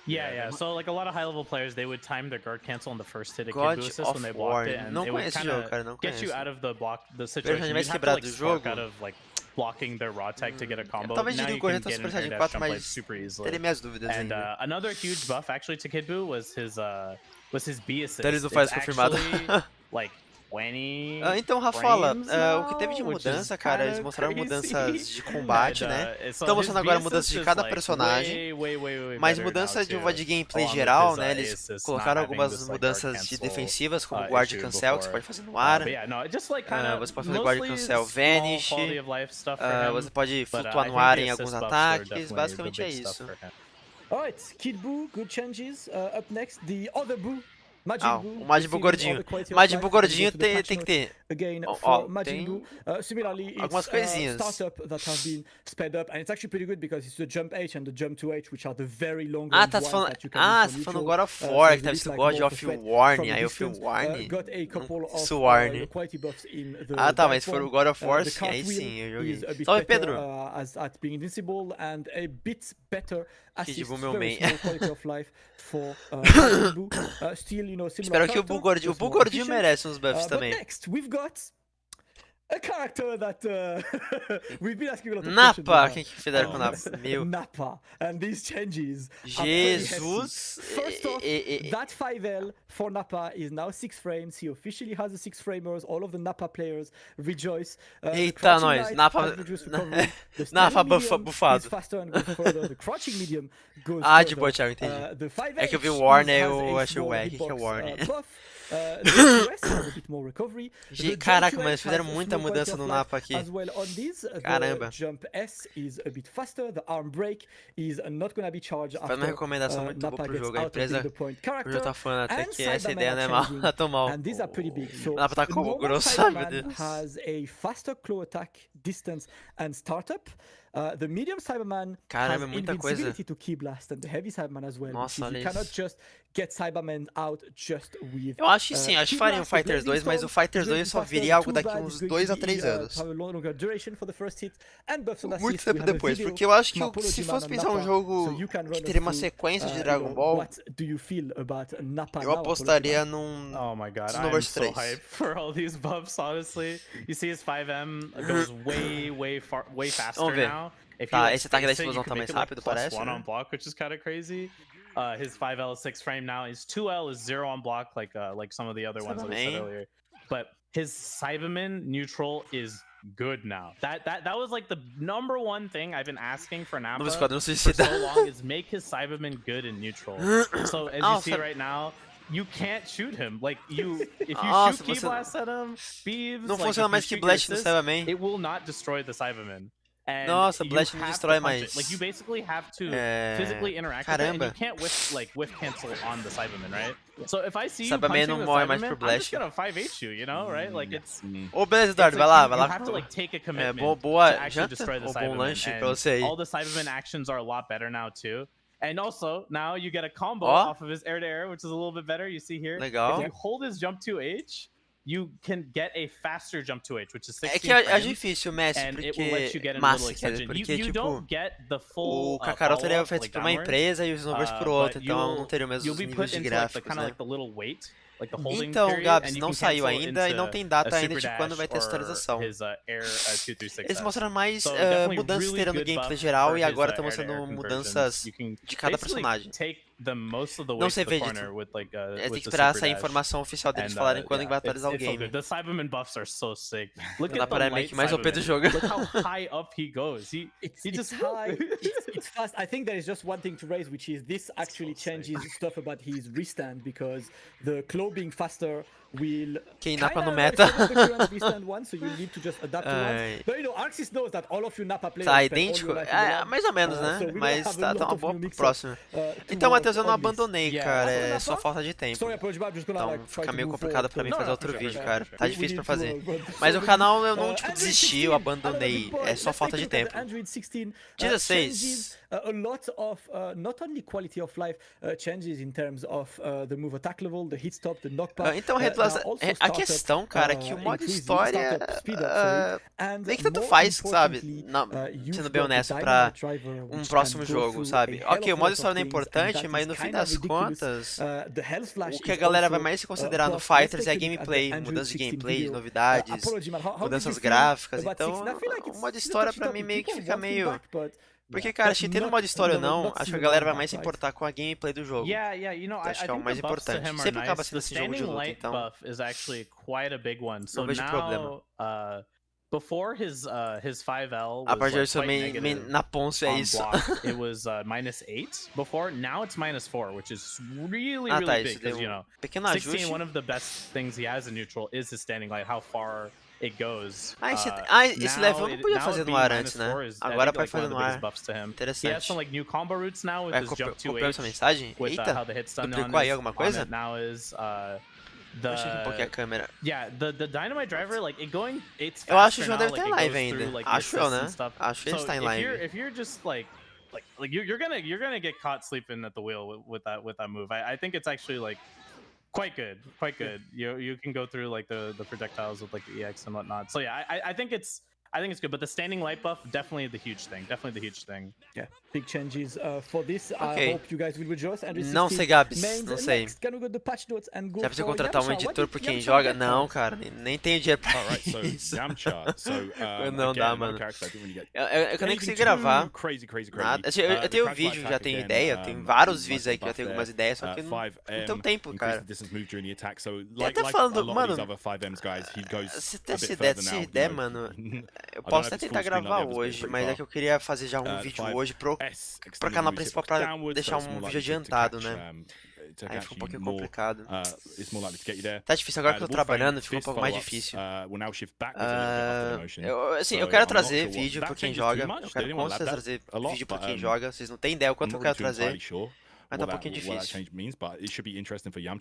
S6: Yeah. So like a lot of high-level players, they would time their guard cancel on the first hit of Kid Buu assist when they blocked it, and it would kind of get you out of the situation. You have to like spark out of like blocking their raw tech to get a combo.
S1: Talvez
S6: now
S1: diria
S6: you
S1: o
S6: can
S1: correto
S6: get an
S1: Super
S6: air
S1: Saiyan
S6: dash
S1: 4,
S6: jump like
S1: mas
S6: super easily.
S1: terei minhas dúvidas
S6: And
S1: ainda.
S6: another huge buff actually to Kid Buu was his B assist.
S1: Então ele não faz confirmado.
S6: Like 20
S1: então, Rafaela, o que teve de mudança, cara, eles mostraram mudanças de combate, né? Estão mostrando agora mudanças de cada personagem, mas mudança de gameplay geral, né? Eles colocaram algumas mudanças de defensivas, como guard cancel, que você pode fazer no ar. Você pode fazer guard cancel vanish, você pode flutuar no ar em alguns ataques, basicamente é isso.
S3: Alright, Kid Buu, good changes. Up next, the other Buu.
S1: O Majin Buu gordinho. Majin Buu gordinho tem que ter. Tem algumas coisinhas. Tá falando God of War, que deve ser God of Warning, aí eu fui Warning. Suwarning. Tá, mas se for o God of War, sim, aí sim, eu joguei. Salve, Pedro! Kid Buu, meu main. Espero que o Buu gordinho merece uns buffs também.
S3: A character that we've been asking a lot of
S1: Napa, quem que fizeram com o Napa? Meu.
S3: Napa, and these changes.
S1: Jesus.
S3: First off, that 5L for Napa is now 6 frames. He officially has the 6 framers. All of the Napa players rejoice.
S1: Eita, nós. Napa bufado.
S3: The crouching medium goes
S1: de boa, Thiago, entendi. É que eu vi o Warner e eu achei o wack, que é o Warner. Caraca, mas eles fizeram muita mudança no Napa aqui. Caramba. Faz uma recomendação muito boa pro jogo. A empresa já tá falando até que essa ideia não é mal. Tô mal. O Napa tá como? Grosso, meu Deus.
S3: The medium Cyberman
S1: Caramba,
S3: has
S1: muita coisa.
S3: invincibility to Key Blast, and the heavy Cyberman as well.
S1: Nossa,
S3: you cannot just get Cyberman out just with.
S1: Eu acho que sim, acho que faria um FighterZ 2, mas o FighterZ 2 só viria algo daqui uns 2 a 3 anos. Muito tempo depois, porque eu acho que se fosse pensar um jogo que teria uma sequência de Dragon Ball, eu apostaria num
S6: Oh my god,
S1: I'm
S6: so hyped for all these buffs, honestly. You see his 5M goes way faster now.
S1: Tá, esse ataque da explosão tá mais rápido, parece.
S6: One on block, which is kind of crazy. His 5L is 6 frame now. His 2L is 0 on block, like some of the other ones that we said earlier. But his Cyberman neutral is good now. That was like the number one thing I've been asking for Napa for so long is make his Cyberman good in neutral. So as you see right now, you can't shoot him. Like if you shoot Key Blast at him, Beeves,
S1: não funciona mais que Blast no Cyberman.
S6: It will not destroy the Cyberman.
S1: Nossa, Blast não destrói mais.
S6: Like you basically have to physically interact with it, and you can't whiff cancel on the Cyberman, right? So if I see you punching the Cyberman, I'm just gonna 5H you, you know, right? Like it's.
S1: Beleza, Eduardo, vai lá.
S6: You have to like take a commitment
S1: boa
S6: to actually destroy the Cyberman.
S1: Lanche pra você aí.
S6: All the Cyberman actions are a lot better now too. And also, now you get a combo
S1: Ó.
S6: off of his air-to-air, which is a little bit better. You see here.
S1: Legal.
S6: If you hold his jump 2H, you can get a faster jump 2H, which is 16
S1: É que é
S6: frames,
S1: difícil, Messi,
S6: and it will let you
S1: porque...
S6: get a little
S1: Massa, quer dizer,
S6: extension.
S1: porque,
S6: You
S1: tipo...
S6: don't get the full
S1: O Kakaroto ele é
S6: follow-up,
S1: feito
S6: like
S1: por uma
S6: downwards,
S1: empresa e os Snowbirds por outra,
S6: but
S1: então não teria os
S6: you'll
S1: mesmos
S6: be
S1: níveis
S6: put
S1: de
S6: into like the
S1: gráficos,
S6: kind of
S1: né?
S6: like the little weight, like the holding
S1: Então,
S6: period,
S1: Gabs,
S6: and you
S1: não
S6: can
S1: saiu
S6: cancel
S1: ainda e não
S6: into
S1: tem data
S6: a
S1: ainda
S6: super
S1: de quando vai ter
S6: dash
S1: atualização.
S6: or his air 236.
S1: Eles mostraram mais
S6: So definitely
S1: mudanças
S6: really
S1: terão no
S6: good
S1: gameplay
S6: buff
S1: geral
S6: for
S1: e
S6: his,
S1: agora estão
S6: air-to-air
S1: mostrando
S6: conversions.
S1: mudanças
S6: You can
S1: de cada
S6: basically
S1: personagem.
S6: take the most of the
S1: Não
S6: weight
S1: sei,
S6: to the
S1: Vegeta.
S6: corner with like
S1: Tem
S6: with
S1: que
S6: the
S1: esperar
S6: super
S1: sair a
S6: dash.
S1: informação oficial deles
S6: And,
S1: falarem quando
S6: yeah,
S1: vai atualizar o
S6: it's so
S1: game.
S6: good. The Cyberman buffs are so sick. Look
S1: Dá
S6: at the
S1: pra meio
S6: light
S1: que mais OP do jogo.
S6: Cyberman. Look how high up he goes. He
S3: It's
S6: just
S3: high, it's fast. I think there is just one thing to raise, which is this actually changes stuff about his restand, because the claw being faster will
S1: Quem napa no
S3: kinda
S1: meta.
S3: follow the current restand one, so you need to just adapt to
S1: Ai.
S3: one. But you know, Arxis knows that all of you Napa players
S1: Tá
S3: spend all
S1: idêntico?
S3: your life in the
S1: É,
S3: lab.
S1: mais ou menos,
S3: So
S1: né?
S3: we don't
S1: Mas
S3: have a
S1: tá
S3: lot
S1: uma
S3: of
S1: boa
S3: new mix-ups,
S1: próxima.
S3: to
S1: Então,
S3: work
S1: Matheus, eu não
S3: on this.
S1: abandonei,
S6: Yeah.
S1: cara.
S3: After
S1: É
S3: Napa?
S1: só falta de tempo.
S3: Sorry, apology, I'm just gonna
S1: Então
S3: like try
S1: fica
S3: to
S1: meio
S3: move
S1: complicado
S3: forward,
S1: pra mim
S3: please.
S1: fazer
S6: No,
S1: outro
S6: for sure,
S1: vídeo,
S6: for
S1: cara.
S6: sure.
S1: Tá
S3: We
S1: difícil pra
S3: need
S1: fazer.
S3: to, run
S1: Mas
S3: so
S1: o
S3: many-
S1: canal eu não, tipo,
S3: Android
S1: desisti, eu
S3: 16,
S1: abandonei.
S3: another big point.
S1: É só
S3: Let's
S1: falta
S3: take
S1: de
S3: a look at
S1: tempo.
S3: the Android 16
S1: 16.
S3: changes a lot of not only quality of life changes in terms of the move attack level, the hit stop, the knockback.
S1: Então, a questão, cara, é que o modo história meio que tanto faz, sabe? Sendo bem honesto, pra um próximo jogo, sabe? Ok, o modo história não é importante, mas no fim das contas, o que a galera vai mais se considerar no Fighters é a gameplay, mudanças de gameplay, novidades, mudanças gráficas. Então, o modo história pra mim meio que fica meio... Porque, cara, se tem no modo história ou não, acho que a galera vai mais se importar com a gameplay do jogo.
S6: Yeah, you know,
S1: Acho
S6: I
S1: que é o
S6: think
S1: mais
S6: the buffs to
S1: importante.
S6: him are
S1: Sempre acaba
S6: nice.
S1: sendo
S6: The
S1: esse jogo de
S6: standing
S1: luta,
S6: light
S1: então
S6: buff is actually quite a big one. So
S1: vejo problema.
S6: now, before his 5L
S1: A
S6: was
S1: partir
S6: like
S1: disso,
S6: quite
S1: meio
S6: negative
S1: na Ponce é
S6: on
S1: isso.
S6: block, it was -8 before. Now it's -4, which is really
S1: Ah, tá,
S6: really
S1: isso
S6: big
S1: deu
S6: because you know
S1: pequeno
S6: 16.
S1: ajuste.
S6: One of the best things he has in neutral is his standing light. How far it goes.
S1: Esse level eu não podia fazer no ar antes, né? Agora pode fazer no ar. He has
S6: Interessante.
S1: some
S6: like new combo routes now with his jump 2H.
S1: Copiou essa mensagem?
S6: With
S1: Eita,
S6: how the hit stun
S1: duplicou aí alguma coisa?
S6: now is
S1: Deixa aqui um pouquinho a câmera.
S6: yeah, the Dynamite Driver, like it going, it's
S1: Eu acho que o
S6: faster
S1: João
S6: now,
S1: deve
S6: like,
S1: estar em
S6: it
S1: live
S6: goes
S1: ainda.
S6: through, like,
S1: Acho eu,
S6: assists
S1: né?
S6: and stuff.
S1: Acho que ele
S6: So
S1: está em live.
S6: if you're just like you're gonna get caught sleeping at the wheel with that move. I think it's actually like quite good. You can go through like the projectiles with like the EX and whatnot. So yeah, I think it's good, but the standing light buff definitely the huge thing.
S3: Yeah, big changes for this.
S1: Okay.
S3: I hope you guys will rejoice. And
S1: Não sei, Gabs, não sei.
S3: Next, can we go to the patch notes and go
S1: Já precisa
S3: for
S1: contratar um
S3: Yamcha?
S1: editor
S3: What
S1: por
S3: did
S1: quem
S3: Yamcha
S1: joga?
S3: get
S1: Não,
S3: for?
S1: cara, nem tenho dinheiro pra
S2: Alright, so
S1: isso.
S2: Yamcha. So
S1: Não
S2: again,
S1: dá,
S2: another
S1: mano.
S2: character I didn't really get
S1: Eu nem
S2: anything
S1: consegui
S2: too
S1: gravar.
S2: Crazy.
S1: Nada. Eu tenho vídeo, já tenho ideia, eu tenho vários vídeos aí que eu tenho algumas ideias, só que não tenho tempo, cara.
S2: Like
S1: falando,
S2: a lot
S1: mano,
S2: of these other 5Ms guys, he goes
S1: Se
S2: a
S1: der
S2: bit further now.
S1: se
S2: you
S1: der,
S2: know.
S1: mano,
S2: I
S1: eu
S2: don't
S1: posso
S2: know
S1: até
S2: if it's
S1: tentar
S2: full screen like
S1: gravar
S2: the others, but
S1: hoje,
S2: pretty
S1: mas é
S2: far.
S1: que eu queria fazer já um vídeo hoje pro canal principal pra deixar um vídeo adiantado, né? Aí fica um pouquinho complicado.
S2: It's more likely to get you there.
S1: Tá difícil agora que eu tô trabalhando, fica um pouco mais difícil. Eu quero trazer vídeo pra quem joga. Eu quero com certeza trazer vídeo pra quem joga. Vocês não têm ideia o quanto eu quero trazer. Mas tá um pouquinho difícil.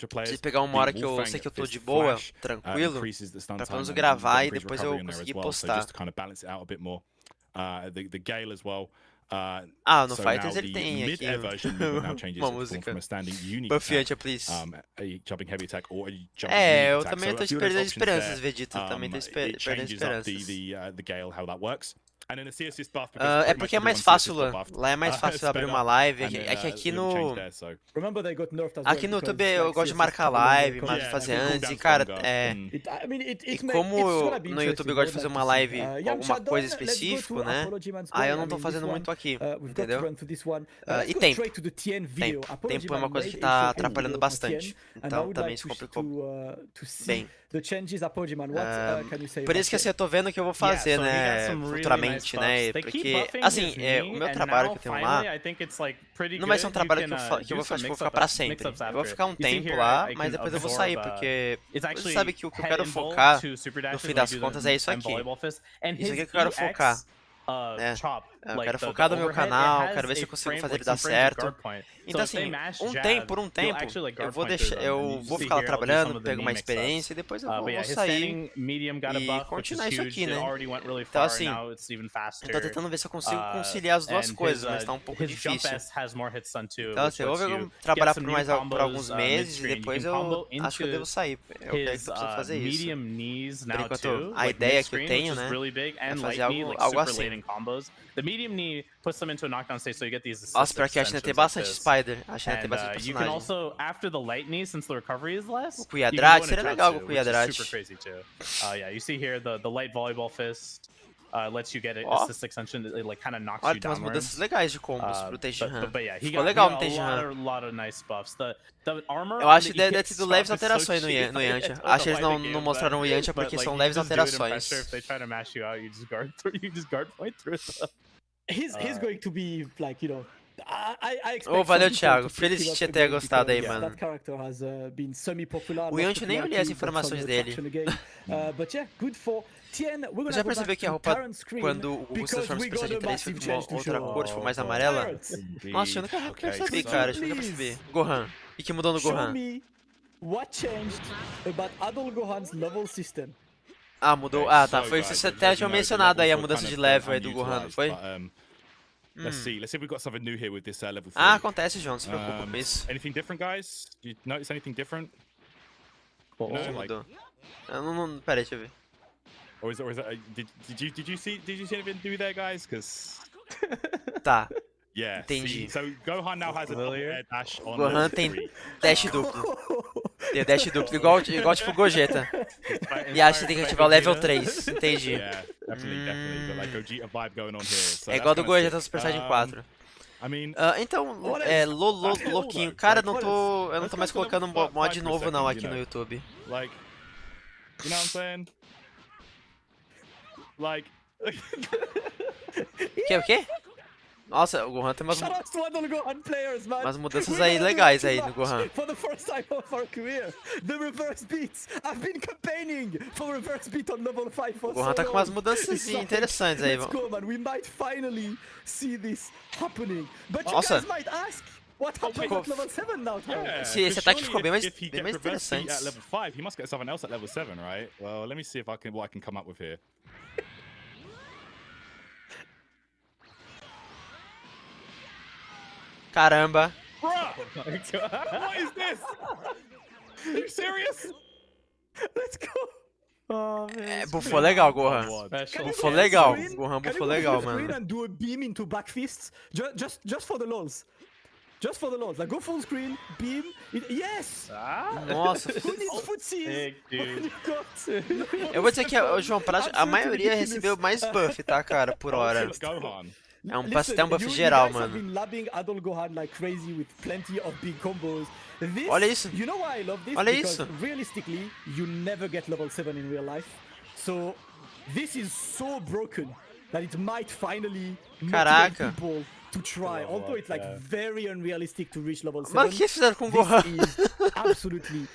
S1: Preciso pegar uma hora que eu sei que eu tô de boa, tranquilo, pra pelo menos gravar e depois eu conseguir postar.
S2: The Gale as well.
S1: No Fighters ele tem aqui uma música bufiante, please. Eu também tô perdendo esperanças, Vegeta. Também tô perdendo esperanças. É porque é mais fácil lá é mais fácil abrir uma live. É que aqui no YouTube eu gosto de marcar live, mas de fazer antes. E cara, e como no YouTube eu gosto de fazer uma live com alguma coisa específica, né? Aí eu não tô fazendo muito aqui, entendeu? E tempo. Tempo é uma coisa que tá atrapalhando bastante. Então também isso complicou bem. Por isso que assim, eu tô vendo o que eu vou fazer, né, futuramente, né, porque, assim, o meu trabalho que eu tenho lá, não vai ser um trabalho que eu vou ficar pra sempre. Eu vou ficar um tempo lá, mas depois eu vou sair, porque você sabe que o que eu quero focar, no fim das contas, é isso aqui. Isso aqui que eu quero focar, né. Eu quero focar no meu canal, quero ver se eu consigo fazer ele dar certo. Então assim, por um tempo, eu vou ficar lá trabalhando, pego uma experiência e depois eu vou sair e continuar isso aqui, né? Então assim, eu tô tentando ver se eu consigo conciliar as duas coisas, mas tá um pouco difícil. Então assim, eu vou trabalhar por alguns meses e depois eu acho que eu devo sair. Eu quero que eu preciso fazer isso. Por enquanto, a ideia que eu tenho, né, é fazer algo assim.
S6: The medium knee puts them into a knockdown state, so you get these assist
S1: Nossa, pior que a China tem bastante Spider. A China tem bastante
S6: you can
S1: personagem.
S6: also, after the light knee, since the recovery is less,
S1: O Kuyadrach, seria legal com o Kuyadrach.
S6: Super crazy too. Yeah, you see here the light volleyball fist lets you get assist extension. It like kind of knocks
S1: Olha,
S6: you
S1: tem umas
S6: downwards.
S1: mudanças legais de combos pro Tenshinhan.
S6: But yeah, he
S1: Ficou
S6: got
S1: legal no
S6: a
S1: Tenshinhan.
S6: lot of nice buffs. The armor.
S1: Eu acho que deve ter tido leves alterações no Yantia. Acho que eles não mostraram o Yantia porque são leves alterações.
S6: If they try to mash you out, you just guard point through.
S3: He's going to be like, you know, I expect.
S1: Oh, valeu, Thiago. Feliz que tinha ter gostado aí, mano.
S3: That character has been semi-popular.
S1: O Yantia nem olhei as informações dele.
S3: But yeah, good for Tien. We're
S1: Já percebeu que a roupa, quando o Goku se transforma em Super Saiyajin 3, fica uma outra cor, tipo, mais amarela? Nossa, eu nunca percebi, cara. Eu nunca percebi. Gohan. E que mudou no Gohan?
S3: Show me what changed about Adult Gohan's level system.
S1: Ah, mudou. Ah, tá. Foi você até tinha mencionado aí a mudança de level aí do Gohan, não foi?
S2: Let's see if we've got something new here with this level 3.
S1: Ah, acontece, João. Não se preocupa com isso.
S2: Anything different, guys? Do you notice anything different?
S1: Mudou. Não, pera aí, deixa eu ver.
S2: Or is it did you see anything new there, guys? Because
S1: Tá.
S2: yeah.
S1: Entendi.
S2: So Gohan now has a air dash on
S1: Gohan tem dash duplo. Tem dash duplo, igual tipo Gogeta. E acho que tem que ativar o level 3. Entendi.
S2: Yeah, definitely. But like Gogeta vibe going on here. So
S1: É igual do Gogeta no Super Saiyajin 4.
S2: I mean,
S1: então, louquinho. Cara, eu não tô mais colocando mod novo não aqui no YouTube.
S2: like, you know what I'm saying? Like,
S1: O quê? Nossa, o Gohan tem umas
S3: Shoutouts to Adult Gohan players, man.
S1: mudanças aí legais aí no Gohan.
S3: For the first time of our career, the reverse beats. I've been campaigning for reverse beat on level 5 for
S1: O Gohan tá com umas mudanças
S3: It's
S1: interessantes aí.
S3: Let's go, man. We might finally see this happening. But you
S1: Nossa.
S3: guys might ask, what happens at level 7 now, Tom?
S2: yeah,
S1: Esse ataque ficou bem mais
S2: if he gets reverse beat
S1: interessante.
S2: at level 5, he must get something else at level 7, right? Well, let me see if what I can come up with here.
S1: Caramba.
S2: Bruh! What is this? Are you serious?
S3: Let's go.
S6: Oh,
S1: Bufou legal, Gohan. Bufou legal. Gohan
S3: Can
S1: bufou
S3: you
S1: legal,
S3: go to the screen
S1: mano.
S3: and do a beam into back fists? Just for the lols. Just for the lols. Like go full screen, beam. Yes!
S1: Nossa.
S3: Who needs footsies?
S6: dude.
S1: Eu vou dizer que, João, a maioria recebeu mais buff, tá, cara, por hora.
S2: Gohan.
S1: É um buff geral, mano.
S3: Been labbing Adult Gohan like crazy with plenty of big combos. This,
S1: Olha isso.
S3: You know why I love this?
S1: Olha
S3: Because
S1: isso.
S3: realistically, you never get level 7 in real life. So this is so broken that it might finally motivate
S1: Caraca.
S3: people to try. Although it's like very unrealistic to reach level 7.
S1: Mas o que eles fizeram com o Gohan?
S3: This is absolutely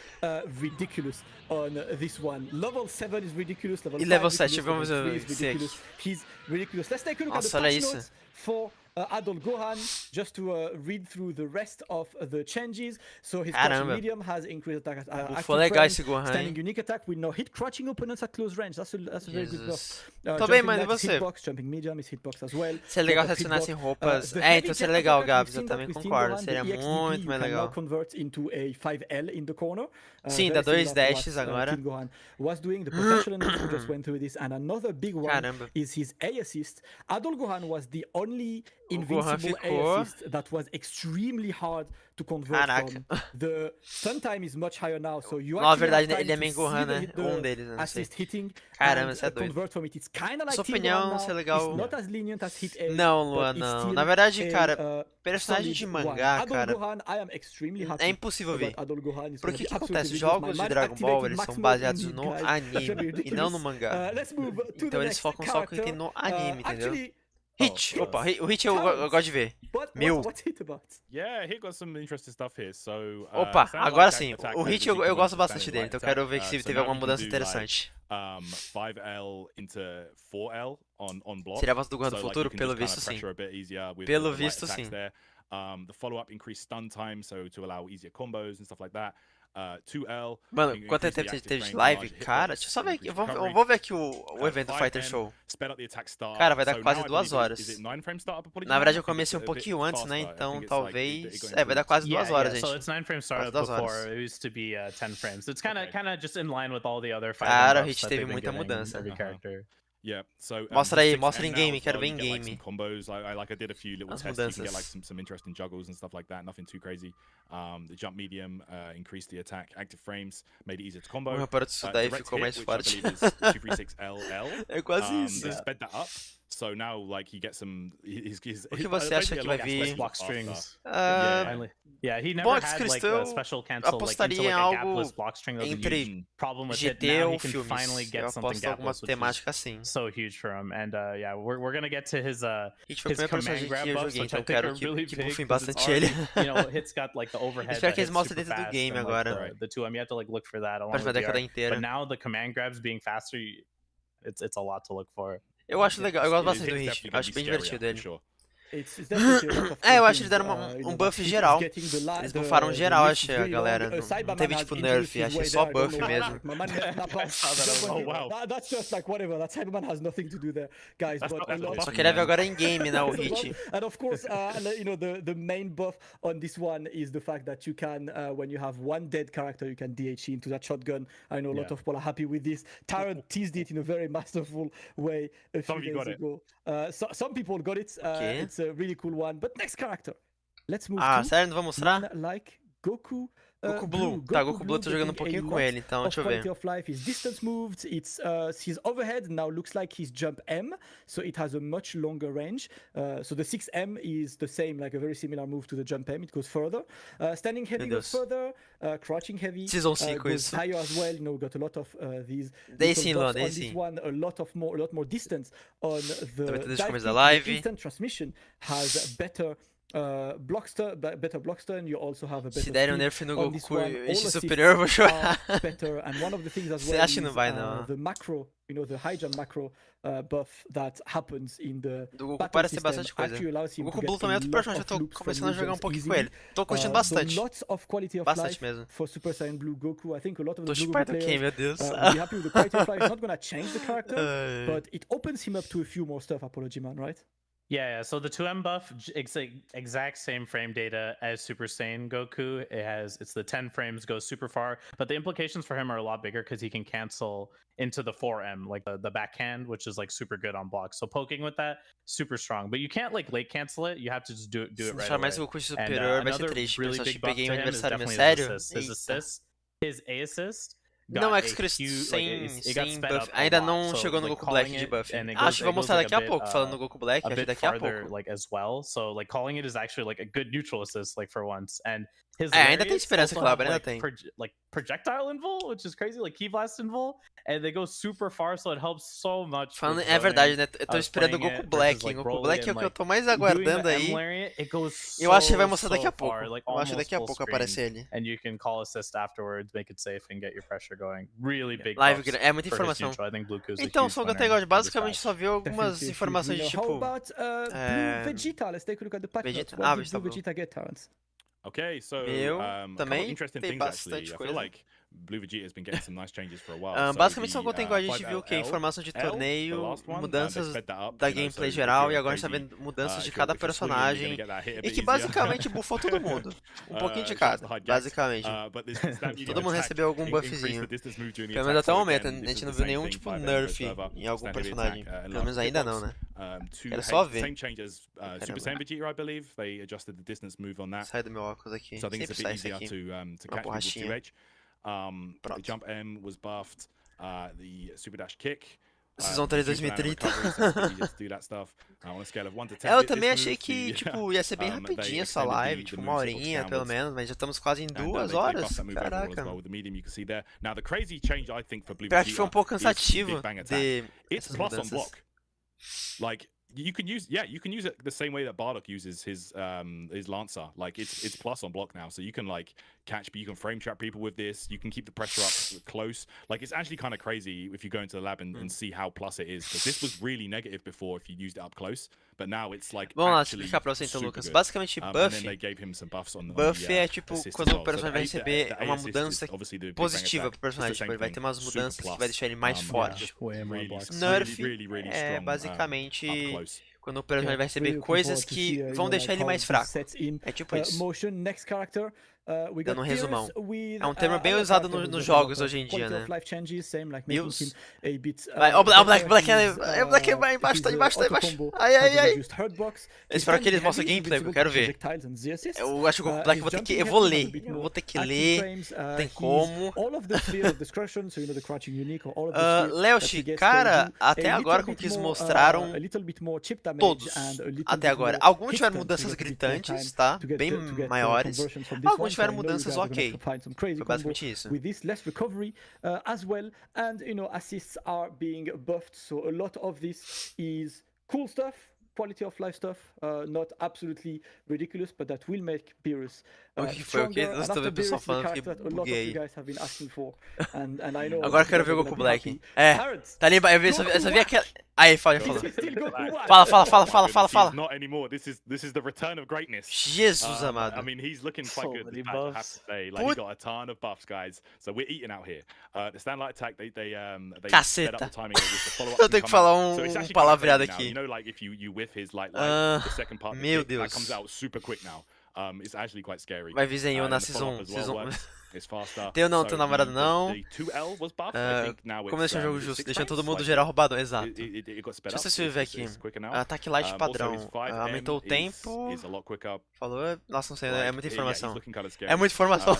S3: ridiculous on this one. Level 7 is ridiculous.
S1: E level
S3: is
S1: 7,
S3: ridiculous,
S1: vamos
S3: level 3
S1: ver
S3: is
S1: aqui.
S3: ridiculous. He's ridiculous. Let's take a look
S1: Nossa,
S3: at the
S1: olha
S3: patch
S1: isso.
S3: notes for Adult Gohan, just to read through the rest of the changes. So his crouching
S1: Caramba.
S3: medium has increased attack.
S1: Bufou legal esse Gohan,
S3: standing
S1: hein?
S3: unique attack with no hit, crouching opponents at close range. That's a very good
S1: Jesus.
S3: buff.
S1: Tô bem,
S3: Jumping
S1: mano, e
S3: light is
S1: você?
S3: hitbox, jumping medium is hitbox as well.
S1: Seria legal se
S3: Lot of
S1: adicionassem
S3: hitbox.
S1: roupas.
S3: The
S1: Então
S3: heavy
S1: seria
S3: jet
S1: legal,
S3: attack,
S1: Gabs.
S3: we've
S1: Eu
S3: seen
S1: também
S3: that with
S1: concordo.
S3: Gohan,
S1: Seria
S3: the EXDP
S1: muito
S3: you
S1: mais
S3: can now
S1: legal.
S3: convert into a 5L in the corner.
S1: Sim,
S3: Very
S1: dá dois
S3: similar to
S1: dashes
S3: what,
S1: agora.
S3: King Gohan was doing. The potential and we just went through this. And another big one
S1: Caramba.
S3: is his A assist. Adult Gohan was the only
S1: O Gohan
S3: invincible A
S1: ficou.
S3: assist that was extremely hard to convert
S1: Caraca.
S3: from. The stun time is much higher now, so you
S1: Na
S3: actually
S1: verdade,
S3: have time
S1: ele é
S3: to
S1: main
S3: see
S1: Gohan,
S3: the
S1: né?
S3: hit- the
S1: Deles, eu não sei.
S3: assist hitting
S1: Caramba,
S3: and
S1: isso é doido.
S3: convert from it. It's kind of like
S1: Sua
S3: Team
S1: opinião,
S3: Gohan
S1: isso é
S3: now.
S1: legal.
S3: It's not as lenient as hit A.
S1: Não,
S3: but
S1: Luan,
S3: it's
S1: não.
S3: still
S1: Na verdade,
S3: a,
S1: cara, personagem de
S3: solid one.
S1: mangá,
S3: Adult
S1: cara,
S3: Gohan, I am extremely happy
S1: é impossível ver.
S3: about Adult Gohan. It's
S1: Por
S3: gonna
S1: que
S3: be
S1: que
S3: absolutely
S1: acontece?
S3: ridiculous.
S1: Jogos
S3: My
S1: de
S3: mind
S1: Dragon Ball,
S3: activated
S1: eles são
S3: maximum
S1: baseados
S3: indeed,
S1: no
S3: guys.
S1: anime e não no mangá.
S3: Let's move to
S1: Então
S3: the
S1: eles
S3: next
S1: focam só no que tem
S3: character.
S1: no anime, entendeu?
S3: Actually,
S1: Hit! Opa, o Hit eu gosto de ver.
S3: but
S1: 1000.
S3: What's it about?
S2: Yeah, here got some interesting stuff here. So,
S1: Opa,
S2: standard
S1: agora
S2: light
S1: sim.
S2: attack
S1: O
S2: mode
S1: hit
S2: is equal
S1: eu
S2: to
S1: gosto
S2: standard
S1: bastante dele,
S2: light
S1: então
S2: attack.
S1: quero ver se
S2: So
S1: teve
S2: now
S1: alguma
S2: you can
S1: mudança
S2: do,
S1: interessante.
S2: 5L into 4L on block.
S1: Seria a voz do Gohan do
S2: So,
S1: futuro?
S2: you can
S1: Pelo
S2: just
S1: visto,
S2: kinda
S1: sim.
S2: pressure a bit easier with
S1: Pelo
S2: the light
S1: visto,
S2: attacks
S1: sim.
S2: there. The follow-up increased stun time, so to allow easier combos and stuff like that. 2L.
S1: Mano, quanto tempo você teve de live? Cara, deixa eu só ver aqui. Eu vou ver aqui o evento FighterZ Show. Cara, vai dar quase 2 horas. Na verdade, eu comecei um pouquinho antes, né? Então, talvez... vai dar quase 2 horas, gente.
S6: So it's 9 frames startup
S1: Quase 2
S6: before.
S1: horas.
S6: It used to be 10 frames. It's kind of just in line with all the other fighting
S1: Cara, o
S6: buffs
S1: Hit
S6: that
S1: teve
S6: they've been
S1: muita
S6: giving
S1: mudança.
S6: every character.
S2: Yeah, so
S1: Mostra aí,
S2: 6M
S1: mostra em
S2: now
S1: game,
S2: as
S1: quero
S2: well,
S1: ver
S2: you
S1: em
S2: get, like,
S1: game.
S2: some combos. I did a few little
S1: As
S2: tests. You can get
S1: mudanças.
S2: like some interesting juggles and stuff like that. Nothing too crazy. The jump medium increased the attack active frames, made it easier to combo.
S1: O Raparo de Sudai
S2: Direct
S1: ficou
S2: hit,
S1: mais
S2: which I
S1: forte.
S2: believe is 236LL.
S1: É quase isso.
S2: They sped that up. So now, like, you get some.
S1: O que você acha que vai vir?
S6: Block strings.
S2: Yeah.
S6: Yeah, he never
S1: Bom,
S6: had like
S1: Cristo,
S6: a special cancel like,
S1: apostaria
S6: into, like,
S1: em
S6: a
S1: algo
S6: gapless block string. That was a
S1: entre
S6: huge problem with it.
S1: GT
S6: Now
S1: ou
S6: he can
S1: filmes.
S6: finally
S1: Eu
S6: get something
S1: aposto alguma
S6: gapless, which is
S1: temática assim.
S6: so huge for him. And yeah, we're gonna get to his
S1: Hit foi o
S6: his
S1: primeiro personagem
S6: command
S1: que
S6: grab
S1: eu
S6: buffs,
S1: joguei,
S6: which I
S1: então
S6: think are
S1: quero
S6: really
S1: que
S6: big.
S1: buffem
S6: 'Cause it's
S1: bastante ele.
S6: already, you know, Hit's got like the overhead.
S1: Espero
S6: that
S1: que eles
S6: hits
S1: mostrem
S6: super
S1: dentro do
S6: fast
S1: game
S6: and,
S1: agora.
S6: Like, the 2M, you have to like look for that along
S1: Pode
S6: with
S1: ver a
S6: the
S1: década
S6: R.
S1: inteira.
S6: But now the command grabs being faster, it's a lot to look for.
S1: Eu acho legal, eu gosto
S2: It's
S1: bastante do Hit.
S2: definitely
S1: Eu
S2: gonna
S1: acho
S2: be
S1: bem
S2: scarier,
S1: divertido
S2: for
S1: ele.
S2: sure.
S3: It's definitely a lot of
S1: Eu acho que
S3: things,
S1: eles deram
S3: you know,
S1: buff
S3: Hit is
S1: geral.
S3: getting
S1: Eles buffaram geral, achei, a galera. Não
S3: Cyberman
S1: teve
S3: has
S1: tipo
S3: injuries
S1: nerf,
S3: his
S1: achei
S3: way
S1: só
S3: there, I don't
S1: buff
S3: know
S1: mesmo.
S3: why. My man left snap out.
S2: Oh, wow.
S3: That's just like whatever. That Cyberman has nothing to do there, guys.
S2: That's
S3: But
S2: not-
S3: a
S2: that's
S3: lot
S2: not
S1: Só
S3: of
S1: queria ver agora em game, né, o Hit.
S3: And of course, you know, the main buff on this one is the fact that you can, when you have one dead character, you can DH into that shotgun. I know a lot
S6: Yeah.
S3: of people are happy with this. Tyrant teased it in a very masterful way a
S2: Some
S3: few
S2: of you
S3: days
S2: got
S3: ago. Some people got it.
S1: Okay.
S3: It's a really cool one. But next character, let's move
S1: Ah,
S3: to
S1: sério? Não vou mostrar?
S3: one like Goku.
S1: Goku Blue. Tá, Goku Blue eu tô jogando um pouquinho com ele, então deixa eu
S3: Quality
S1: ver.
S3: of life, his distance moved, it's his overhead now looks like his jump M, so it has a much longer range. So the 6M is the same, like a very similar move to the jump M. It goes further. Standing heavy
S1: Meu
S3: goes
S1: Deus.
S3: further. Crouching heavy
S1: Season 5
S3: goes
S1: isso.
S3: higher as well. You know, got a lot of these.
S1: Dei
S3: little
S1: sim, Luan,
S3: buffs
S1: dei
S3: on this
S1: sim.
S3: one, a lot more distance on the
S1: Também tô desde o
S3: dive
S1: começo da
S3: kick.
S1: live.
S3: The instant transmission has better better block stun. You also have a better
S1: Se derem um
S3: speed
S1: nerf no
S3: on this
S1: Goku
S3: one.
S1: e
S3: All
S1: esse
S3: assists
S1: superior, eu vou chorar.
S3: are better. And one of the things as
S1: Você
S3: well
S1: acha que não
S3: is
S1: vai, não?
S3: the macro, you know, the high jump macro buff that happens in the
S1: Do Goku
S3: battle
S1: parece
S3: system
S1: bastante coisa.
S3: actually allows him
S1: O
S3: to
S1: Goku
S3: get
S1: Blue também é
S3: a
S1: outro
S3: lot
S1: personagem, eu
S3: of
S1: tô
S3: loops from
S1: começando a jogar um
S3: regions
S1: pouquinho com
S3: easily.
S1: ele. Tô curtindo bastante.
S3: Lots of quality of
S1: Bastante
S3: life
S1: mesmo.
S3: for Super Saiyan Blue Goku. I think a lot of
S1: Tô
S3: the Blue
S1: chipado
S3: Goku
S1: quem,
S3: players
S1: meu Deus.
S3: will be happy with the quality of life. It's not gonna change the character,
S1: Ai.
S3: but it opens him up to a few more stuff. Apology Man, right?
S6: Yeah, so the 2M buff, exact same frame data as Super Saiyan Goku. It's the 10 frames, goes super far, but the implications for him are a lot bigger because he can cancel into the 4M, like the backhand, which is like super good on blocks. So poking with that, super strong. But you can't like late cancel it. You have to just do it
S1: Se
S6: right
S1: deixar
S6: away.
S1: mais o Goku
S6: And
S1: superior vai ser
S6: another
S1: triste.
S6: really
S1: Pessoal,
S6: big
S1: que
S6: buff
S1: peguei
S6: to
S1: um
S6: him is
S1: aniversário meu
S6: definitely
S1: sério.
S6: his assist. His A assist.
S1: Não,
S6: got
S1: X
S6: a
S1: Christ,
S6: huge-
S1: sem,
S6: like, it got
S1: sem
S6: sped
S1: buff.
S6: up a
S1: Ainda
S6: lot,
S1: não
S6: so,
S1: chegou no
S6: like,
S1: Goku Black
S6: calling
S1: de
S6: it,
S1: buff.
S6: and it
S1: Acho que vou
S6: goes
S1: mostrar
S6: like
S1: daqui a
S6: bit,
S1: pouco, falando do Goku Black,
S6: a
S1: acho que
S6: bit
S1: daqui a
S6: farther
S1: pouco.
S6: like as well. So like calling it is actually like a good neutral assist like for once. And his
S1: Ainda tem
S6: lariats
S1: esperança,
S6: also
S1: Cláudio,
S6: have,
S1: ainda tem.
S6: like projectile invul, which is crazy, like key blast invul, and they go super far, so it helps so much.
S1: Falando,
S6: with
S1: é verdade, né? Eu
S6: I
S1: tô
S6: was
S1: esperando o
S6: playing
S1: Goku
S6: it
S1: Black.
S6: versus, like,
S1: Goku
S6: Broly
S1: Black é o
S6: and,
S1: que eu
S6: like,
S1: tô mais
S6: doing
S1: aguardando
S6: the
S1: aí.
S6: M lariat, it goes
S1: Eu acho que vai
S6: so,
S1: mostrar daqui a
S6: so
S1: pouco.
S6: far, like,
S1: Eu acho que
S6: almost
S1: daqui a
S6: full
S1: pouco
S6: screen,
S1: aparece ele.
S6: and you can call assist afterwards, make it safe, and get your pressure going. Really big
S1: Live,
S6: buffs
S1: é muita
S6: for his
S1: informação.
S6: neutral. I think Bluetooth is a
S1: Então,
S6: huge
S1: só que eu
S6: winner
S1: tenho
S6: of this
S1: basicamente
S6: patch.
S1: só vi algumas
S3: Definitely.
S1: informações de
S3: Now,
S1: tipo.
S3: how about Blue Vegeta? Let's take a look at the patch notes.
S1: Vegeta?
S3: What
S1: Ah,
S3: did
S1: Vegeta
S3: Blue
S1: Blue.
S3: Vegeta get, Terrence?
S2: Okay, so
S1: Meu
S2: a couple
S1: também
S2: interesting
S1: tem
S2: things actually.
S1: bastante
S2: I
S1: coisa.
S2: feel like Blue Vegeta has been getting some nice changes for a while. So
S1: Basicamente só
S2: the,
S1: que eu tenho a gente viu o que?
S2: 5LL,
S1: Informação de
S2: the
S1: torneio,
S2: last one,
S1: mudanças
S2: they sped that up,
S1: da
S2: you know,
S1: gameplay
S2: so
S1: geral
S2: if
S1: e
S2: you're
S1: agora a gente tá
S2: crazy,
S1: vendo mudanças de
S2: if
S1: cada
S2: you're swinging, you're
S1: personagem.
S2: gonna get that hit a
S1: E
S2: bit
S1: que
S2: easier.
S1: basicamente buffou todo mundo. Um pouquinho de cada,
S2: hard gas.
S1: basicamente.
S2: But this stand medium
S1: Todo mundo
S2: attack
S1: recebeu algum
S2: increased
S1: buffzinho.
S2: the distance move during the
S1: Pelo menos
S2: attack,
S1: até o
S2: so
S1: momento,
S2: again,
S1: a
S2: this
S1: gente
S2: is
S1: não
S2: the
S1: viu
S2: same
S1: nenhum
S2: thing,
S1: tipo
S2: 5L
S1: nerf
S2: server,
S1: em algum
S2: stand heavy
S1: personagem.
S2: attack,
S1: Pelo menos ainda não, né?
S2: to
S1: Quero só ver.
S2: same change as Super Saiyan Vegeta, I believe. They adjusted the distance move on that.
S1: Sai do meu óculos aqui.
S2: So I think
S1: Sempre
S2: it's a
S1: sai
S2: bit
S1: isso
S2: easier
S1: aqui.
S2: to
S1: Uma
S2: catch people with
S1: borrachinha.
S2: 2H. The
S1: Pronto.
S2: jump M was buffed. The super dash kick.
S1: Season 3 2030. Eu também achei que, tipo, ia ser bem rapidinho essa live, tipo, uma horinha, pelo menos, mas já estamos quase em 2 horas. Caraca. Pior que foi um pouco cansativo de
S2: It's
S1: essas
S2: plus on
S1: mudanças.
S2: block. Like You can use it the same way that Bardock uses his Lancer. Like it's plus on block now, so you can like catch, but you can frame trap people with this. You can keep the pressure up close. Like it's actually kind of crazy if you go into the lab and see how plus it is, because this was really negative before if you used it up close, but now it's like.
S1: Vamos lá explicar pra você então, Lucas. Basicamente, buff é tipo quando o personagem vai receber uma mudança positiva pro personagem. Tipo, ele vai ter umas mudanças que vai deixar ele mais forte. Nerf é basicamente quando o personagem vai receber coisas que vão deixar ele mais fraco. É tipo isso. Dando um resumão. É um termo bem usado nos jogos hoje em dia, né? Mills. Vai, o Black vai embaixo, tá embaixo. Ai. Eu espero que eles mostrem gameplay, porque eu quero ver. Eu acho que o Black eu vou ler. Eu vou ter que ler, tem como. Leoshi, cara, até agora com o que eles mostraram, todos, até agora. Alguns tiveram mudanças gritantes, tá? Bem maiores. Alguns tiveram mudanças ok. Foi basicamente isso.
S3: With this less recovery as well, and assists are being buffed, so a lot of this is cool stuff, quality of life stuff, not absolutely ridiculous, but that will make Beerus stronger. And after Beerus is the character that a lot of you guys have been asking for, and I know.
S1: Agora eu quero ver o Goku Black. É, tá ali, eu só vi aquela. Aí, fala. Fala.
S2: Not anymore. This is the return of greatness.
S1: Jesus amado.
S2: I mean, he's looking quite good. I have to say, like he got a ton of buffs, guys. So we're eating out here. The stand light attack, they sped up the timing of this. The follow-up.
S1: Eu tenho que falar palavreado aqui.
S2: You know, like if you whiff his like the second part,
S1: meu Deus,
S2: that comes out super quick now. It's actually quite scary.
S1: Vai vir Zenyu na Season.
S2: It's faster.
S1: Teu namorado não.
S2: Como
S1: deixar o jogo justo? Deixando todo mundo geral roubado, exato. Deixa eu se ver aqui. Ataque light padrão. Aumentou o tempo. Falou. Nossa, não sei, é muita informação. É muita informação.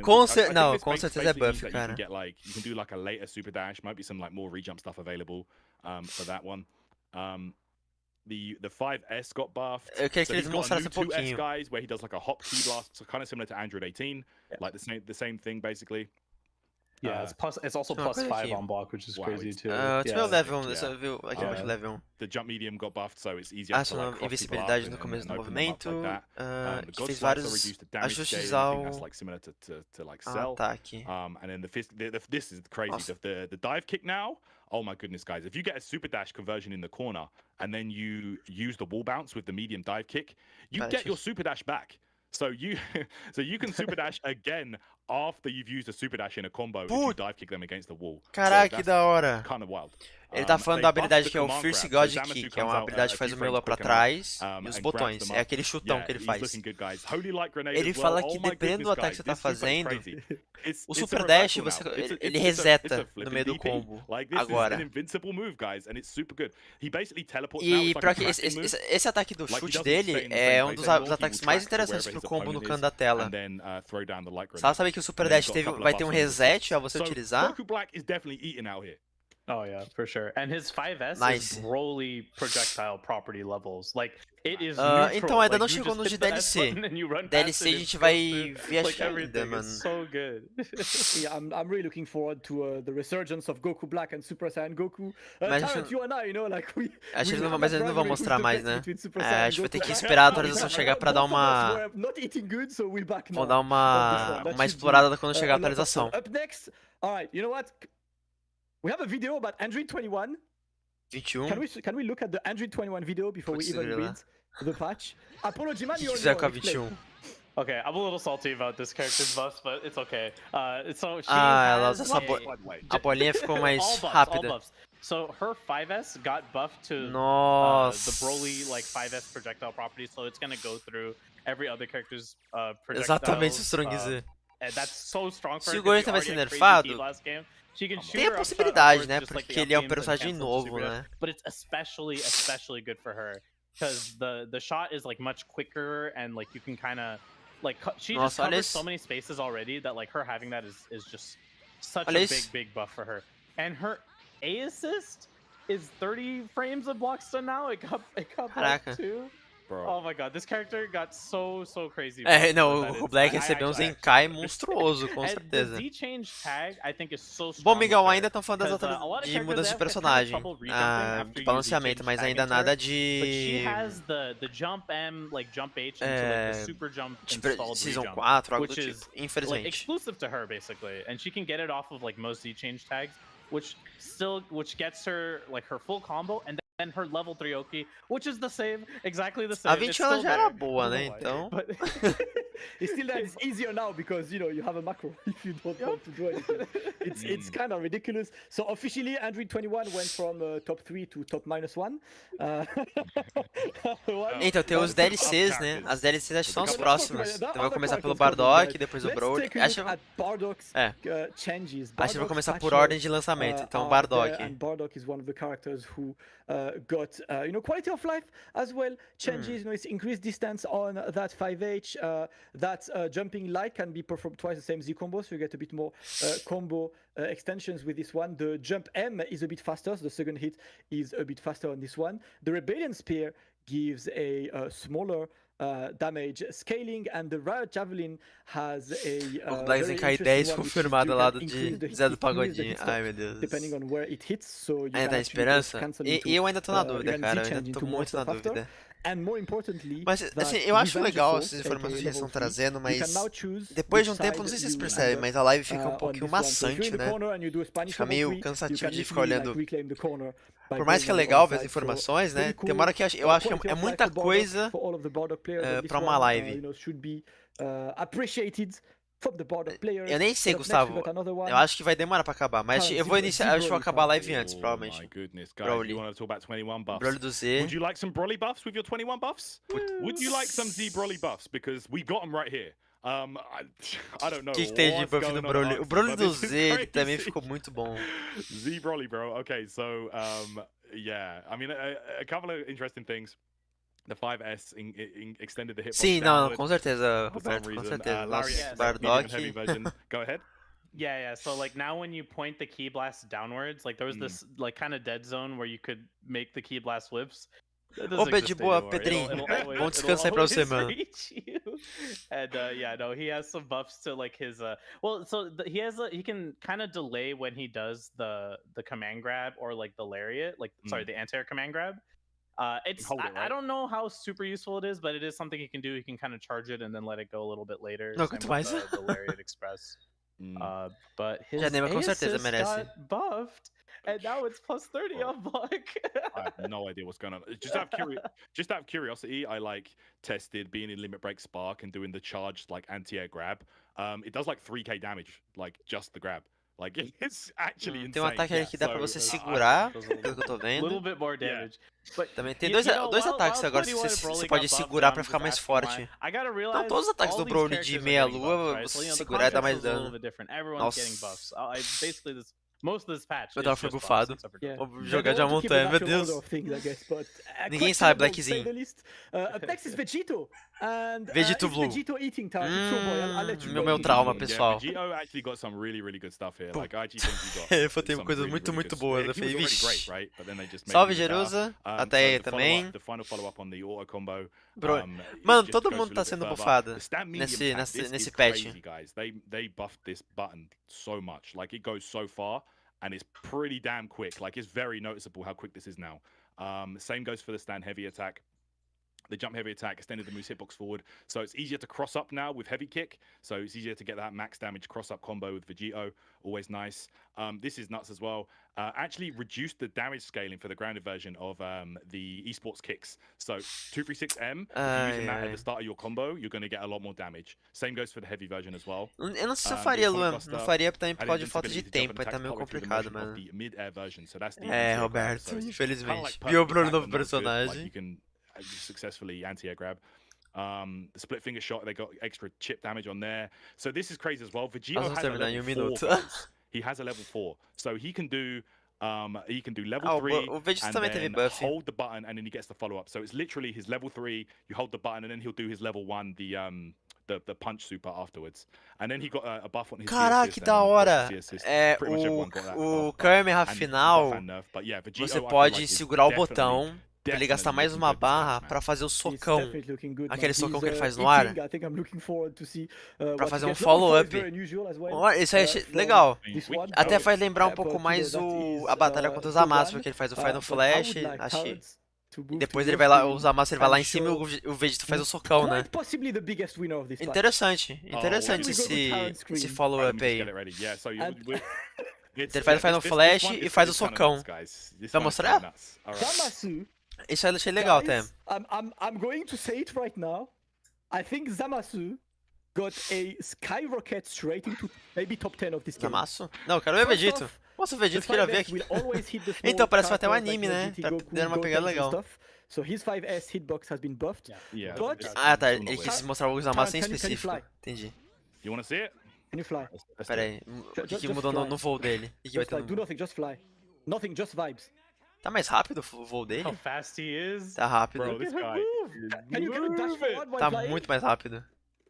S1: Com certeza é buff, cara.
S2: You can do like a later super dash. Might be some like more rejump stuff available for that one. The 5S got buffed.
S1: Eu queria que eles mostrassem um pouquinho.
S2: Guys, where he does like a hop key blast, so kind of similar to Android 18, like the same thing basically.
S6: Yeah, it's also plus 5 on block, which is crazy too.
S1: Deixa eu ver o level 1, deixa eu ver aqui embaixo o level 1.
S2: The jump medium got buffed, so it's easier to like
S1: invisibilidade no começo do movimento. Fez vários ajustes ao ataque.
S2: And then this is crazy. The dive kick now. Oh my goodness, guys! If you get a super dash conversion in the corner and then you use the wall bounce with the medium dive kick, you get your super dash back. So you can super dash again after you've used a super dash in a combo if you dive kick them against the wall.
S1: Caraca, que da hora!
S2: Kind of wild.
S1: Ele tá falando da habilidade que é o Fierce God Kick, que é uma habilidade que faz o melee pra trás e os botões. É aquele chutão que ele faz. Ele fala que dependendo do ataque que você tá fazendo, o Super Dash ele reseta no meio do combo. Agora. E pior que esse ataque do chute dele é um dos ataques mais interessantes pro combo no canto da tela. Sabe que o Super Dash vai ter um reset ao você utilizar?
S6: Oh yeah, for sure. And his 5S is Broly projectile property levels. Like it is
S1: então ainda não chegou no de DLC. DLC a gente vai ver ainda, mano.
S6: So good.
S3: Yeah, I'm really looking forward to the resurgence of Goku Black and Super Saiyan Goku. You and I, like
S1: acho que eles não vão mostrar mais, né? A gente vai ter que esperar a atualização chegar pra dar uma vão dar uma explorada quando chegar a atualização.
S3: Up next. All right, you know what? We have a video about Android 21.
S1: 21?
S3: Can we look at the Android 21 video before we even read the patch? Apology man, you're
S1: quiser com a 21.
S6: Okay, I'm a little salty about this character's buffs, but it's okay. So she
S1: ela usa a bolinha ficou mais rápida.
S6: So her 5S got buffed to the Broly like 5S projectile property, so it's gonna go through every other character's projectile.
S1: Exatamente o Strong Z.
S6: And that's so strong for her.
S1: Se o Gohan vai ser nerfado, tem a possibilidade, né? Porque ele é um personagem novo, né?
S6: But it's especially good for her because the shot is like much quicker and like you can kind of like she just covers so many spaces already that like her having that is just such a big buff for her. And her A assist is 30 frames of block stun now. It got buffed too.
S2: bro.
S6: Oh my god, this character got so crazy.
S1: Não, o Black recebeu um Zenkai monstruoso, com
S6: The
S1: certeza.
S6: Z change tag, I think, is so strong.
S1: Bom, Miguel, ainda estão falando
S6: de
S1: mudanças de personagem, de balanceamento, mas ainda nada de...
S6: the jump M, like jump H, into like the super jump installed
S1: Season
S6: rejump,
S1: 4, algo do
S6: which
S1: tipo,
S6: is
S1: infelizmente.
S6: like exclusive to her basically, and she can get it off of like most Z change tags, which gets her like her full combo, and then her level 3 Oki, which is the same, exactly the same.
S1: A 20 ela já era boa, né? Então.
S3: It's still that it's easier now because you have a macro if you don't want to do anything. It's kind of ridiculous. So officially, Android 21 went from top 3 to top -1.
S1: Então tem os DLCs, né? As DLCs acho que são as próximas. Então vai começar pelo Bardock, depois o Broly. Acho que vai começar por ordem de lançamento. Então Bardock.
S3: Bardock is one of the characters who got quality of life as well. Changes, it's increased distance on that 5H. That jumping light can be performed twice the same Z combo, so you get a bit more combo extensions with this one. The jump M is a bit faster, so the second hit is a bit faster on this one. The Rebellion Spear gives a smaller damage scaling, and the Riot Javelin has a
S1: o Black Zenkai 10 confirmado ao lado de Zé do Pagodinho. Ai, meu Deus.
S3: Depending on where it hits, so
S1: ainda tem esperança? E eu ainda tô na dúvida, cara. Eu ainda tô muito na dúvida. Mas, assim, eu acho legal essas informações que eles estão trazendo, mas depois de um tempo, não sei se vocês percebem, mas a live fica um pouquinho maçante, né? Fica meio cansativo de ficar olhando. Por mais que é legal ver as informações, né? Tem uma hora que eu acho que é muita coisa pra uma live. Eu nem sei, Gustavo. Eu acho que vai demorar pra acabar, mas eu vou iniciar, eu vou acabar a live antes, provavelmente.
S2: My goodness, guys,
S1: Broly.
S2: you want to talk about 21 buffs?
S1: Broly do Z.
S2: Would you like some Broly buffs with your 21 buffs? Would you like some Z Broly buffs? Because we got them right here. I don't know.
S1: O que tem de buff no Broly? O Broly do Z ele também ficou muito bom.
S2: Z Broly, bro. Okay, so yeah, I mean a couple of interesting things. The 5S extended the hitbox.
S1: Sim, não, com certeza, Roberto, com certeza.
S2: Bardock. Go ahead.
S6: Yeah. So like now when you point the key blast downwards, like there was this like kind of dead zone where you could make the key blast whips.
S1: Ô, de boa, Pedrinho. Bom descanso aí pra você, mano.
S6: And he has some buffs to like his he can kind of delay when he does the command grab or like the lariat, like sorry, the anti-air command grab. I don't know how super useful it is, but it is something he can do. He can kind of charge it and then let it go a little bit later.
S1: Não, quanto mais.
S6: The Lariat Express. But his
S1: Janema com certeza merece.
S6: got buffed, and now it's plus 30 on block.
S2: I have no idea what's going on. Just out of curiosity, I like tested being in limit break spark and doing the charged like anti-air grab. It does like 3k damage, like just the grab. Like it's actually insane.
S1: Tem ataque aí que dá pra você segurar, pelo que eu tô vendo.
S6: Little bit more damage. But
S1: também tem dois ataques agora que você pode segurar pra ficar mais forte. Então todos os ataques do Broly de meia lua, você segurar e dar mais dano. Nossa.
S6: Most of this patch.
S1: Meu Deus, foi bufado. Vou jogar de uma montanha, meu Deus. Ninguém sabe, Blackzinho. Vegito Blue. Meu trauma, pessoal. Ele tem coisas muito boas. Eu falei, vixe. Salve, Jerusa. Até aí também. Mano, todo mundo tá sendo bufado nesse patch.
S2: They buffed this button so much. Like, it goes so far. And it's pretty damn quick. Like, it's very noticeable how quick this is now. Same goes for the stand heavy attack. The jump heavy attack extended the move's hitbox forward. So it's easier to cross up now with heavy kick. So it's easier to get that max damage cross up combo with Vegito. Always nice. This is nuts as well. Actually reduced the damage scaling for the grounded version of the esports kicks. So 236M, if you're using that at the start of your combo, you're going to get a lot more damage. Same goes for the heavy version as well.
S1: Eu não sei se eu faria, Luan. Não faria também por causa de falta de tempo. Vai estar meio complicado, mano. Roberto, infelizmente. Viu o Bruno novo personagem.
S2: Successfully anti-air grab. The split finger shot, they got extra chip damage on there. So this is crazy as well. Vegito has a level 4 guns. He has a level 4. So he can do level 3 and then hold the button and then he gets the follow-up. So it's literally his level 3, you hold the button and then he'll do his level 1, the punch super afterwards. And then he got a buff on his
S1: Caraca, que da hora! O Kamehameha final, você pode segurar o botão pra ele gastar mais
S2: Definitely
S1: uma
S2: looking good this
S1: barra
S2: patch,
S1: pra
S2: man.
S1: fazer o
S3: It's
S1: socão.
S3: definitely looking good, man.
S1: Aquele socão que ele
S3: He's,
S1: faz no ar.
S3: eating. I think I'm looking forward to see,
S1: Pra
S3: what
S1: fazer
S3: he
S1: um
S3: gets. Looking for is
S1: follow-up.
S3: very unusual as well,
S1: Ó, isso aí é
S3: from
S1: legal.
S3: this
S2: We
S3: one.
S1: Até
S2: know
S1: faz
S2: it.
S1: lembrar um
S3: But,
S1: pouco
S3: you know,
S1: mais
S3: that is,
S1: a batalha contra os
S3: the
S1: Zamasu,
S3: one.
S1: porque ele faz o Final
S3: But I
S1: Flash,
S3: would like
S1: acho que...
S3: Turrets to
S1: E
S3: move
S1: depois
S3: to
S1: ele
S3: your
S1: vai lá,
S3: screen
S1: o Zamasu ele vai lá
S3: and
S1: em cima e
S3: show
S1: o Vegeta faz o socão, né?
S3: quite possibly the biggest winner of this patch.
S1: Interessante,
S3: When
S1: interessante
S3: we go to Tyrant
S1: esse
S3: screen,
S2: Right, let
S1: follow-up
S2: me just
S1: aí.
S2: get it ready. Yeah, so
S3: And-
S1: Ele faz o Final Flash e faz o socão. Vai mostrar?
S3: Zamasu,
S1: Isso aí eu achei legal até.
S3: guys, I'm going to say it right now. I think Zamasu got a skyrocket straight into maybe top 10 of this game.
S1: Zamasu? Não, eu quero ver o
S3: First
S1: Vegito.
S3: off,
S1: Nossa, o
S3: the
S1: Vegito queria ver
S3: 5S
S1: aqui.
S3: will always hit the small
S1: Então, parece que vai ter um
S3: characters
S1: anime,
S3: like
S1: né?
S3: GT
S1: Tá
S3: Goku,
S1: dando uma pegada
S3: Gotenks and
S1: legal.
S3: stuff. So his 5S hitbox has been buffed.
S2: Yeah.
S3: But-
S1: Ah, tá. Ele quis mostrar o Zamasu em
S3: Can you
S1: específico.
S3: fly?
S1: Entendi.
S2: You wanna see it?
S3: Can you fly?
S2: Let's
S1: Pera
S2: do it.
S1: aí. O que
S3: Just
S1: que mudou
S3: fly.
S1: no voo dele? O que que vai
S3: Just
S1: ter
S3: like, do
S1: no...
S3: nothing, just fly. Nothing, just vibes.
S1: Tá mais rápido o voo dele?
S6: How fast he is.
S1: Tá rápido.
S2: Bro, this guy.
S3: Can you dash forward while
S1: Tá
S3: flying?
S1: muito mais rápido.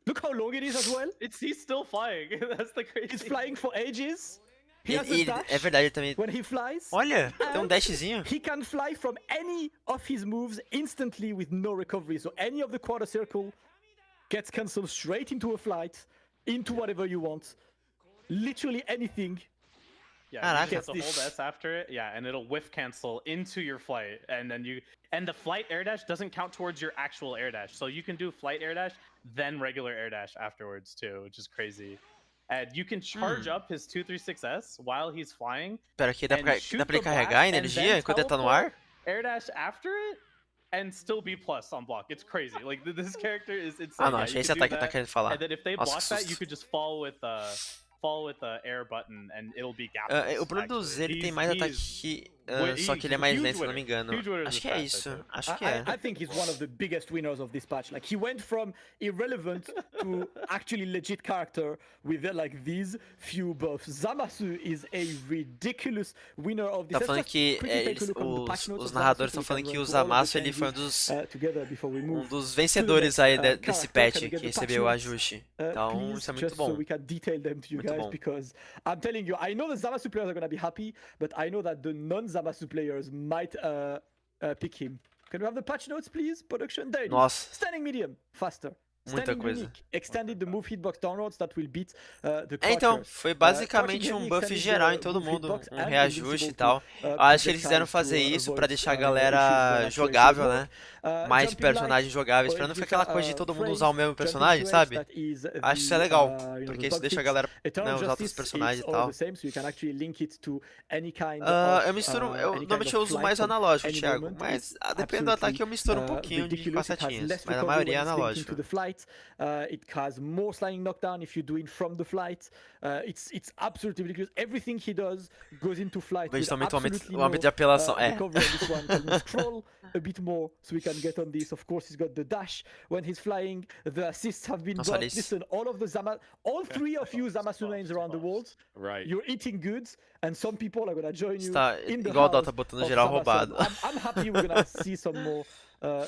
S3: Look how long it is as well.
S6: He's still flying. That's the crazy.
S3: He's flying for ages. He has a
S1: E
S3: dash
S1: é verdade, ele também...
S3: when he flies.
S1: Olha, tem um
S3: And
S1: dashzinho.
S3: He can fly from any of his moves instantly with no recovery. So any of the quarter circle gets cancelled straight into a flight, into whatever you want. Literally anything.
S6: Yeah,
S1: Caraca.
S6: you just have to
S3: This-
S6: hold S after it. Yeah, and it'll whiff cancel into your flight, and then and the flight air dash doesn't count towards your actual air dash. So you can do flight air dash, then regular air dash afterwards too, which is crazy. And you can charge up his 236S while he's flying.
S1: Pera aqui, dá
S6: and
S1: pra
S6: shoot
S1: ele
S6: the
S1: carregar a
S6: blast, and
S1: energia
S6: then
S1: enquanto ele tá no ar?
S6: teleport Air dash after it, and still be plus on block. It's crazy. Like this character is insane.
S1: Ah, não,
S6: Yeah,
S1: achei
S6: you
S1: esse
S6: can do
S1: ataque que tá
S6: that,
S1: querendo falar.
S6: and then if they
S1: Nossa,
S6: block
S1: que
S6: that,
S1: susto.
S6: you could just fall with the air button, and it'll be gap.
S1: O Produz, ele tem mais ataque que... só que ele é mais lento, se não me engano. Acho que é isso. Acho que é.
S3: I think he's one of the biggest winners of this patch. Like he went from irrelevant to actually legit character with like these few buffs. Zamasu is a ridiculous winner of this.
S1: Tá falando que os narradores estão falando que o Zamasu ele foi um dos vencedores aí desse patch que recebeu o ajuste. Então isso é muito bom.
S3: So we can detail them to you
S1: Muito
S3: guys
S1: bom.
S3: because I'm telling you, I know the Zamasu players are gonna be happy, but I know that the non-Zamasu players might pick him. Can we have the patch notes, please? Production. There it is.
S1: Nossa,
S3: Standing medium, faster.
S1: muita
S3: Standing
S1: coisa.
S3: unique, extended the move hitbox downwards that will beat the
S1: Então,
S3: croucher.
S1: foi basicamente
S3: Crouching
S1: um
S3: heavy
S1: buff
S3: extended
S1: geral
S3: the
S1: em todo
S3: move
S1: mundo,
S3: hitbox
S1: um
S3: and
S1: reajuste e
S3: invincible
S1: tal.
S3: to,
S1: Eu acho que eles quiseram
S3: projectiles
S1: fazer
S3: to
S1: isso pra
S3: avoid,
S1: deixar a
S3: issues when
S1: galera
S3: actually
S1: jogável,
S3: work.
S1: né? Mais
S3: Jumping
S1: personagens
S3: light,
S1: jogáveis,
S3: or
S1: pra não
S3: if
S1: ficar
S3: you
S1: aquela
S3: can,
S1: coisa de todo mundo
S3: phrase,
S1: usar o mesmo
S3: jumping
S1: personagem,
S3: to edge,
S1: sabe?
S3: that is
S1: Acho isso
S3: the,
S1: é legal,
S3: you know,
S1: porque
S3: the
S1: isso
S3: dog
S1: deixa a
S3: fix.
S1: galera,
S3: Eternal
S1: né, usar outros
S3: Justice,
S1: personagens e
S3: it's all
S1: tal.
S3: the same, so you can actually link it to any kind
S1: Eu
S3: of,
S1: misturo,
S3: any
S1: normalmente
S3: kind
S1: eu
S3: of
S1: uso mais
S3: flight from
S1: analógico,
S3: any
S1: Thiago,
S3: moment.
S1: mas
S3: It's
S1: dependendo do ataque eu misturo um
S3: absolutely,
S1: pouquinho de
S3: ridiculous. It has
S1: cacetinhas,
S3: less
S1: mas a
S3: recovery
S1: maioria é
S3: when it's linked
S1: analógico.
S3: into the flight. It has more sliding knockdown if you do it from the flight. It's absolutely ridiculous. Everything he does goes into flight.
S1: Vejo
S3: with
S1: também
S3: absolutely
S1: o âmbito de
S3: no,
S1: apelação,
S3: recovery on this one. Can we scroll a bit more so we can get on this? Of course, he's got the dash when he's flying. The assists have been
S1: Nossa,
S3: brought.
S1: olha isso.
S3: Listen, all three of you Zamasu names around the world.
S2: Right.
S3: You're eating goods, and some people are gonna join you
S1: Está
S3: in the
S1: igual o
S3: house
S1: Dota botando
S3: of
S1: geral
S3: Zamasu.
S1: roubado.
S3: I'm happy we're gonna see some more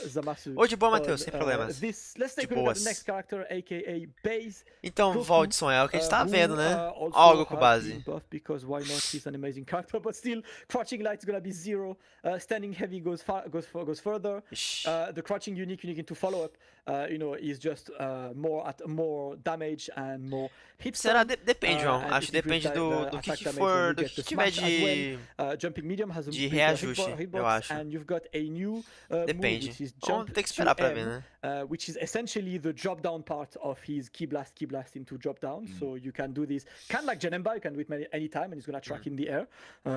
S3: Zamasu.
S1: Ô, de boa,
S3: on,
S1: Matheus, sem problemas.
S3: Let's take
S1: De
S3: a look at
S1: boas.
S3: the next character, aka Base.
S1: Então,
S3: Goku,
S1: Valdson, é o que a gente tá
S3: who,
S1: vendo, né?
S3: also
S1: Algo com
S3: has
S1: base.
S3: been buffed because why not? He's an amazing character, but still, crouching light is gonna be 0. Standing heavy goes further.
S1: Ixi.
S3: The crouching unique into follow up, is just more damage and more hit.
S1: Será?
S3: stun.
S1: Depende, João.
S3: And
S1: Acho
S3: it
S1: que depende
S3: increases the
S1: do
S3: attack
S1: que
S3: damage
S1: for,
S3: when you
S1: do
S3: get the
S1: que tiver
S3: smash as well.
S1: de
S3: Jumping medium has a
S1: de
S3: bigger
S1: reajuste,
S3: hitbox,
S1: eu acho.
S3: and you've got a new move,
S1: Depende.
S3: which is
S1: Vamos
S3: jump
S1: ter que esperar pra
S3: to
S1: ver,
S3: M,
S1: né?
S3: which is essentially the drop down part of his key blast into drop down. So you can do this kind of like Janemba, you can do it any time, and it's gonna track in the air,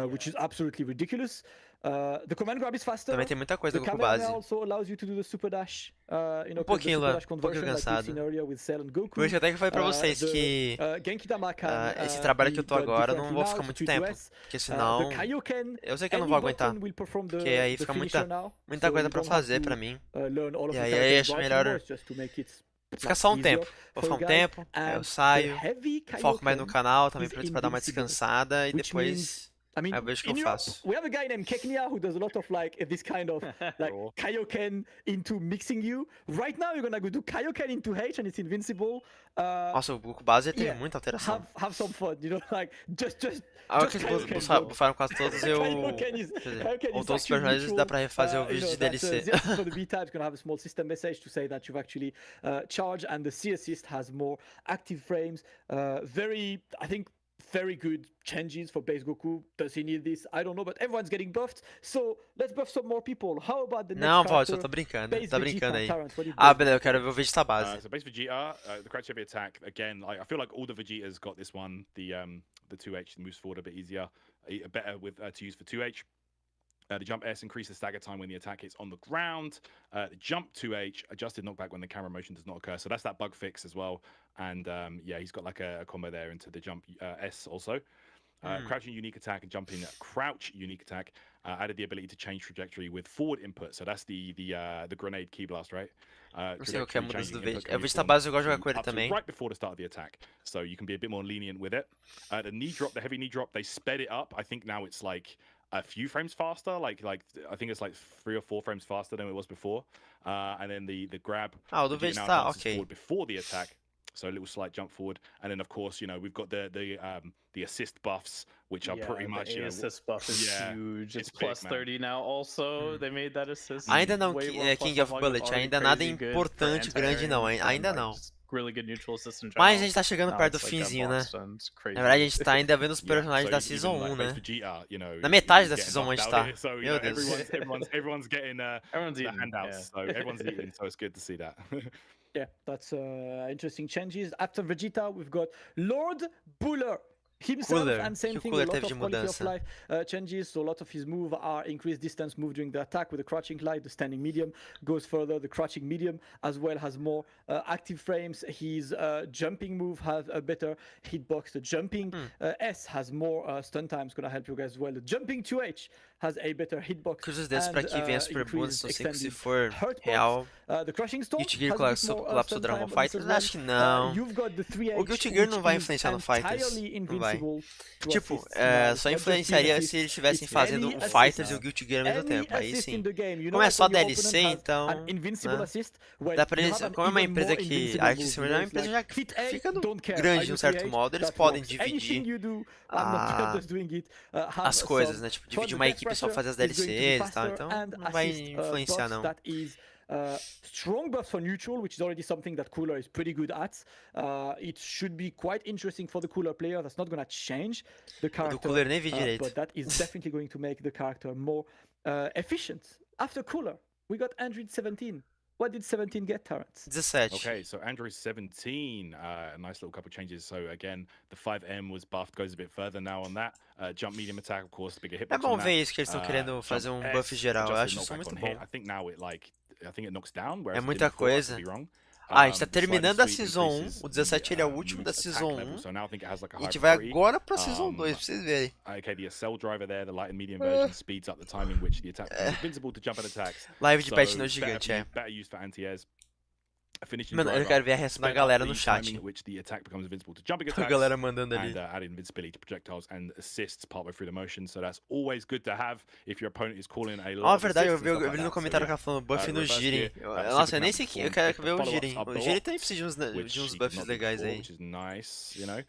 S3: which is absolutely ridiculous. The command grab is faster.
S1: Também tem muita coisa
S3: The
S1: com
S3: camera
S1: base.
S3: also allows you to do the super dash.
S1: Pouquinho,
S3: the super
S1: Luan,
S3: dash
S1: um pouquinho
S3: conversion like we've
S1: cansado.
S3: seen earlier with Cell and Goku.
S1: Por isso que até que eu falei pra vocês que
S3: Genkidama can,
S1: esse trabalho que eu tô
S3: be
S1: agora eu
S3: done
S1: não vou ficar
S3: differently
S1: muito
S3: now,
S1: tempo,
S3: 3S.
S1: porque senão
S3: The Kaioken,
S1: eu sei que eu não
S3: any
S1: vou aguentar,
S3: button will perform
S1: porque aí
S3: the
S1: fica
S3: finisher now,
S1: muita
S3: so
S1: coisa
S3: you
S1: pra
S3: don't have
S1: fazer
S3: to,
S1: pra mim.
S3: learn all of
S1: E
S3: the
S1: aí
S3: characters
S1: acho
S3: right
S1: melhor
S3: from voice just to make it
S1: ficar só um
S3: easier
S1: tempo. Vou
S3: for
S1: ficar um
S3: you guys.
S1: tempo, aí
S3: And
S1: eu
S3: the
S1: saio,
S3: heavy
S1: foco mais no
S3: Kaioken
S1: canal também
S3: is
S1: pra dar uma
S3: invincible,
S1: descansada e
S3: which
S1: depois
S3: means I mean,
S1: Eu vejo que
S3: in
S1: eu
S3: Europe,
S1: faço.
S3: we have a guy named Keknia who does a lot of like this kind of like
S2: Cool.
S3: Kaioken into mixing you. Right now, you're gonna go do Kaioken into H and it's invincible.
S1: Nossa, o Goku base tem
S3: yeah,
S1: muita alteração.
S3: have some fun, you know, like just
S1: Ah,
S3: just
S1: que
S3: Kaioken,
S1: eles
S3: bro.
S1: bufaram quase todos, eu...
S3: Kaioken is,
S1: Quer dizer,
S3: Kaioken
S1: ou
S3: is
S1: todos os
S3: actually
S1: personagens
S3: neutral.
S1: dá pra refazer o
S3: You
S1: vídeo
S3: know,
S1: de
S3: that,
S1: DLC.
S3: the assist for the beta is gonna have a small system message to say that you've actually charged, and the C assist has more active frames. I think, very good changes for base Goku. Does he need this? I don't know, but everyone's getting buffed, so let's buff some more people. How about the next
S1: Não, pode,
S3: character?
S1: só tô brincando.
S3: Base
S1: Tá brincando
S3: Vegeta,
S1: aí.
S3: Tyrant, what do you
S1: Ah,
S3: base
S1: beleza, eu
S3: Vegeta?
S1: quero ver o vídeo da base.
S2: So base Vegeta, the crouch heavy attack again. Like I feel like all the Vegetas got this one. The 2H moves forward a bit easier, better with to use for 2H. The jump S increases stagger time when the attack hits on the ground. The jump 2H adjusted knockback when the camera motion does not occur. So that's that bug fix as well. And yeah, he's got like a combo there into the jump S also. Crouching unique attack and jumping crouch unique attack added the ability to change trajectory with forward input. So that's the grenade key blast, right?
S1: Não sei qual que é a mudança do
S2: Vegeta.
S1: Vegeta. O Vegeta base eu gosto de jogar com ele também.
S2: Right before the start of the attack, so you can be a bit more lenient with it. The knee drop, the heavy knee drop, they sped it up. I think now it's like a few frames faster, like I think it's like 3 or 4 frames faster than it was before. And then the grab.
S1: Ah, o do
S2: Vegeta now
S1: Vegeta,
S2: advances
S1: ok.
S2: forward before the attack. So a little slight jump forward, and then of course, you know, we've got the assist buffs, which are pretty much,
S6: the
S2: you know,
S6: assist buff is
S2: yeah,
S6: huge. It's
S2: it's big,
S6: plus
S2: man.
S6: 30 now. Also, they made that assist.
S1: Ainda não,
S6: way more
S1: King
S6: plus
S1: of
S6: one,
S1: Bullet,
S6: already
S1: ainda nada
S6: crazy good
S1: importante,
S6: for
S1: grande não,
S6: anti-air,
S1: ainda
S6: and,
S1: não.
S6: like, really good neutral assist in
S1: Mas a
S6: general.
S1: gente tá chegando
S6: Now
S1: perto do
S6: it's like a
S1: finzinho, né?
S6: boss and it's crazy.
S1: Na verdade, a gente tá ainda vendo os
S2: Yeah,
S1: personagens
S2: so
S1: da
S2: even,
S1: Season
S2: like,
S1: 1,
S2: base
S1: né?
S2: Vegeta, you know,
S1: Na metade
S2: he's
S1: da
S2: getting
S1: Season 1 a
S2: buffed
S1: gente
S2: out
S1: tá.
S2: here, so, you
S1: Meu
S2: know,
S1: Deus.
S2: everyone's getting
S6: Everyone's
S2: the
S6: eating,
S2: handouts,
S6: yeah.
S2: so everyone's eating, so it's good to see that.
S3: Yeah, that's interesting changes. After Vegeta, we've got Lord Buller himself,
S1: Cooler.
S3: and same
S1: Que
S3: thing,
S1: Cooler
S3: a lot
S1: teve
S3: of
S1: de
S3: quality of
S1: mudança?
S3: life changes. So a lot of his moves are increased distance move during the attack with the crouching light. The standing medium goes further. The crouching medium as well has more active frames. His jumping move has a better hitbox. The jumping S has more stun time. It's gonna help you guys as well. The jumping 2H has a better hitbox.
S1: Cruzes desses pra que venha super bônus, não sei que se for real.
S3: The crushing storm
S1: Guilty Gear
S3: has a bit more
S1: colapso
S3: stun
S1: do Dragon
S3: time
S1: Ball
S3: on this as
S1: FighterZ?
S3: well.
S1: Acho que não.
S3: You've got the 3H,
S1: O Guilty Gear não vai
S3: which
S1: influenciar no
S3: is
S1: FighterZ.
S3: entirely
S1: Não vai.
S3: invincible to
S1: Tipo,
S3: assists. Now, it's
S1: só
S3: not just
S1: influenciaria
S3: being
S1: se eles
S3: assist,
S1: estivessem
S3: it's
S1: fazendo
S3: any
S1: o
S3: assist.
S1: FighterZ e o Guilty Gear ao mesmo
S3: Any
S1: tempo. Aí
S3: assist
S1: sim.
S3: in the game. You know,
S1: Como é
S3: like
S1: só
S3: when your
S1: DLC,
S3: opponent has
S1: então.
S3: an invincible
S1: Né?
S3: assist, well,
S1: Dá pra
S3: you
S1: eles,
S3: have an
S1: como é uma
S3: even
S1: empresa
S3: more
S1: que
S3: invincible
S1: a Arc
S3: move,
S1: System
S3: you
S1: é
S3: know,
S1: uma
S3: it's
S1: empresa
S3: like
S1: já
S3: hit A,
S1: ficando
S3: don't care.
S1: grande
S3: I
S1: de um
S3: do
S1: certo
S3: 3H,
S1: modo, eles
S3: that
S1: podem
S3: works. Anything
S1: dividir
S3: you do, I'm not just doing it, have
S1: as coisas,
S3: some
S1: né? Tipo,
S3: for
S1: dividir
S3: the
S1: uma
S3: death
S1: equipe só
S3: pressure
S1: fazer as
S3: is going to be
S1: DLCs e tal,
S3: faster,
S1: então
S3: and
S1: não vai
S3: assist,
S1: influenciar
S3: buffs
S1: não.
S3: that is strong buffs for neutral, which is already something that Cooler is pretty good at. It should be quite interesting for the Cooler player. That's not going to change the
S1: O do
S3: character,
S1: Cooler nem vi direito.
S3: but that is definitely going to make the character more efficient. After Cooler, we got Android 17. What did 17 get, Terrence?
S1: 17.
S2: Okay, so Android 17, a nice little couple changes. So again, the 5M was buffed, goes a bit further now on that. Jump medium attack, of course, bigger hitbox.
S1: É bom
S2: on
S1: ver
S2: that.
S1: isso, que eles estão querendo fazer um buff geral. Eu acho isso muito bom.
S2: I think now it knocks down.
S1: É muita coisa. Ah, a gente tá terminando a Season 1, o 17 ele é o último da Season 1, e a gente vai agora pra Season 2, pra vocês verem.
S2: Okay, the cell driver there, the light and medium version speeds up the time in which the attack is invincible to jump and attacks.
S1: Live de patch note gigante, é.
S2: Better used for anti-airs.
S1: Mano, eu quero ver a reação da galera no chat. A galera mandando ali.
S2: Add invincibility to projectiles and assists partway through the motion, so that's always good to have if your opponent is calling a lot.
S1: Ó, verdade, eu vi no comentário que ela falando buff no Jiren. Nossa, eu nem sei que eu quero ver o Jiren. O Jiren também precisa de uns buffs legais aí.
S2: Which is nice, you know,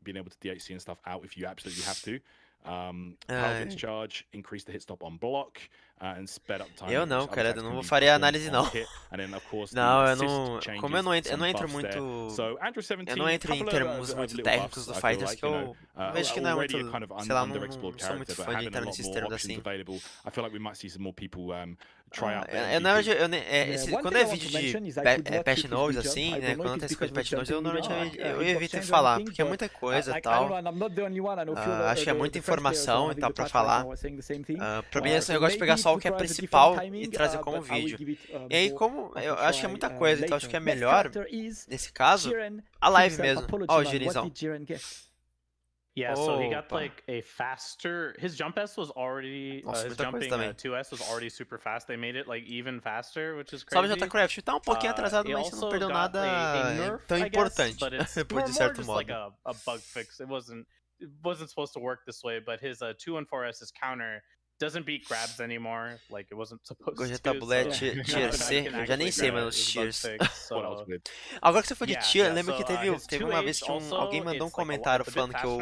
S2: being able to DHC and stuff out if you absolutely have to. Power hits charge, increase the hit stop on block, and sped up time.
S1: Eu não, cara, eu não faria análise não. Não, eu não, como eu não entro muito, eu não entro em termos muito técnicos do Fighters, que eu vejo que não é muito, sei lá, não sou muito fã de entrar nesses termos assim. Quando é vídeo de patch notes assim, né, quando tem essa coisa de patch notes, eu normalmente eu evito falar, porque é muita coisa e tal. Acho que é muita informação e tal pra falar. Pra mim, eu gosto de pegar só o que é principal e trazer como vídeo. E aí, como eu acho que é muita coisa, então acho que é melhor, nesse caso, a live mesmo. Ó, o Jirinzão.
S6: Yeah, so he got like a faster. His jump S was already. His jumping 2S was already super fast. They made it like even faster, which is crazy.
S1: Salve JCraft, tá um pouquinho atrasado, mas você não perdeu nada tão importante, por de certo modo.
S6: Like a bug fix. It wasn't it wasn't supposed to work this way, but his 214S's counter doesn't beat grabs anymore, like it wasn't supposed
S1: Hoje a
S6: to.
S1: tabulé
S6: So,
S1: tier C, eu já nem sei mais os tiers.
S2: What else with?
S1: Agora que você foi de
S6: Yeah,
S1: tier,
S6: yeah,
S1: lembra
S6: so,
S1: que teve uma vez que alguém mandou um comentário falando que eu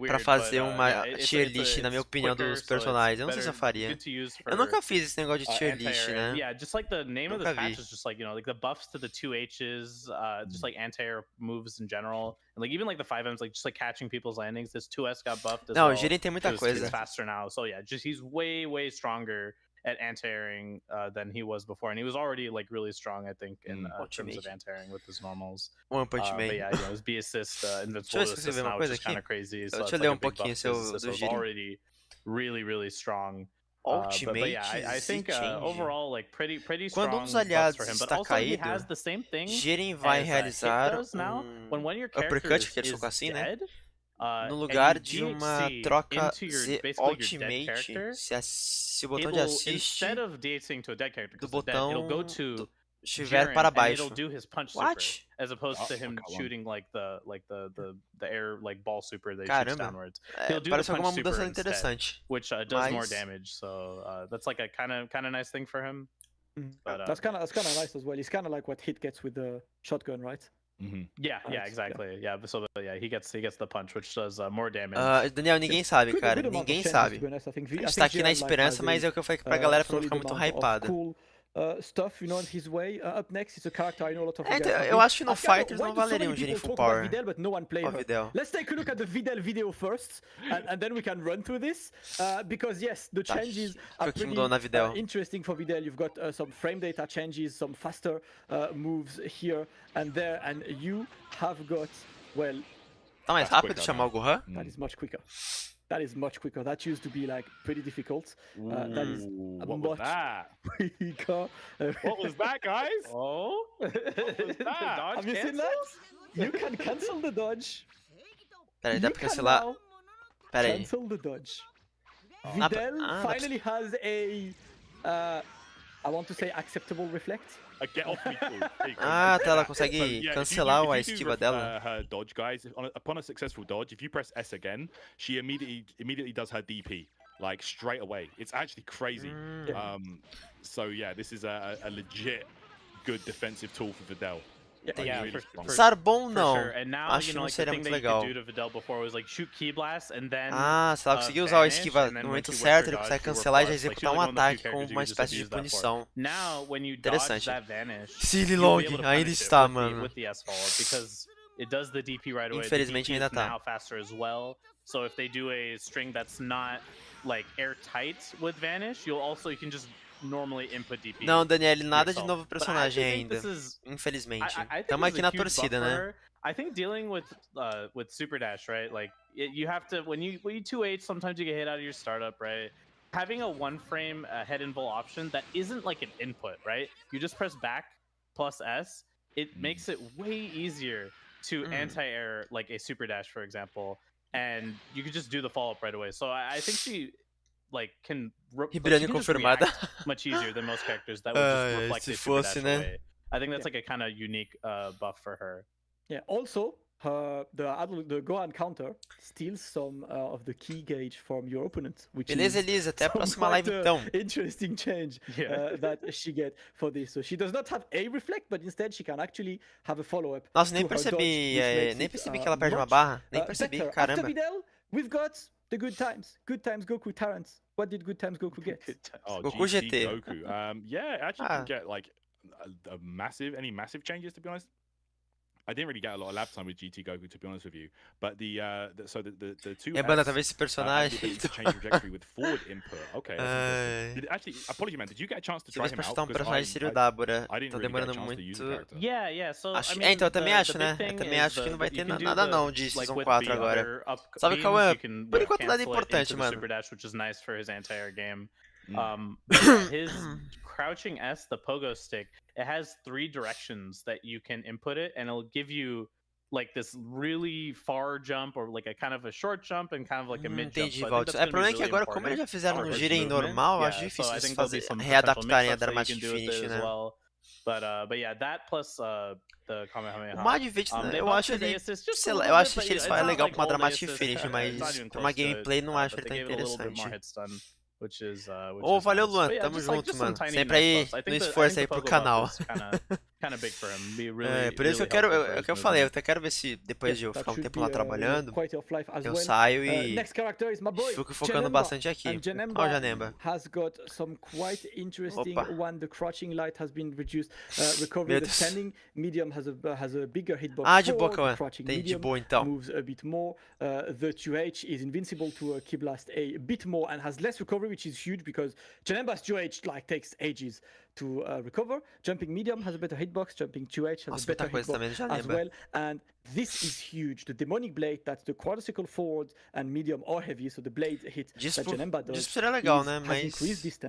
S1: pra fazer uma tier list, na minha opinião, dos personagens. Eu não sei se eu faria. Eu nunca fiz esse negócio de tier list, né?
S6: Yeah, just like the name of
S1: Nunca
S6: this
S1: vi.
S6: patch is just like, you know, like the buffs to the 2Hs, just like anti-air moves in general, and like even like the 5Ms, like just like catching people's landings. This 2S got buffed as
S1: Não,
S6: well.
S1: o Jiren tem muita
S6: He's
S1: coisa.
S6: faster now, so yeah, just he's way stronger at anti-airing than he was before, and he was already like really strong, I think, in terms of anti-airing with his normals.
S1: One Punch Man.
S6: But yeah, you know, his B assist, invincible
S1: Deixa eu
S6: assist
S1: ver uma
S6: now,
S1: coisa
S6: which is kind
S1: aqui.
S6: of crazy. So
S1: Deixa
S6: it's
S1: eu
S6: like
S1: ler
S6: a
S1: um
S6: big
S1: pouquinho
S6: buff.
S1: seu
S6: His assist
S1: do
S6: was
S1: Jiren.
S6: already really strong.
S1: Ultimate
S6: But yeah, I think
S1: change.
S6: overall like pretty strong
S1: Quando um dos
S6: buffs
S1: aliados
S6: for him. But
S1: está
S6: also he
S1: caído,
S6: has the same thing
S1: Jiren vai
S6: as,
S1: realizar
S6: Hit does now. When one of your
S1: uppercut,
S6: characters
S1: que ele
S6: is
S1: ficou assim, né?
S6: dead,
S1: No
S6: and
S1: lugar
S6: you
S1: de uma
S6: DHC
S1: troca
S6: into your,
S1: Z
S6: basically your dead
S1: Ultimate,
S6: character,
S1: se o botão
S6: it
S1: de
S6: will,
S1: assist
S6: instead of DHCing to a dead character,
S1: do
S6: 'cause it's dead, it'll go
S1: botão
S6: to
S1: estiver
S6: Jiren,
S1: para
S6: and
S1: baixo.
S6: it'll do his punch
S1: What?
S6: super, as opposed to him
S2: come on.
S6: shooting like the air like ball super that he shoots
S1: Caramba.
S6: downwards.
S1: É,
S6: He'll do
S1: parece
S6: the punch
S1: alguma
S6: super
S1: mudança
S6: instead,
S1: interessante.
S6: which does more
S1: Mas-
S6: damage. So that's like a kind of nice thing for him. But,
S3: That's kind of nice as well. It's kind of like what Hit gets with the shotgun, right?
S6: yeah,
S3: Right,
S6: exactly. Yeah, but he gets the punch, which does more damage.
S1: Daniel, ninguém sabe,
S3: Good-
S1: cara.
S3: good amount of
S1: Ninguém
S3: changes,
S1: sabe.
S3: to be honest. I think
S1: A gente
S3: I
S1: tá
S3: think
S1: aqui na
S3: Jiren, like,
S1: esperança,
S3: has
S1: mas
S3: a,
S1: é o que eu falei pra galera pra não
S3: solid
S1: ficar muito
S3: amount of
S1: hypada.
S3: cool stuff, you know, in his way. Up next is a character I know a lot of you
S1: É,
S3: guys
S1: então,
S3: have
S1: eu
S3: been.
S1: acho que no
S3: I've got-
S1: Fighters
S3: why
S1: não
S3: do so
S1: valeria
S3: many
S1: um Jiren
S3: people
S1: full
S3: talk about
S1: power.
S3: Videl, but no one play
S1: Ó,
S3: her?
S1: Videl.
S3: Let's take a look at the Videl video first, and then we can run through this. Because yes, the
S1: Tá,
S3: changes
S1: foi
S3: are
S1: o que
S3: pretty
S1: mudou na Videl.
S3: interesting for Videl. You've got some frame data changes, some faster moves here and there, and you have got, well,
S1: Tá mais
S2: That's
S1: rápido
S2: quicker
S1: chamar o Gohan?
S3: that is much quicker. That is much quicker. That used to be like pretty difficult. That is
S2: Ooh,
S3: a
S2: what was
S3: much
S2: that?
S3: quicker.
S2: What was that, guys?
S6: Oh,
S2: that?
S3: Have you seen that? You can cancel the dodge.
S1: Peraí, dá
S3: You
S1: pra
S3: can
S1: cancelar.
S3: now
S1: Peraí.
S3: cancel the dodge.
S1: Ah,
S3: Videl
S1: dá pra-
S3: finally has a, I want to say acceptable reflect.
S2: Get off me, fool. There you go.
S1: Ah, tá, ela
S2: So,
S1: consegue
S2: yeah, if you
S1: cancelar
S2: do-
S1: a
S2: if you do
S1: esquiva dela.
S2: her dodge, guys, upon a successful dodge, if you press S again, she immediately does her DP, like straight away. It's actually crazy. So yeah, this is a legit good defensive tool for Videl.
S6: yeah,
S2: really
S6: for,
S2: strong.
S6: for,
S1: Sarbon
S6: for
S1: não.
S6: sure. And now,
S1: Acho
S6: you
S1: que
S6: know,
S1: não
S6: like the
S1: seria
S6: thing
S1: muito
S6: that you
S1: legal.
S6: could do to Videl before was like shoot Key Blast and then
S1: Ah, se ela conseguir usar o
S6: vanish,
S1: esquiva
S6: and then
S1: no
S6: when
S1: momento
S6: she
S1: certo,
S6: whipped
S1: ele
S6: her
S1: consegue
S6: dodge, she
S1: cancelar e já
S6: were fast. Like,
S1: executar
S6: she
S1: um
S6: was one of the few
S1: ataque com
S6: characters you
S1: uma
S6: could just
S1: espécie de
S6: use that for.
S1: punição.
S6: Now, when you dodge
S1: Interessante.
S6: that vanish,
S1: Silly
S6: you'll
S1: Long
S6: be able to
S1: ainda
S6: punish it
S1: está,
S6: with the-
S1: mano.
S6: with the S follow because it does the DP right away. The
S1: Infelizmente
S6: DP
S1: ainda
S6: is
S1: tá.
S6: now faster as well. So if they do a string that's not like airtight with vanish, you can just normally input DP.
S1: Não, Daniel, nada de
S6: yourself.
S1: novo
S6: But I
S1: personagem
S6: actually think
S1: ainda.
S6: this is-
S1: Infelizmente.
S6: I think
S1: Tamo
S6: this is
S1: aqui
S6: a
S1: na
S6: huge buff
S1: torcida,
S6: for
S1: né?
S6: her. I think dealing with Super Dash, right? Like you have to when you 2H, sometimes you get hit out of your startup, right? Having a one frame head invul option that isn't like an input, right? You just press back plus S. It makes it way easier to anti-air like a Super Dash, for example, and you could just do the follow up right away. So I think she like can
S1: Ribeirão confirmada.
S6: much easier than most characters that would just reflect
S1: se
S6: a Super
S1: fosse,
S6: Dash
S1: né?
S6: away. I think that's like a kind of unique buff for her.
S3: Yeah. Also, the Gohan counter steals some of the key gauge from your opponent, which
S1: Beleza,
S3: is
S1: Elisa, até a
S3: some
S1: próxima
S3: quite,
S1: live então.
S3: interesting change
S6: Yeah.
S3: that she get for this. So she does not have a reflect, but instead she can actually have a follow-up.
S1: Nossa, nem
S3: to her dodge,
S1: percebi,
S3: which makes
S1: nem
S3: it,
S1: percebi que ela perde uma
S3: much,
S1: barra. Nem percebi,
S3: better.
S1: caramba.
S3: After Videl, we've got the good times. Good times Goku Terrence. What did good times Goku get?
S2: Oh,
S1: Goku
S2: GT
S1: GT.
S2: Goku. Yeah, actually
S1: Ah.
S2: can get like any massive changes, to be honest. I didn't really get a lot of lab time with GT Goku, to be honest with you. But the two
S1: É, banda,
S2: S,
S1: talvez esse
S2: had the
S1: personagem.
S2: ability to change trajectory with forward input. Okay. That's
S1: Ai.
S2: interesting. Actually, apology, man. Did you get a chance to
S1: Se
S2: try
S1: tivesse
S2: him
S1: pra
S2: out?
S1: chutar um
S2: Because
S1: personagem seria o
S2: I
S1: Débora.
S2: didn't
S1: Tô
S2: really get a
S1: demorando
S2: chance to use the
S1: muito.
S2: character.
S6: Yeah. So
S1: Acho,
S6: I mean,
S1: então, eu também
S6: the
S1: acho,
S6: big
S1: né?
S6: thing
S1: Eu também
S6: is
S1: acho que não vai
S6: you
S1: ter
S6: can do
S1: nada
S6: the-
S1: não de
S6: like
S1: Season
S6: with
S1: 4
S6: the
S1: agora.
S6: other up
S1: Sabe,
S6: beams,
S1: Cauã?
S6: you can,
S1: Por enquanto nada
S6: cancel it
S1: importante,
S6: into the
S1: mano.
S6: Super Dash, which is nice for his anti-air game.
S2: Mm.
S6: But his crouching S, the pogo stick, it has 3 directions that you can input it, and it'll give you like this really far jump or like a kind of a short jump and kind of like a mid jump.
S1: Entendi,
S6: So I think
S1: Valdes.
S6: that's
S1: É, o
S6: gonna be
S1: problema é que
S6: really
S1: agora, como eles
S6: important
S1: já fizeram
S6: for
S1: no
S6: his
S1: Jiren
S6: movement.
S1: normal, eu acho
S6: Yeah, so
S1: difícil
S6: I
S1: eles
S6: think there'll be
S1: fazer,
S6: some potential
S1: readaptarem a
S6: mix-ups that you
S1: Dramatic
S6: can do with it
S1: Finish,
S6: as
S1: né?
S6: well. But yeah, that plus the Kamehameha.
S1: O Madvid, eu acho ele, sei lá, eu acho que eles fazem legal pra uma dramatic finish, mas pra uma gameplay não acho ele tão interessante. Ô, valeu, Luan, tamo junto, mano. Sempre aí no esforço aí pro canal. Por isso que é o que eu falei, eu até quero ver se depois de eu ficar um tempo lá trabalhando, eu saio e fico focando bastante aqui. Ó, o Janemba. Meu Deus. Ah, de boa, Cauã. Tem de boa então.
S3: The 2H is invincible to a Ki Blast a bit more and has less recovery, which is huge because Janemba's 2H like takes ages to recover. Jumping medium has a better hitbox. Jumping 2H has a better hitbox as well. And this is huge. The demonic blade, that's the quarter circle forward and medium or heavy, so the blade hit that Janemba does
S1: seria legal, né? Mas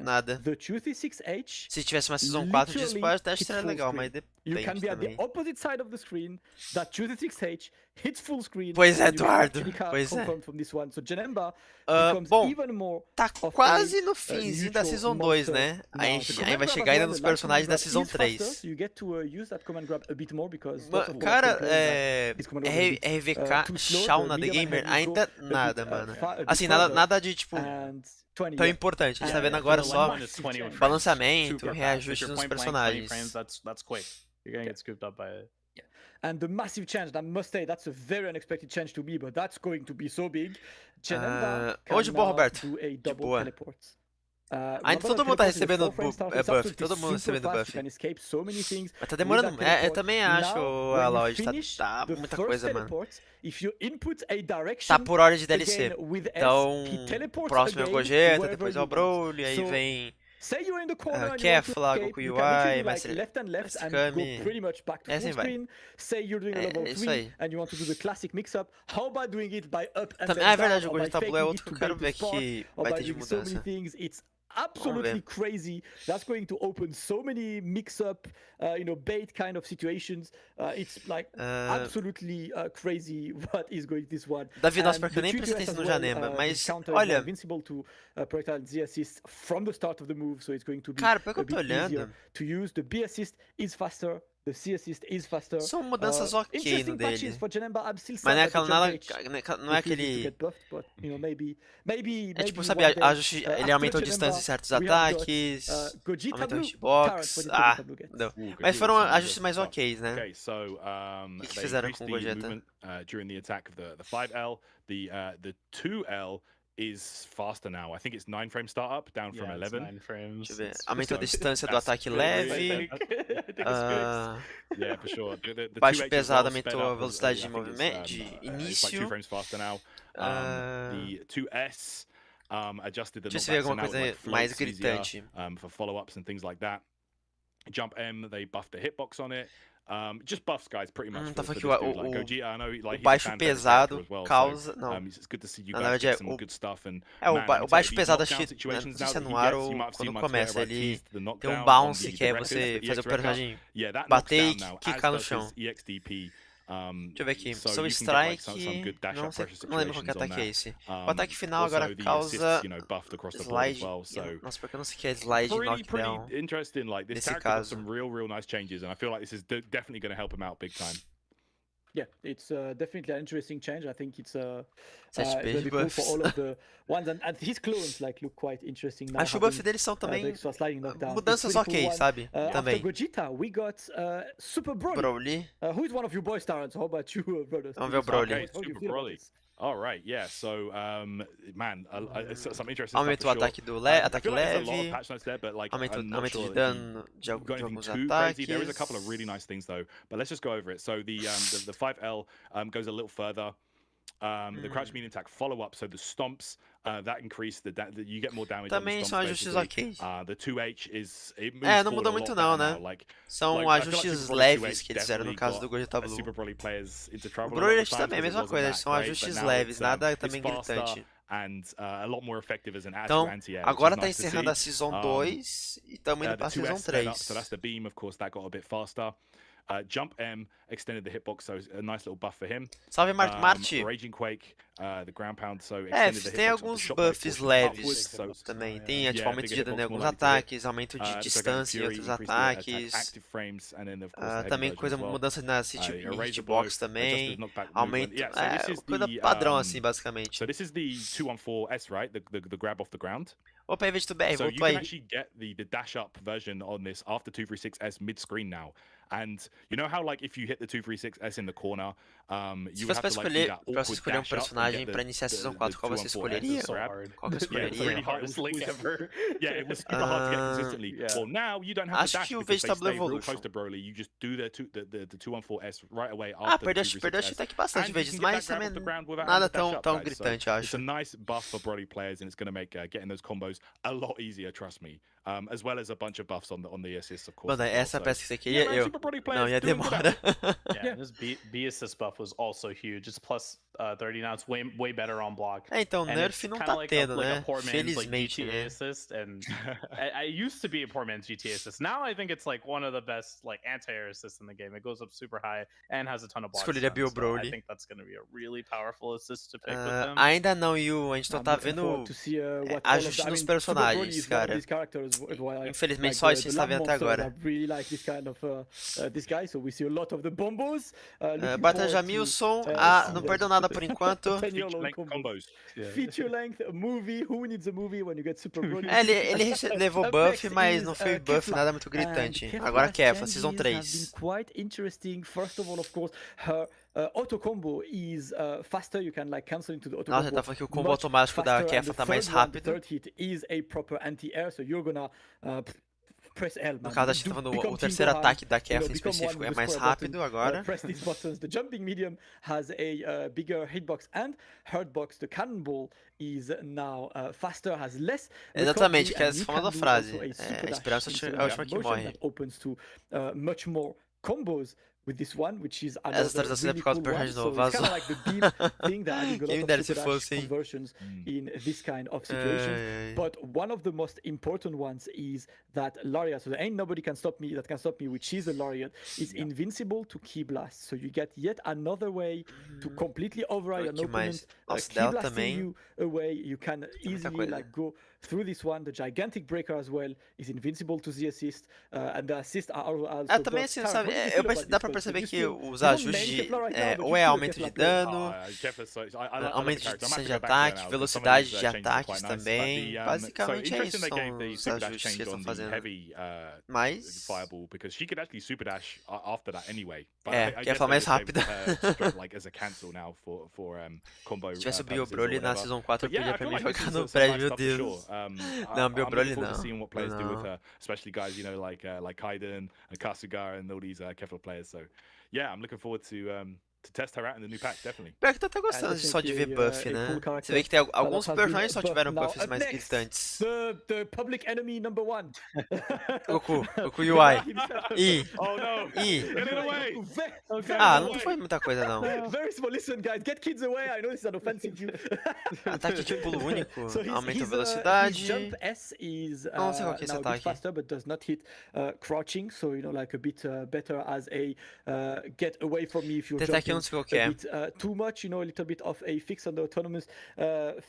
S1: nada.
S3: The 236H,
S1: se tivesse uma Season 4 de esporte, até seria legal, mas depende.
S3: You can be at the opposite side of the screen. That 236H hits full screen.
S1: Pois é, Eduardo. Pois é.
S3: From this one. So Janemba
S1: bom,
S3: even more
S1: tá quase no finzinho da Season 2, né? Aí vai chegar ainda nos personagens da Season 3. Cara, RVK, Shauna The Gamer, ainda nada, mano. Assim, nada de tipo tão importante. A gente tá vendo agora só balanceamento, reajuste nos personagens.
S6: You're gonna get scooped up by it.
S3: And the massive change, I must say, that's a very unexpected change to me, but that's going to be so big. Janemba
S1: de boa, Roberto. De boa. Ainda todo mundo tá recebendo buff, todo mundo recebendo buff. Mas tá demorando, eu também acho, a loja, tá muita coisa, mano. Tá por hora de DLC. Então, o próximo é o Gogeta, depois é o Broly, aí vem... Kefla, Goku UI, Mestre Kami. É assim vai. É isso aí. É verdade, o Gogeta Blue é outro que eu quero ver que vai ter de mudança.
S3: Absolutely crazy. That's going to open so many mix-up, bait kind of situations. It's like absolutely crazy what is going this one.
S1: Davi, nossa, porque eu nem prestei atenção no Janemba, mas olha.
S3: Invincible to projectile Z assist from the start of the move, so it's going to be
S1: cara, porque eu tô olhando.
S3: To use the B assist is faster. The C assist is faster.
S1: São mudanças ok no dele. Mas não é aquele. É tipo, sabe, ele aumentou a distância em certos ataques, aumentou o hitbox. Não. Mas foram ajustes mais ok, né? O que fizeram com o Gogeta?
S2: During the attack of the 5L, the 2L is faster now. I think it's 9 frame startup, down from 11.
S6: 9 frames.
S1: Deixa eu ver. Aumentou a distância do ataque leve.
S2: Yeah, for sure.
S1: Baixo pesado aumentou a velocidade de movimento, de início.
S2: Like 2 frames faster now. The 2S adjusted the
S1: deixa eu ver alguma coisa mais gritante.
S2: For follow-ups and things like that. Jump M, they buffed the hitbox on it. Just buffs, guys, pretty much.
S1: Tá falando que o baixo pesado causa. Não. Na verdade o baixo pesado, acho que não sei se é no ar ou quando começa. Ele tem um bounce que é você fazer o personagem bater e quicar no chão. Deixa eu ver aqui. Soul Strike. Não lembro qual que ataque é esse. O ataque final agora causa slide. Nossa, porque eu não sei o que é slide knockdown. Nesse caso.
S3: Yeah, it's definitely an interesting change. I think it's
S1: really
S3: cool for all of the ones, and his clones look quite interesting now.
S1: Acho que o buff deles são também mudanças ok, sabe? Também.
S3: After Gogeta, we got Super Broly. Who is one of your boys, Terrence? How about you, brothers?
S1: Vamos ver o Broly.
S2: Okay, Super Broly. All right, yeah. So, man, some interesting
S1: aumentou o ataque do ataque leve.
S2: Like,
S1: aumento de dano de alguns ataques.
S2: There is a couple of really nice things though, but let's just go over it. So the 5L goes a little further. The crouch medium attack follow up, so the stomps that increase you get more damage.
S1: Também são ajustes ok.
S2: The 2H is
S1: não mudou muito não, né? São ajustes leves que eles fizeram no caso do Gogeta Blue. O Broly também é a mesma coisa, são ajustes leves, nada também gritante. Então, agora tá encerrando a Season 2 e estamos indo pra Season 3.
S2: So that's the beam, of course, that got a bit faster. Jump M extended the hitbox, so a nice little buff for him.
S1: Salve, Marte.
S2: Raging Quake, the ground pound, so
S1: É,
S2: extended the
S1: tem
S2: hitbox
S1: alguns
S2: of the
S1: buffs
S2: shot
S1: leves
S2: so,
S1: também. Tem, tipo,
S2: yeah,
S1: aumento de
S2: bigger
S1: dano em
S2: hitbox,
S1: alguns
S2: more likely to hit.
S1: ataques, aumento de
S2: Dragon
S1: distância em
S2: Fury
S1: outros
S2: increased the attack
S1: ataques.
S2: active frames, and then, of course, the heavy
S1: Também
S2: version
S1: coisa,
S2: as well.
S1: mudança na
S2: Erase
S1: hitbox
S2: blow,
S1: também.
S2: adjusted knockback
S1: Aumento,
S2: movement. Yeah, so this is
S1: coisa
S2: the,
S1: padrão assim, basicamente.
S2: So this is the 214S, right? The grab off the ground.
S1: Opa, aí, do BR,
S2: So you
S1: voltou
S2: can
S1: aí.
S2: actually get the dash up version on this after 236S mid screen now. And you know how like if you hit the 236S in the corner,
S1: Se
S2: you
S1: fosse
S2: have
S1: pra
S2: to like do
S1: escolher,
S2: that
S1: pra você
S2: awkward
S1: escolher um
S2: dash up and
S1: personagem
S2: get
S1: pra iniciar a Season
S2: the
S1: 4, qual você
S2: 214S
S1: escolheria?
S2: grab.
S1: Qual que eu
S2: Yeah, it's
S1: escolheria?
S2: really hard.
S6: Hardest link ever.
S2: Yeah, it was super hard to get consistently.
S6: Yeah.
S2: Well, now you don't have
S1: Acho
S2: the dash
S1: que o
S2: because they
S1: Vegetable
S2: stay real
S1: Evolution.
S2: close to Broly. You just do the 214S right away
S1: Ah,
S2: after
S1: perdeu
S2: the
S1: a
S2: 236S.
S1: chute aqui bastante
S2: And you
S1: vezes,
S2: can get
S1: mas
S2: that grab
S1: também
S2: off the ground without
S1: nada
S2: having to dash
S1: tão,
S2: up,
S1: tão
S2: guys. So
S1: gritante,
S2: it's
S1: acho.
S2: a nice buff for Broly players, and it's going to make getting those combos a lot easier, trust me. As well as a bunch of buffs on the assists, of course.
S1: Mano,
S2: as well.
S1: essa
S2: So,
S1: peça que você
S2: yeah,
S1: queria,
S2: man,
S1: eu.
S2: Super Broly
S1: Não,
S2: players
S1: ia
S2: doing good
S1: demora.
S6: Yeah, this B assist buff was also huge. It's plus 30 now. It's way better on block.
S1: É, então,
S6: And
S1: nerf
S6: it's
S1: não
S6: kinda
S1: tá
S6: like
S1: tendo,
S6: like
S1: né?
S6: a poor man's
S1: Felizmente,
S6: GTA
S1: né?
S6: assist, and I used to be a poor man's GTA assist. Now I think it's like one of the best like anti-air assists in the game. It goes up super high and has a ton of block.
S1: Escolheria Bill
S6: So
S1: Broly.
S6: I think that's going to be a really powerful assist to pick with them.
S1: Ainda não, Yu. A gente não
S3: I'm
S1: tá
S3: looking
S1: vendo
S3: forward to see, what
S1: ajuste
S3: all of
S1: nos
S3: the- I mean, Super Broly
S1: personagens,
S3: is one of
S1: cara.
S3: these characters as well,
S1: Infelizmente,
S3: like
S1: só
S3: the-
S1: isso que
S3: the
S1: está
S3: lab
S1: vendo até
S3: monsters.
S1: agora.
S3: I really like this kind of this guy, so we see a lot of the bombos. Looking
S1: Bata
S3: forward
S1: Jamilson,
S3: to,
S1: não
S3: see
S1: perdeu nada por enquanto.
S3: 10-year-long
S2: feature length
S3: combos.
S2: combos.
S3: Feature length, a movie. Who needs a movie when you get Super Broly?
S1: Ele levou
S3: Up
S1: buff,
S3: next
S1: mas
S3: is,
S1: não foi buff
S3: Kefla.
S1: nada muito
S3: And
S1: gritante.
S3: Kefla's
S1: Agora Kefla, Season
S3: changes have
S1: 3.
S3: been quite interesting. First of all, of course, her auto combo is faster. You can like cancel into the auto
S1: Nossa,
S3: combo.
S1: tá falando que o combo
S3: much
S1: automático da
S3: faster, and
S1: Kefla
S3: the
S1: tá mais
S3: third one, the
S1: rápido.
S3: third hit is a proper anti-air, so you're gonna press L.
S1: No
S3: man.
S1: caso, a gente tá falando o terceiro ataque da Kefla em específico é mais rápido agora.
S3: Press these buttons. The jumping medium has a bigger hitbox and hurtbox. The cannonball is now faster, has less.
S1: Exatamente,
S3: recovery,
S1: que é
S3: and you
S1: a famosa
S3: can do
S1: frase.
S3: also a super
S1: A
S3: dash
S1: esperança
S3: into
S1: é a
S3: that
S1: última que
S3: motion
S1: morre.
S3: that opens to much more combos with this one, which is
S1: Essa
S3: another
S1: atualização é
S3: really
S1: por causa
S3: cool
S1: do
S3: one.
S1: personagem
S3: So
S1: novo,
S3: it's kind
S1: vazou.
S3: of like the beam thing that adding a
S1: Quem me
S3: lot
S1: dera
S3: of
S1: se
S3: super dash
S1: fosse, hein?
S3: conversions in this kind of situations.
S1: Ai, ai.
S3: But one of the most important ones is that Lariat, so there ain't nobody can stop me which is a Lariat, is invincible to Key Blast. So you get yet another way to completely override an
S1: Que mais?
S3: opponent,
S1: Nossa,
S3: Key
S1: dela
S3: blasting
S1: também.
S3: you away. You can easily
S1: coisa.
S3: like go through this one. The Gigantic Breaker as well is invincible to the assist, and the assist are also
S1: Também
S3: buffed.
S1: assim,
S3: Karen,
S1: sabe,
S3: what do you feel about
S1: dá
S3: this
S1: pra
S3: build?
S1: perceber
S3: You
S1: que
S3: feel-
S1: os
S3: you don't
S1: ajustes
S3: main Kefla right now, but
S1: ou
S3: you
S1: é
S3: feel
S1: aumento de
S3: Kefla play.
S1: dano,
S2: Kefla's so, I like
S1: aumento de
S2: the character. I'm
S1: distância de
S2: happy to go back to
S1: ataque,
S2: it now, because some of
S1: velocidade
S2: these,
S1: de
S2: changes are
S1: ataques
S2: quite nice, but
S1: também.
S2: the,
S1: Basicamente
S2: so
S1: é
S2: interesting
S1: isso,
S2: they gave
S1: são
S2: the
S1: os
S2: super dash
S1: ajustes que
S2: change
S1: eles estão
S2: on the
S1: fazendo.
S2: heavy
S1: Mas,
S2: fireball, because she could actually super dash after that anyway. But
S1: É,
S2: I
S1: que é
S2: guess
S1: falar
S2: they
S1: mais
S2: just gave
S1: rápida.
S2: her straight, like as a cancel now for combo.
S1: se tivesse o Bio
S2: purposes or
S1: Broly na
S2: whatever.
S1: Season 4, eu
S2: But yeah,
S1: pedia
S2: I
S1: pra
S2: feel
S1: mim
S2: like this
S1: jogar
S2: is
S1: no
S2: some nice
S1: prédio, meu
S2: stuff for
S1: Deus.
S2: sure.
S1: Não, Bio
S2: I'm
S1: Broly
S2: looking forward
S1: não.
S2: to seeing what players do with
S1: Não.
S2: her, especially guys, you know, like Kaiden and Kasuga and all these Kefla players. So yeah, I'm looking forward to test her out in the new patch, definitely.
S1: Pior que tô até gostando de só de ver buff, né? Você vê que tem alguns personagens só tiveram buffs mais gritantes.
S3: The public enemy number one.
S1: Goku UI. I.
S2: Oh no!
S1: I.
S2: Get it away!
S1: Não foi muita coisa não.
S3: Very small. Listen, guys, get kids away. I know this is an offensive view.
S1: Ataque de pulo único,
S3: So
S1: aumenta a
S3: his
S1: velocidade.
S3: jump S is
S1: Não sei qual que é esse
S3: now a bit
S1: ataque.
S3: faster, but does not hit crouching. So you know, like a bit better as a get away from me if you're
S1: Tem ataque que eu
S3: jumping
S1: não sei qual que é.
S3: a bit too much. You know, a little bit of a fix on the autonomous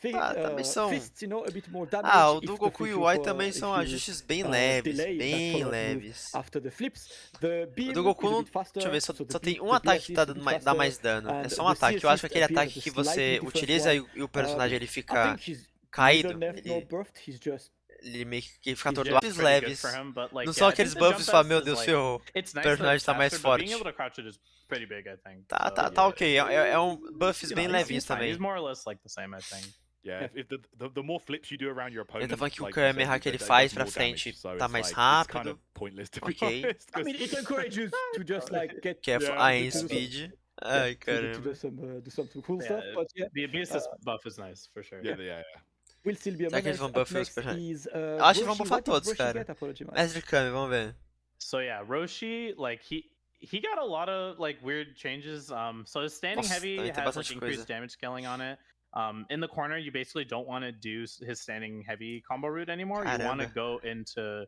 S1: também são.
S3: fists. You know, a bit more damage.
S1: O
S3: if
S1: do
S3: the
S1: Goku
S3: free
S1: UI
S3: flip,
S1: também
S3: if
S1: são
S3: you,
S1: ajustes bem
S3: delay
S1: leves,
S3: that
S1: bem
S3: follow-up move
S1: leves.
S3: after the flips. The beam
S1: O do Goku
S3: is a
S1: não.
S3: bit faster,
S1: Deixa eu ver,
S3: so the
S1: só tem
S3: B-
S1: um
S3: the B
S1: ataque que
S3: assist is a bit
S1: dá mais
S3: faster,
S1: dano. É
S3: and
S1: só um
S3: the
S1: ataque.
S3: C
S1: Eu acho que
S3: assist
S1: aquele
S3: appears
S1: ataque
S3: as a
S1: que
S3: slightly
S1: você
S3: different
S1: utiliza
S3: one.
S1: e o personagem ele
S3: I
S1: fica
S3: think he's
S1: caído.
S3: neither nerfed nor
S1: Ele,
S3: buffed. He's just
S1: ele meio que fica
S3: He's
S1: atordoado.
S6: It's
S1: Buffs
S6: pretty good
S1: leves.
S6: for him, but, like,
S1: Não
S6: yeah,
S1: são
S6: I
S1: aqueles
S6: think the
S1: buffs que
S6: jump
S1: você fala,
S6: S
S1: meu
S6: is,
S1: Deus,
S6: like,
S1: ferrou.
S6: It's
S1: O
S6: nice that
S1: personagem
S6: it's
S1: tá mais
S6: faster, but being
S1: forte.
S6: able to crouch it is pretty big, I think.
S1: Tá
S6: So,
S1: ok. É um buffs
S6: you
S1: bem
S6: know, he's
S1: levinhos
S6: fine.
S1: também.
S6: He's more or less like the same, I think.
S2: Yeah, if the more flips you do around your opponent,
S1: Ele tá falando que o
S2: like you said,
S1: Kamehameha que ele
S2: it does
S1: faz pra
S2: more
S1: frente
S2: damage, so
S1: tá
S2: it's
S1: mais
S2: like, it's
S1: rápido.
S2: kind of pointless to be
S1: Ok.
S2: honest.
S3: I mean, it encourages to just like get
S1: Que é
S2: Yeah,
S1: em
S3: to do
S1: speed.
S3: some-
S1: Ai,
S3: to
S1: caramba.
S3: do some cool
S6: Yeah,
S3: stuff. But yeah,
S6: The assist buff is nice for sure.
S2: Yeah.
S3: will still be a
S1: Será que eles
S3: menace.
S1: vão
S3: Up
S1: buffar os
S3: next
S1: personagens?
S3: is,
S1: Eu acho que vão
S3: Roshi.
S1: buffar
S3: What did
S1: todos,
S3: Roshi
S1: cara.
S3: get? Apology, man.
S1: Mestre Kami, vamos ver.
S6: So yeah, Roshi, like he got a lot of like weird changes. So his standing
S1: Nossa,
S6: heavy
S1: também tem
S6: has
S1: bastante
S6: like increased
S1: coisa.
S6: damage scaling on it. In the corner, you basically don't want to do his standing heavy combo route anymore. You want to
S1: Caramba.
S6: go into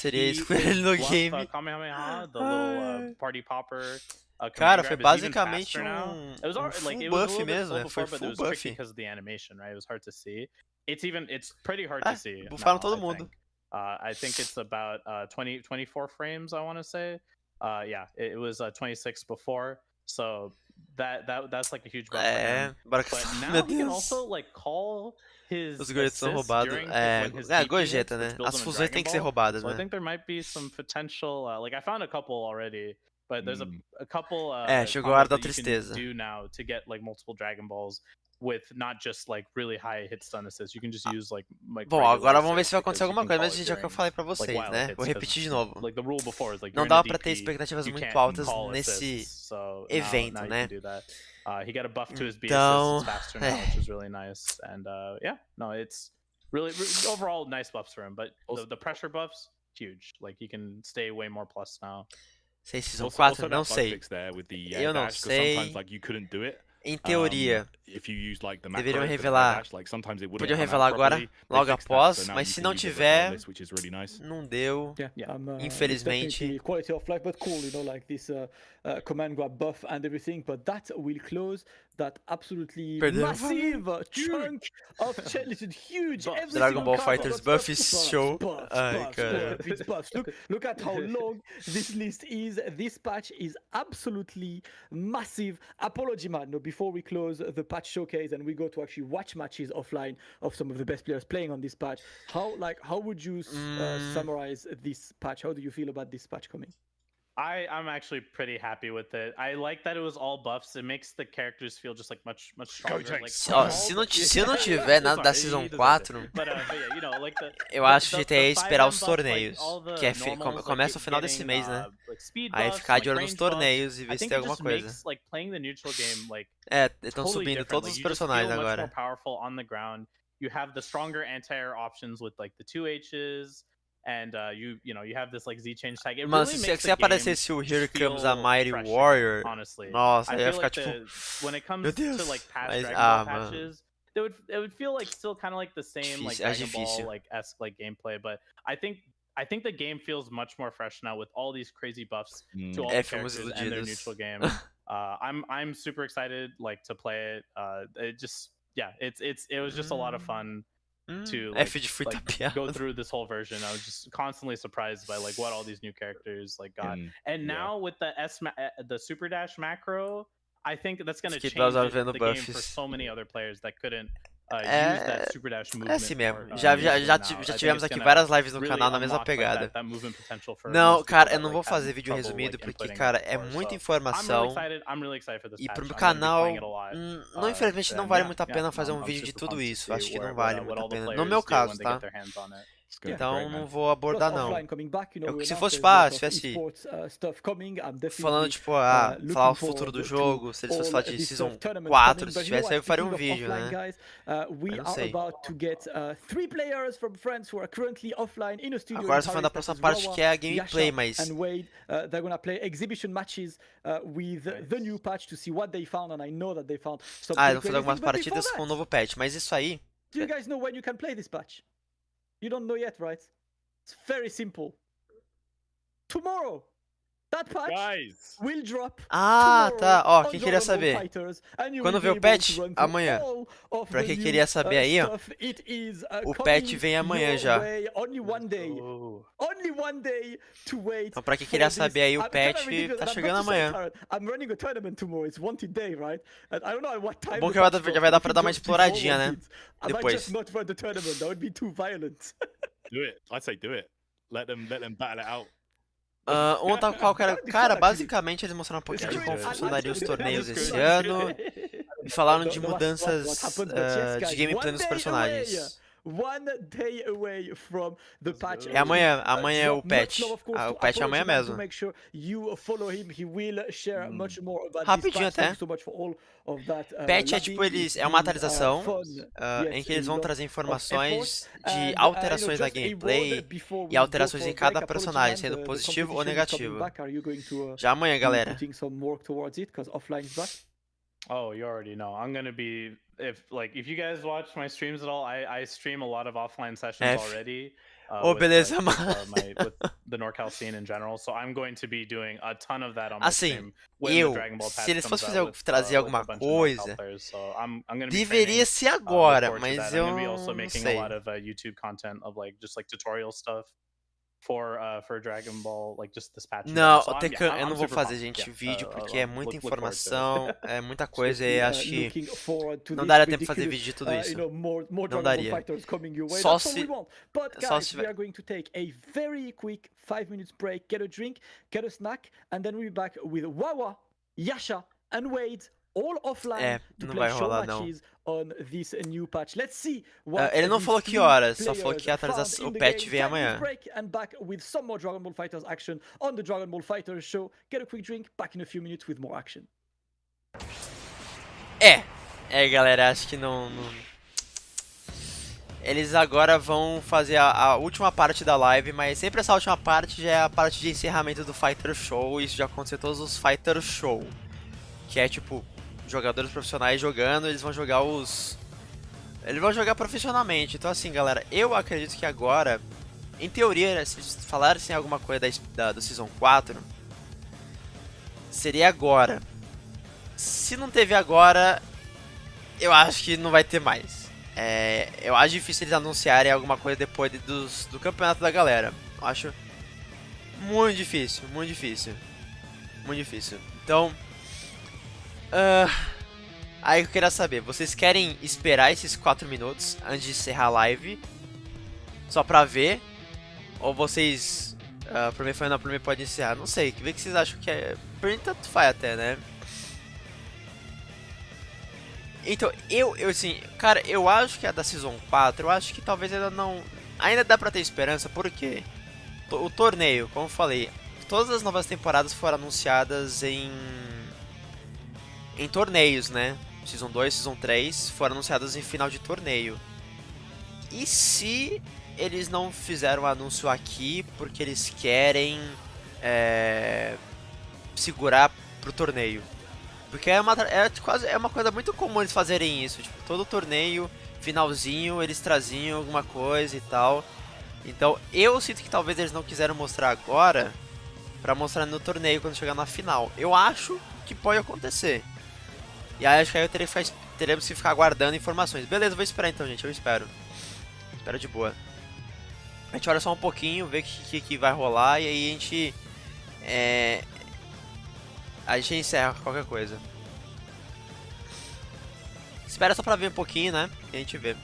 S1: seria
S6: he
S1: isso com ele no
S6: bluff,
S1: game.
S6: Kamehameha, the little party popper.
S1: Cara,
S6: command
S1: foi
S6: grab is even
S1: basicamente
S6: faster now.
S1: It
S6: It was
S1: was
S6: like
S1: full
S6: it was a
S1: buff
S6: little bit
S1: mesmo,
S6: slow
S1: né? Foi
S6: before, but it
S1: full
S6: was tricky
S1: buff.
S6: because of the animation, right? It was hard to see. It's pretty hard to see.
S1: Bufaram
S6: Now,
S1: todo
S6: I
S1: mundo.
S6: think. I think it's about 24 frames, I want to say. Yeah, it was 26 before. So that's like a huge buff for him.
S1: Bora que
S6: But
S1: meu
S6: now he can
S1: Deus.
S6: also like call his
S1: Os gorjetas são
S6: assists
S1: roubados.
S6: during when his TP
S1: Gorjeta,
S6: hits,
S1: né?
S6: which builds
S1: As
S6: him a
S1: fusões têm
S6: Dragon
S1: que ser
S6: Ball.
S1: roubadas,
S6: So I
S1: né?
S6: think there might be some potential. Like I found a couple already, but there's a couple.
S1: Chegou a hora
S6: combos
S1: da
S6: that you can
S1: tristeza.
S6: do now to get like multiple Dragon Balls with not just like really high hit stun assists. You can just use like.
S1: Bom,
S6: regular
S1: agora vamos ver se vai
S6: assists
S1: acontecer
S6: because you
S1: alguma
S6: can
S1: coisa,
S6: call
S1: mas
S6: it
S1: já que eu
S6: during,
S1: falei pra
S6: like,
S1: vocês,
S6: wild
S1: né?
S6: hits,
S1: Vou
S6: 'cause,
S1: repetir de novo.
S6: Like the rule before is like
S1: Não
S6: you're in a
S1: dava pra ter
S6: DP,
S1: expectativas
S6: you
S1: muito
S6: can't
S1: altas
S6: call
S1: nesse
S6: assists, so
S1: evento,
S6: now you
S1: né?
S6: can do that. He got a buff to his B
S1: Então,
S6: assist, it's faster now, which is really nice. And yeah, no, it's really overall nice buffs for him. But the pressure buffs, huge. Like he can stay way more plus now.
S1: Sei se são
S2: Also
S1: 4,
S2: that
S1: não
S2: bug
S1: sei.
S2: fix there with the,
S1: Eu não
S2: dash, 'cause
S1: sei.
S2: sometimes like you couldn't do it.
S1: Em teoria,
S2: If you use like the
S1: deveriam
S2: macro for the
S1: revelar.
S2: dash, like sometimes it wouldn't
S1: Podiam
S2: come out
S1: revelar agora,
S2: properly. They
S1: logo
S2: fixed that,
S1: após,
S2: so now
S1: mas
S2: you
S1: se
S2: can
S1: não
S2: use it
S1: tiver,
S2: regardless, which is really nice.
S1: não deu.
S3: Yeah,
S1: Infelizmente.
S3: it's definitely quality of life, but cool, you know, like this command grab buff and everything. But that will close that absolutely
S1: Perdeu.
S3: massive chunk of listen, huge. Every
S1: Dragon Ball
S3: single card
S1: FighterZ
S3: got
S1: buff
S3: buffs,
S1: is show.
S3: buffs,
S1: Ai,
S3: buffs,
S1: cara.
S3: buffs, buffs. Look at how long this list is. This patch is absolutely massive. Apology, man. No, before we close the patch showcase and we go to actually watch matches offline of some of the best players playing on this patch, how would you summarize this patch? How do you feel about this patch coming?
S6: I'm actually pretty happy with it. I like that it was all buffs. It makes the characters feel just like much stronger. Like,
S1: Ó, se não tiver nada da Season 4,
S6: but yeah, you know, like
S1: eu acho que a gente ia esperar os
S6: 5M buffs,
S1: torneios,
S6: like, all the
S1: que é
S6: normals, like,
S1: começa no final desse
S6: getting,
S1: mês, né?
S6: like, speed
S1: Aí
S6: buffs,
S1: ficar
S6: like,
S1: de olho nos
S6: range buffs.
S1: torneios e
S6: I
S1: ver se
S6: think
S1: tem
S6: it
S1: alguma
S6: just
S1: coisa.
S6: makes like playing the neutral game like
S1: Estão
S6: totally
S1: subindo
S6: different.
S1: todos
S6: Like,
S1: os
S6: you just feel
S1: personagens
S6: much
S1: agora.
S6: more powerful on the ground. You have the stronger anti-air options with like the 2Hs. And you know you have this like Z change tag. It
S1: Mano,
S6: really
S1: se
S6: makes the game
S1: aparecesse o Here
S6: feel
S1: Comes a Mighty
S6: fresh
S1: Warrior,
S6: again, honestly.
S1: nossa,
S6: I
S1: aí ia
S6: feel
S1: ficar
S6: like
S1: tipo,
S6: when it comes
S1: meu Deus.
S6: to like past
S1: Mas,
S6: Dragon Ball
S1: mano.
S6: patches, it would feel like still kind of like the same like
S1: Difícil,
S6: Dragon Ball
S1: difícil.
S6: like esque like gameplay, but I think the game feels much more fresh now with all these crazy buffs to all the
S1: Fomos
S6: characters and their
S1: iludidos.
S6: neutral game. I'm super excited like to play it. It just it was just a lot of fun to
S1: F de fui
S6: like
S1: tapeado.
S6: go through this whole version. I was just constantly surprised by like what all these new characters like got. And now with the the Super Dash macro, I think that's going to
S1: Skip
S6: change
S1: Bowser
S6: the
S1: vendo
S6: game for
S1: buffs.
S6: so many other players that couldn't use
S1: É-
S6: that Super Dash
S1: É
S6: movement.
S1: assim mesmo.
S6: for,
S1: Já
S6: easily now. I think
S1: tivemos
S6: it's
S1: aqui
S6: gonna
S1: várias lives no
S6: really
S1: canal na mesma
S6: unlock, like,
S1: pegada.
S6: that movement potential for
S1: Não,
S6: most
S1: cara,
S6: people
S1: eu não
S6: that,
S1: vou
S6: like,
S1: fazer
S6: had
S1: vídeo
S6: trouble,
S1: resumido
S6: like,
S1: porque,
S6: inputting
S1: cara,
S6: it
S1: é
S6: before,
S1: muita
S6: so
S1: informação.
S6: I'm really excited for this
S1: E
S6: patch.
S1: pro
S6: I'm gonna be
S1: canal,
S6: playing it a lot.
S1: não, infelizmente não
S6: And
S1: vale
S6: yeah,
S1: muito a
S6: yeah,
S1: pena fazer um
S6: I'm
S1: vídeo de
S6: super
S1: tudo
S6: pumped to
S1: isso.
S6: see
S1: Acho que não
S6: what
S1: vale
S6: all
S1: muito a
S6: the
S1: pena. No
S6: players
S1: meu
S6: do
S1: caso,
S6: when they
S1: tá?
S6: get their hands on it.
S1: Então não vou
S3: Plus
S1: abordar não.
S3: offline coming back, you know,
S1: Se
S3: now
S1: fosse
S3: there's
S1: pá,
S3: a lot
S1: se
S3: of
S1: tivesse
S3: esports, stuff coming. I'm definitely,
S1: falando tipo,
S3: looking
S1: falar o
S3: forward
S1: futuro do
S3: to
S1: jogo, se eles fossem
S3: all
S1: falar de
S3: this
S1: Season
S3: tournaments
S1: 4,
S3: coming.
S1: se
S3: But you know
S1: tivesse, aí eu
S3: what,
S1: faria um
S3: speaking of
S1: vídeo,
S3: offline,
S1: né?
S3: guys, we
S1: Eu não
S3: are
S1: sei.
S3: about to get 3 players from France who are currently offline in a studio
S1: Agora
S3: in
S1: só falando da
S3: Paris.
S1: próxima
S3: That is
S1: parte
S3: Rawa,
S1: que é a gameplay,
S3: Yasha,
S1: mas
S3: and Wade. They're gonna play exhibition matches with the new patch to see what they found, and I know that they found some
S1: eles
S3: pretty
S1: vão fazer
S3: crazy
S1: algumas
S3: things. But
S1: partidas
S3: before
S1: com o
S3: that,
S1: novo patch, mas isso aí,
S3: do you guys know when you can play this patch? You don't know yet, right? It's very simple. Tomorrow, that patch
S2: Guys,
S3: will drop.
S1: tá.
S3: tomorrow
S1: Ó,
S3: on
S1: quem queria
S3: Dragon Ball
S1: saber?
S3: FighterZ, and you
S1: Quando
S3: will
S1: vê o
S3: be able
S1: patch,
S3: to run through
S1: amanhã.
S3: all of
S1: Pra
S3: the
S1: quem
S3: new,
S1: queria saber aí, ó.
S3: stuff. It is,
S1: O
S3: coming
S1: patch vem amanhã
S3: your
S1: já.
S3: way. Only one day. Only one day to wait.
S1: Então pra quem
S3: for
S1: queria
S3: this.
S1: saber aí, o
S3: I'm kinda
S1: patch
S3: ridiculous,
S1: tá
S3: and I've
S1: chegando
S3: got to say,
S1: amanhã.
S3: Karen, I'm running a tournament tomorrow. It's wanted day, right? And I don't know at what time.
S1: Bom
S3: the
S1: que já
S3: patch
S1: vai
S3: drops,
S1: dar
S3: but
S1: pra
S3: if
S1: dar
S3: it
S1: uma
S3: drops before
S1: exploradinha, né?
S3: wanted, I might
S1: Depois.
S3: just not run the tournament. That would be too violent.
S2: do it. I'd say do it. Let them battle it out.
S1: Qual que era? Cara, basicamente eles mostraram um pouquinho de como funcionariam os torneios esse ano e falaram de mudanças de gameplay nos personagens.
S3: One day away from the patch.
S1: É amanhã é o patch. O patch é amanhã mesmo.
S3: Make sure you follow him. He will share much more about
S1: Rapidinho
S3: this patch.
S1: até.
S3: Thank you so much for all of that,
S1: Patch é
S3: loving,
S1: tipo, é uma atualização
S3: fun,
S1: em
S3: yes,
S1: que eles vão
S3: lot
S1: trazer
S3: of
S1: informações
S3: effort.
S1: de
S3: And,
S1: alterações na
S3: just a
S1: gameplay
S3: word before we
S1: e alterações
S3: go for
S1: em cada
S3: break.
S1: personagem,
S3: Apology,
S1: sendo
S3: man, the
S1: positivo ou
S3: competition is coming
S1: negativo.
S3: back. Are you going to,
S1: Já amanhã, galera.
S3: putting some work towards it because offline is back?
S6: Oh, you already know. I'm gonna be if you guys watch my streams at all, I stream a lot of offline sessions already.
S1: Beleza,
S6: with the NorCal scene in general, so I'm going to be doing a ton of that on my
S1: Assim,
S6: stream. When the Dragon Ball
S1: se
S6: patch
S1: eles
S6: comes
S1: fossem
S6: out with,
S1: trazer
S6: with
S1: alguma
S6: a bunch of
S1: coisa,
S6: NorCal players, so I'm gonna be
S1: deveria
S6: training,
S1: ser
S6: look
S1: agora,
S6: forward to
S1: mas
S6: that.
S1: eu
S6: I'm gonna be also
S1: não
S6: making
S1: sei.
S6: a lot of YouTube content of like just like tutorial stuff. for Dragon Ball, like just this patch.
S1: Não,
S6: So
S1: eu não vou
S6: super
S1: fazer,
S6: pumped.
S1: gente,
S6: Yeah.
S1: vídeo porque é muita
S6: Look forward to it.
S1: informação, é muita coisa e acho que
S3: Looking forward to
S1: não
S3: this
S1: daria tempo de fazer
S3: ridiculous,
S1: vídeo de tudo isso.
S3: you know, more
S1: Não
S3: Dragon Ball
S1: daria.
S3: Fighters coming your way.
S1: Só
S3: That's all
S1: se-
S3: we want. But
S1: só
S3: guys,
S1: se
S3: we are going to take a very quick 5 minutes break, get a drink, get a snack, and then we'll be back with Wawa, Yasha, and Wade, all offline to
S1: não
S3: play
S1: vai
S3: show
S1: rolar, não.
S3: matches on this new patch. Let's see what
S1: Ele não
S3: these
S1: falou que
S3: three
S1: horas, só falou
S3: players
S1: que a
S3: found
S1: atualização,
S3: in
S1: o
S3: the
S1: patch
S3: game.
S1: vem
S3: 5 minutes
S1: amanhã.
S3: break and back with some more Dragon Ball FighterZ action on the Dragon Ball FighterZ Show. Get a quick drink, back in a few minutes with more action.
S1: Galera, acho que não... Eles agora vão fazer a última parte da live, mas sempre essa última parte já é a parte de encerramento do Fighter Show. Isso já aconteceu em todos os Fighter Show. Que é tipo, jogadores profissionais jogando, eles vão jogar Eles vão jogar profissionalmente. Então assim, galera, eu acredito que agora, em teoria, se falassem alguma coisa do Season 4, seria agora. Se não teve agora, eu acho que não vai ter mais. Eu acho difícil eles anunciarem alguma coisa depois do campeonato da galera. Eu acho muito difícil, muito difícil. Muito difícil. Então, aí eu queria saber, vocês querem esperar esses 4 minutos antes de encerrar a live? Só pra ver? Ou vocês, pra mim foi não, pra mim pode encerrar? Não sei, vê que vocês acham que é... Pra mim tanto faz até, né? Então, assim, cara, eu acho que a da Season 4, eu acho que talvez ainda não... Ainda dá pra ter esperança, porque o torneio, como eu falei, todas as novas temporadas foram anunciadas em torneios, né? Season 2, Season 3 foram anunciadas em final de torneio. E se eles não fizeram o anúncio aqui porque eles querem segurar pro torneio? Porque é uma coisa muito comum eles fazerem isso. Tipo, todo torneio, finalzinho, eles traziam alguma coisa e tal. Então, eu sinto que talvez eles não quiseram mostrar agora pra mostrar no torneio quando chegar na final. Eu acho que pode acontecer. E aí acho que aí teremos que ficar aguardando informações. Beleza, vou esperar então, gente. Eu espero. Espero de boa. A gente olha só um pouquinho, vê o que vai rolar e aí a gente encerra qualquer coisa. Espera só pra ver um pouquinho, né? E a gente vê.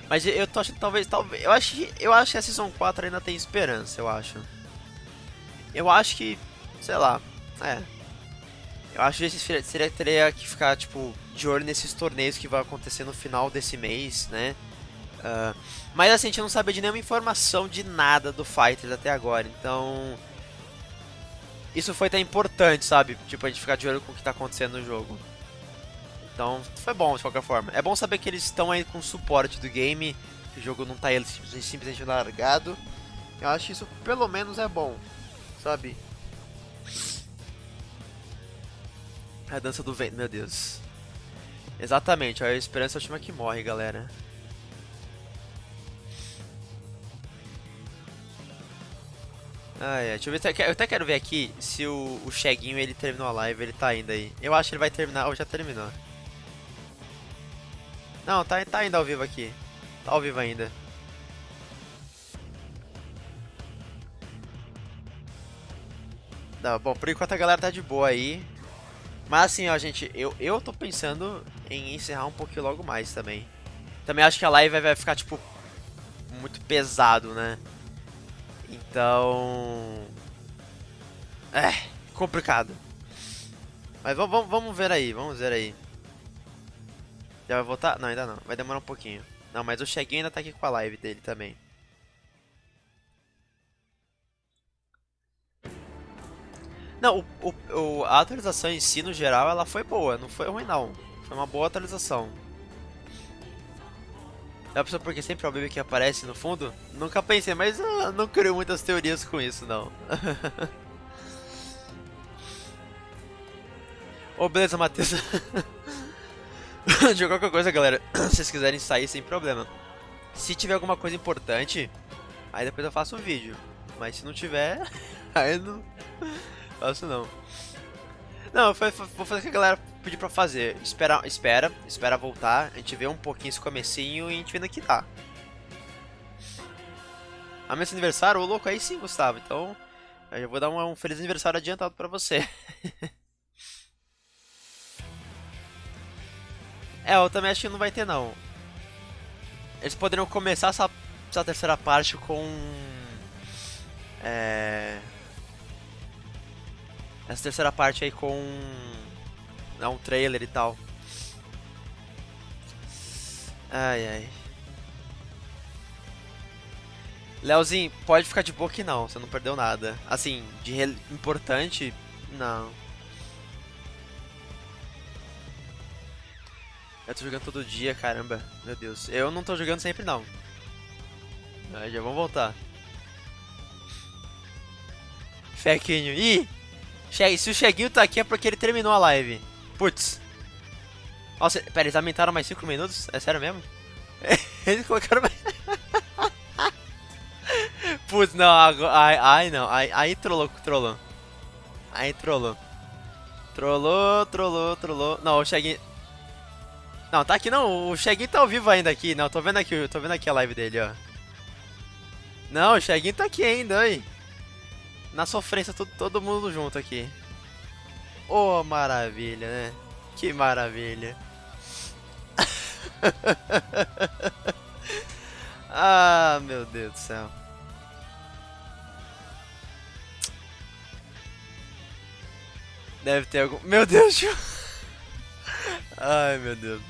S1: Mas eu tô achando talvez eu acho que a Season 4 ainda tem esperança, eu acho. Eu acho que, sei lá, eu acho que teria que ficar, tipo, de olho nesses torneios que vão acontecer no final desse mês, né? Mas assim, a gente não sabe de nenhuma informação de nada do Fighters até agora, então... Isso foi até importante, sabe? Tipo, a gente ficar de olho com o que tá acontecendo no jogo. Então, foi bom de qualquer forma. É bom saber que eles estão aí com o suporte do game, que o jogo não tá ele simplesmente largado. Eu acho que isso pelo menos é bom, sabe? A dança do vento, meu Deus. Exatamente, a esperança é a última que morre, galera. Deixa eu ver, eu até quero ver aqui se o Cheguinho ele terminou a live, ele tá ainda aí. Eu acho que ele vai terminar, ou já terminou. Não, tá ainda ao vivo aqui. Tá ao vivo ainda. Não, bom, por enquanto a galera tá de boa aí. Mas assim, ó, gente, eu tô pensando em encerrar um pouquinho logo mais também. Também acho que a live vai ficar, tipo, muito pesado, né? Então... complicado. Mas vamos ver aí, vamos ver aí. Já vai voltar? Não, ainda não, vai demorar um pouquinho. Não, mas o Cheguinho ainda tá aqui com a live dele também. Não, a atualização em si, no geral, ela foi boa, não foi ruim não. Foi uma boa atualização. É a pessoa porque sempre é o bebê que aparece no fundo? Nunca pensei, mas eu não crio muitas teorias com isso, não. Ô, beleza, Matheus. De qualquer coisa, galera, se vocês quiserem sair, sem problema. Se tiver alguma coisa importante, aí depois eu faço um vídeo. Mas se não tiver, aí eu não faço não. Não, vou fazer o que a galera pediu pra fazer. Espera voltar. A gente vê um pouquinho esse comecinho e a gente vê no que tá. Amanhã é aniversário, ô louco, aí sim, Gustavo. Então, eu vou dar um feliz aniversário adiantado pra você. Eu também acho que não vai ter, não. Eles poderiam começar essa terceira parte com... essa terceira parte aí com... um trailer e tal. Ai, ai. Leozinho, pode ficar de boa que não, você não perdeu nada. Assim, de importante, não. Eu tô jogando todo dia, caramba. Meu Deus. Eu não tô jogando sempre, não. Já vamos voltar. Fequinho. Ih! Se o Cheguinho tá aqui é porque ele terminou a live. Putz. Nossa, pera, eles aumentaram mais 5 minutos? É sério mesmo? Eles colocaram mais... Putz, não, ai não, aí trollou. Aí trollou. Trollou. Não, o Cheguinho... Não, tá aqui não, o Cheguinho tá ao vivo ainda aqui. Não, tô vendo aqui a live dele, ó. Não, o Cheguinho tá aqui ainda, oi. Na sofrência, todo mundo junto aqui. Oh, maravilha, né? Que maravilha. Ah, meu Deus do céu. Deve ter algum... Meu Deus, tio. Ai, meu Deus.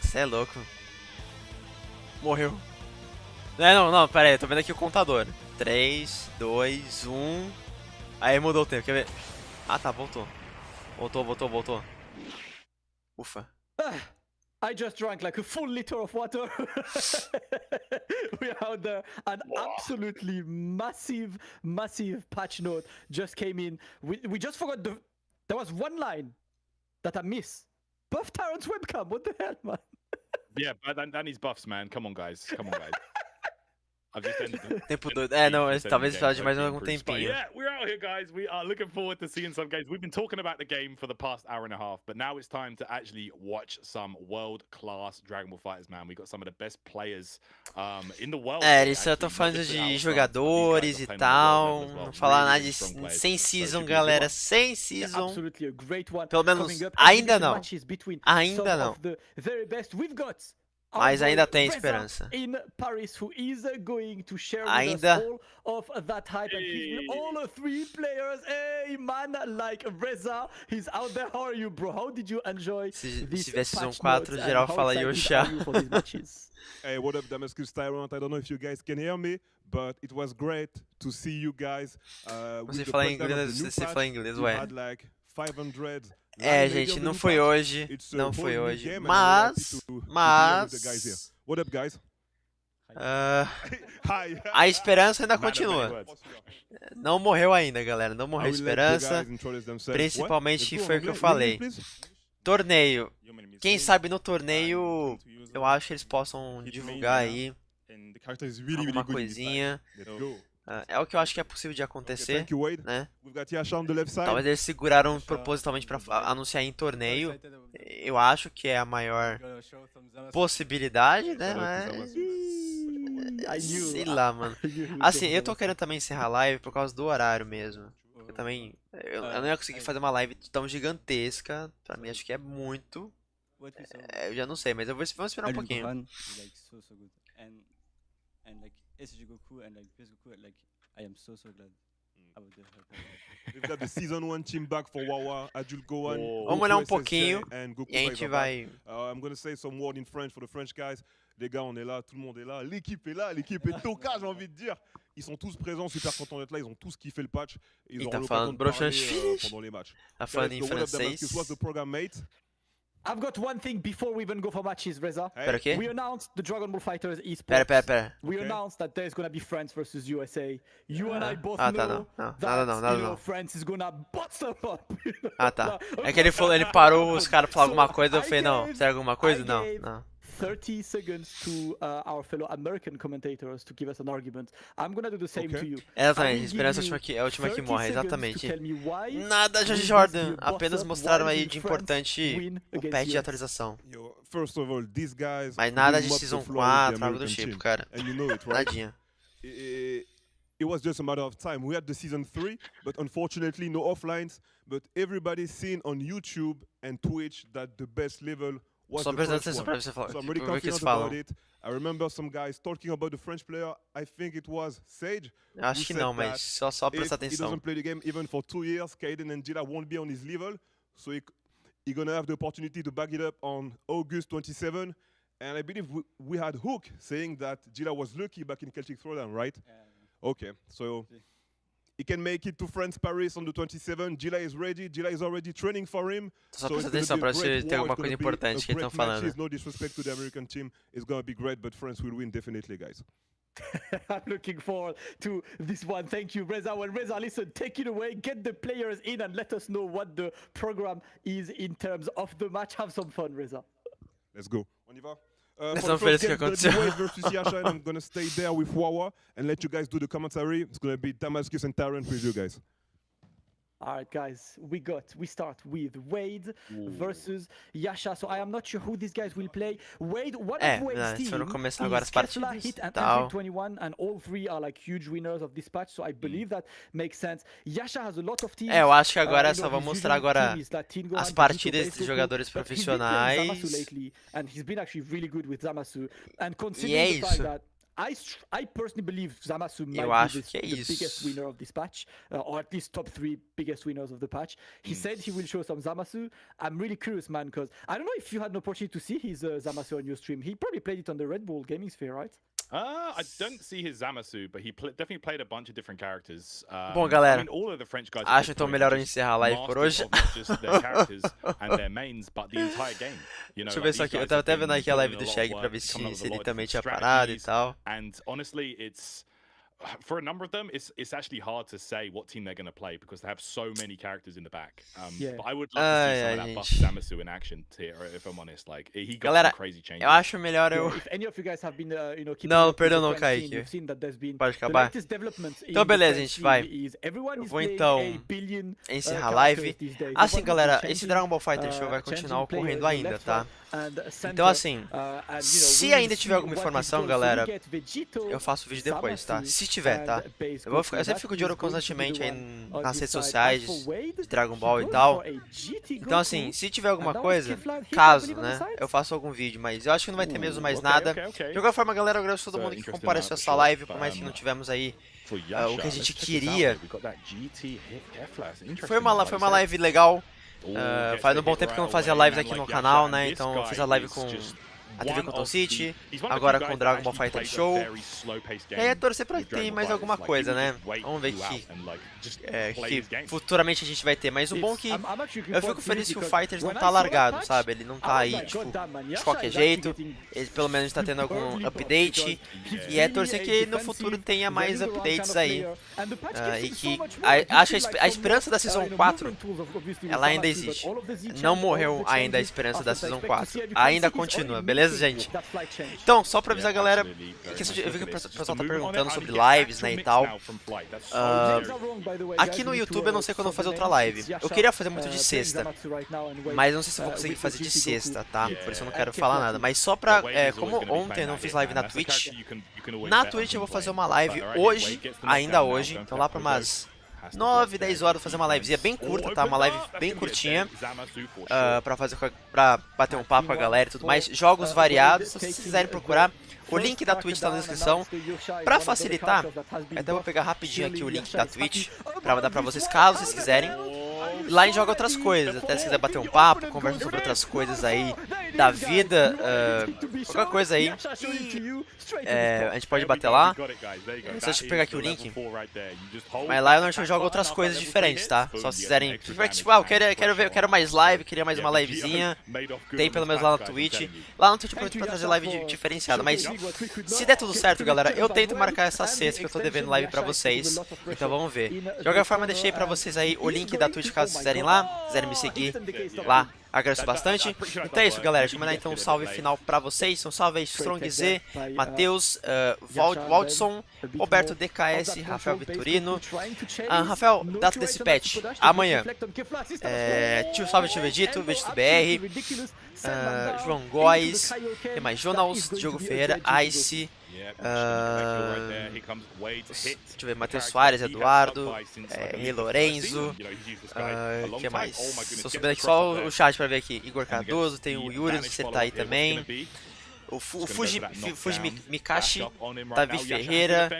S1: Você é louco. Morreu. Não, pera aí, tô vendo aqui o contador. 3, 2, 1. Aí mudou o tempo, quer ver? Ah, tá, voltou. Voltou. Ufa.
S3: I just drank like a full liter of water. We had an absolutely massive patch note just came in. We just forgot there was one line that I missed. Buff Tyrant's webcam, what the hell, man?
S2: Yeah, but that needs buffs, man. Come on, guys. I've just ended
S1: Tempo doido. Não, talvez precisar de mais algum tempinho.
S2: Yeah, we're out here, guys. We are looking forward to seeing some games. We've been talking about the game for the past hour and a half, but now it's time to actually watch some world-class Dragon Ball FighterZ, man. We got some of the best players in the world.
S1: Eles só estão falando de jogadores e tal. Não falar nada de sem season, galera. Sem season. Pelo menos ainda não. Ainda não. Mas ainda tem esperança. Ainda. Se tivesse Season 4, geral fala Yosha.
S7: Hey, what up, Damascus Tyrant? I don't know if you guys can hear me, but it was great to see you guys.
S1: Você fala inglês, ué.
S7: 500.
S1: Gente, não foi hoje, mas
S7: What up, guys?
S1: A esperança ainda continua. Não morreu ainda, galera, não morreu a esperança. Principalmente foi o que eu falei. Torneio. Quem sabe no torneio, eu acho que eles possam divulgar aí alguma coisinha. É o que eu acho que é possível de acontecer, né? Talvez eles seguraram propositalmente para anunciar em torneio. Eu acho que é a maior possibilidade, né? Mas... sei lá, mano. Assim, eu tô querendo também encerrar a live por causa do horário mesmo. Eu também... eu não ia conseguir fazer uma live tão gigantesca. Pra mim, acho que é muito... eu já não sei, mas vamos esperar um pouquinho.
S8: Goku and like Goku, like I am so glad about the
S7: We've got the season 1 team back for Wawa, Adul Gohan.
S1: Vamos olhar um pouquinho e a gente vai.
S7: I'm gonna say some word in French for the French guys. Les gars, on est là, tout le monde est là, l'équipe est toca, j'ai envie de dire. Ils sont tous présents, super contents d'être là, ils ont tous kiffé le patch. Ils auront l'occasion de parler pendant les matchs.
S1: Tá falando em francês.
S7: What's the program, mate?
S3: I've got one thing before we even go for matches, Reza.
S1: Pera, okay?
S3: We announced the DragonAll FighterZ esports.
S1: Pera.
S3: We announced that there's gonna be France versus USA. You and I both know that
S1: não.
S3: France is gonna bust them up.
S1: Tá. É que ele parou os caras pra falar alguma coisa, eu falei, não, será alguma coisa? Não.
S3: 30 seconds to our fellow American commentators to give us an argument. I'm gonna do the same to you.
S1: Exatamente, esperança é a última que morre, exatamente. Nada de Jordan, apenas mostraram aí de importante o patch de atualização.
S7: First of all, these guys,
S1: mas nada de Season 4, algo do tipo, cara. Nadinha.
S7: It was just a matter of time. We had the Season 3, but unfortunately no offlines. But everybody's seen on YouTube and Twitch that the best level was the first one. So I'm really confident about it. I remember some guys talking about the French player. I think it was Sage.
S1: Acho que não, mas só prestar atenção.
S7: If he doesn't play the game even for 2 years, Kaiden and Jilla won't be on his level. So he's gonna have the opportunity to back it up on August 27. And I believe we had Hook saying that Jilla was lucky back in Celtic Throwdown, right? Okay, so he can make it to France, Paris on the 27th. Jilla is ready. Jilla is already training for him.
S1: Só presta atenção para ver se tem alguma coisa importante que eles estão falando.
S7: No disrespect to the American team, it's gonna be great, but France will win definitely, guys.
S3: I'm looking forward to this one. Thank you, Reza. Well, Reza, listen, take it away. Get the players in and let us know what the program is in terms of the match. Have some fun, Reza.
S7: Let's go. On y va.
S1: Estão felizes que aconteceu.
S7: I'm gonna stay there with Wawa and let you guys do the commentary. It's gonna be Damascus and Tyrant with you guys.
S3: All right, guys, we start with Wade versus Yasha. So I am not sure who these guys will play. Wade, one of Wade's team is Kessler, Hit, and Android21, and all three are like huge winners of this patch. So I believe that makes sense. Yasha has a lot of teams.
S1: Eu acho que agora só vou mostrar agora as partidas de jogadores profissionais.
S3: And he's been actually really good with Zamasu. And considering the fact that I personally believe Zamasu might be the biggest winner of this patch, or at least top 3 biggest winners of the patch. He said he will show some Zamasu. I'm really curious, man, because I don't know if you had an opportunity to see his Zamasu on your stream. He probably played it on the Red Bull Gaming Sphere, right?
S2: I don't see his Zamasu, but he definitely played a bunch of different characters.
S1: Bom, galera,
S2: I mean, all of the French guys
S1: acho então melhor eu encerrar a live por hoje.
S2: Just their characters and their mains, but the entire game. You know,
S1: deixa eu ver só aqui, eu tava até vendo aqui a live do Shag pra ver se ele também tinha parado e tal.
S2: And honestly, it's for a number of them, it's actually hard to say what team they're going to play because they have so many characters in the back. But I would love to see some of that buff Zamasu in action here, if I'm honest. Like he got some crazy changes.
S1: Eu acho melhor eu.
S3: If any of you guys have been, you know,
S1: não, perdão, não, Kaique. Pode acabar. Então beleza, gente, vai. Eu vou então encerrar a live. Assim, galera, esse Dragon Ball FighterZ Show vai continuar ocorrendo ainda, tá? Então assim, se ainda tiver alguma informação, galera, eu faço o vídeo depois, tá? Se tiver, tá? Eu sempre fico de olho constantemente aí nas redes sociais de Dragon Ball e tal. Então assim, se tiver alguma coisa, caso, né, eu faço algum vídeo, mas eu acho que não vai ter mesmo mais nada. De qualquer forma, galera, eu agradeço a todo mundo que compareceu a essa live, por mais que não tivemos aí o que a gente queria. Foi uma live legal. Faz um bom tempo que eu não fazia lives aqui no canal, né? Então eu fiz a live com a TV Cotton City, agora com o Dragon Ball FighterZ Show. E aí é torcer pra ter mais alguma coisa, né? Vamos ver que futuramente a gente vai ter. Mas o bom é que eu fico feliz que o FighterZ não tá largado, sabe? Ele não tá aí, tipo, de qualquer jeito. Ele pelo menos tá tendo algum update. E é torcer que no futuro tenha mais updates aí. E que acho que a esperança da Season 4, ela ainda existe. Não morreu ainda a esperança da Season 4. Ainda continua, beleza? Gente? Então, só pra avisar a galera, eu vi que o pessoal tá perguntando sobre lives, né, e tal. Aqui no YouTube eu não sei quando eu vou fazer outra live. Eu queria fazer muito de sexta, mas não sei se eu vou conseguir fazer de sexta, tá? Por isso eu não quero falar nada. Mas só pra, como ontem eu não fiz live na Twitch, eu vou fazer uma live hoje, ainda hoje, então lá pra umas 9, 10 horas fazer uma livezinha bem curta, tá? Uma live bem curtinha, pra bater um papo com a galera e tudo mais. Jogos variados, se vocês quiserem procurar, o link da Twitch tá na descrição. Pra facilitar, até vou pegar rapidinho aqui o link da Twitch, pra mandar pra vocês, caso vocês quiserem. Lá a gente joga outras coisas, até se quiser bater um papo, conversa sobre outras coisas aí da vida, qualquer coisa aí. A gente pode bater lá. Deixa eu pegar aqui o link. Mas lá eu jogo outras coisas diferentes, tá? Só se quiserem. Tipo, eu quero mais live, queria mais uma livezinha. Tem pelo menos lá na Twitch. Lá no Twitch eu aproveito pra trazer live diferenciada. Mas se der tudo certo, galera, eu tento marcar essa sexta que eu tô devendo live pra vocês. Então vamos ver. De qualquer forma, deixei pra vocês aí o link da Twitch caso vocês quiserem lá, quiserem me seguir lá. Agradeço bastante. Então é isso, galera. Deixa eu mandar então um salve final pra vocês. Então salve aí, Strong Z, Matheus, Waldson, Roberto DKS, Rafael Vitorino. Rafael, data desse patch, amanhã. Salve tio Vegito, Vegito BR, João Góes, tem mais Jonas, Diogo Ferreira, Ice. Deixa eu ver, Matheus Soares, Eduardo, Rei Lorenzo, que mais? Estou subindo aqui só o chat pra ver aqui. Igor Cardoso, tem o Yuri, você tá aí também. O Fuji Mikashi, Davi Ferreira,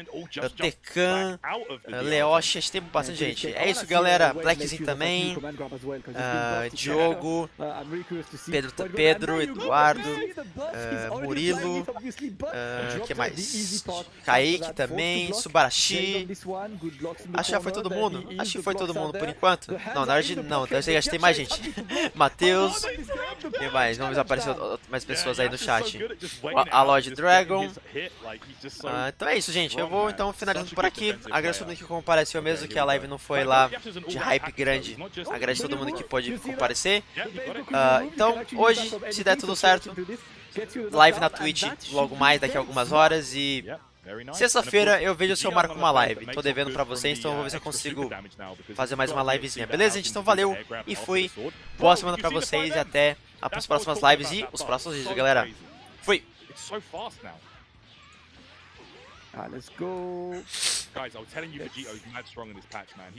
S1: Tecan, Leoshi, tem bastante gente. É isso, galera. Blackzinho também, Diogo, Pedro, Eduardo, Murilo, que mais? Kaique também, Subarashi. Acho que já foi todo mundo. Acho que foi todo mundo por enquanto. Não, na verdade não, acho que tem mais gente. Matheus, quem mais? Vamos aparecer mais pessoas aí no chat. A Lord Dragon. Então é isso, gente. Eu vou então finalizando por aqui. Agradeço todo mundo que compareceu, mesmo que a live não foi lá de hype grande. Agradeço todo mundo que pôde comparecer. Então, hoje, se der tudo certo, live na Twitch logo mais daqui a algumas horas. E sexta-feira eu vejo se eu marco uma live. Tô devendo pra vocês, então eu vou ver se eu consigo fazer mais uma livezinha. Beleza, gente? Então valeu e fui. Boa semana pra vocês e até as próximas lives e os próximos vídeos, galera. Fui!
S3: Let's go.
S2: Guys, I was telling you, Vegito's mad strong in this patch, man.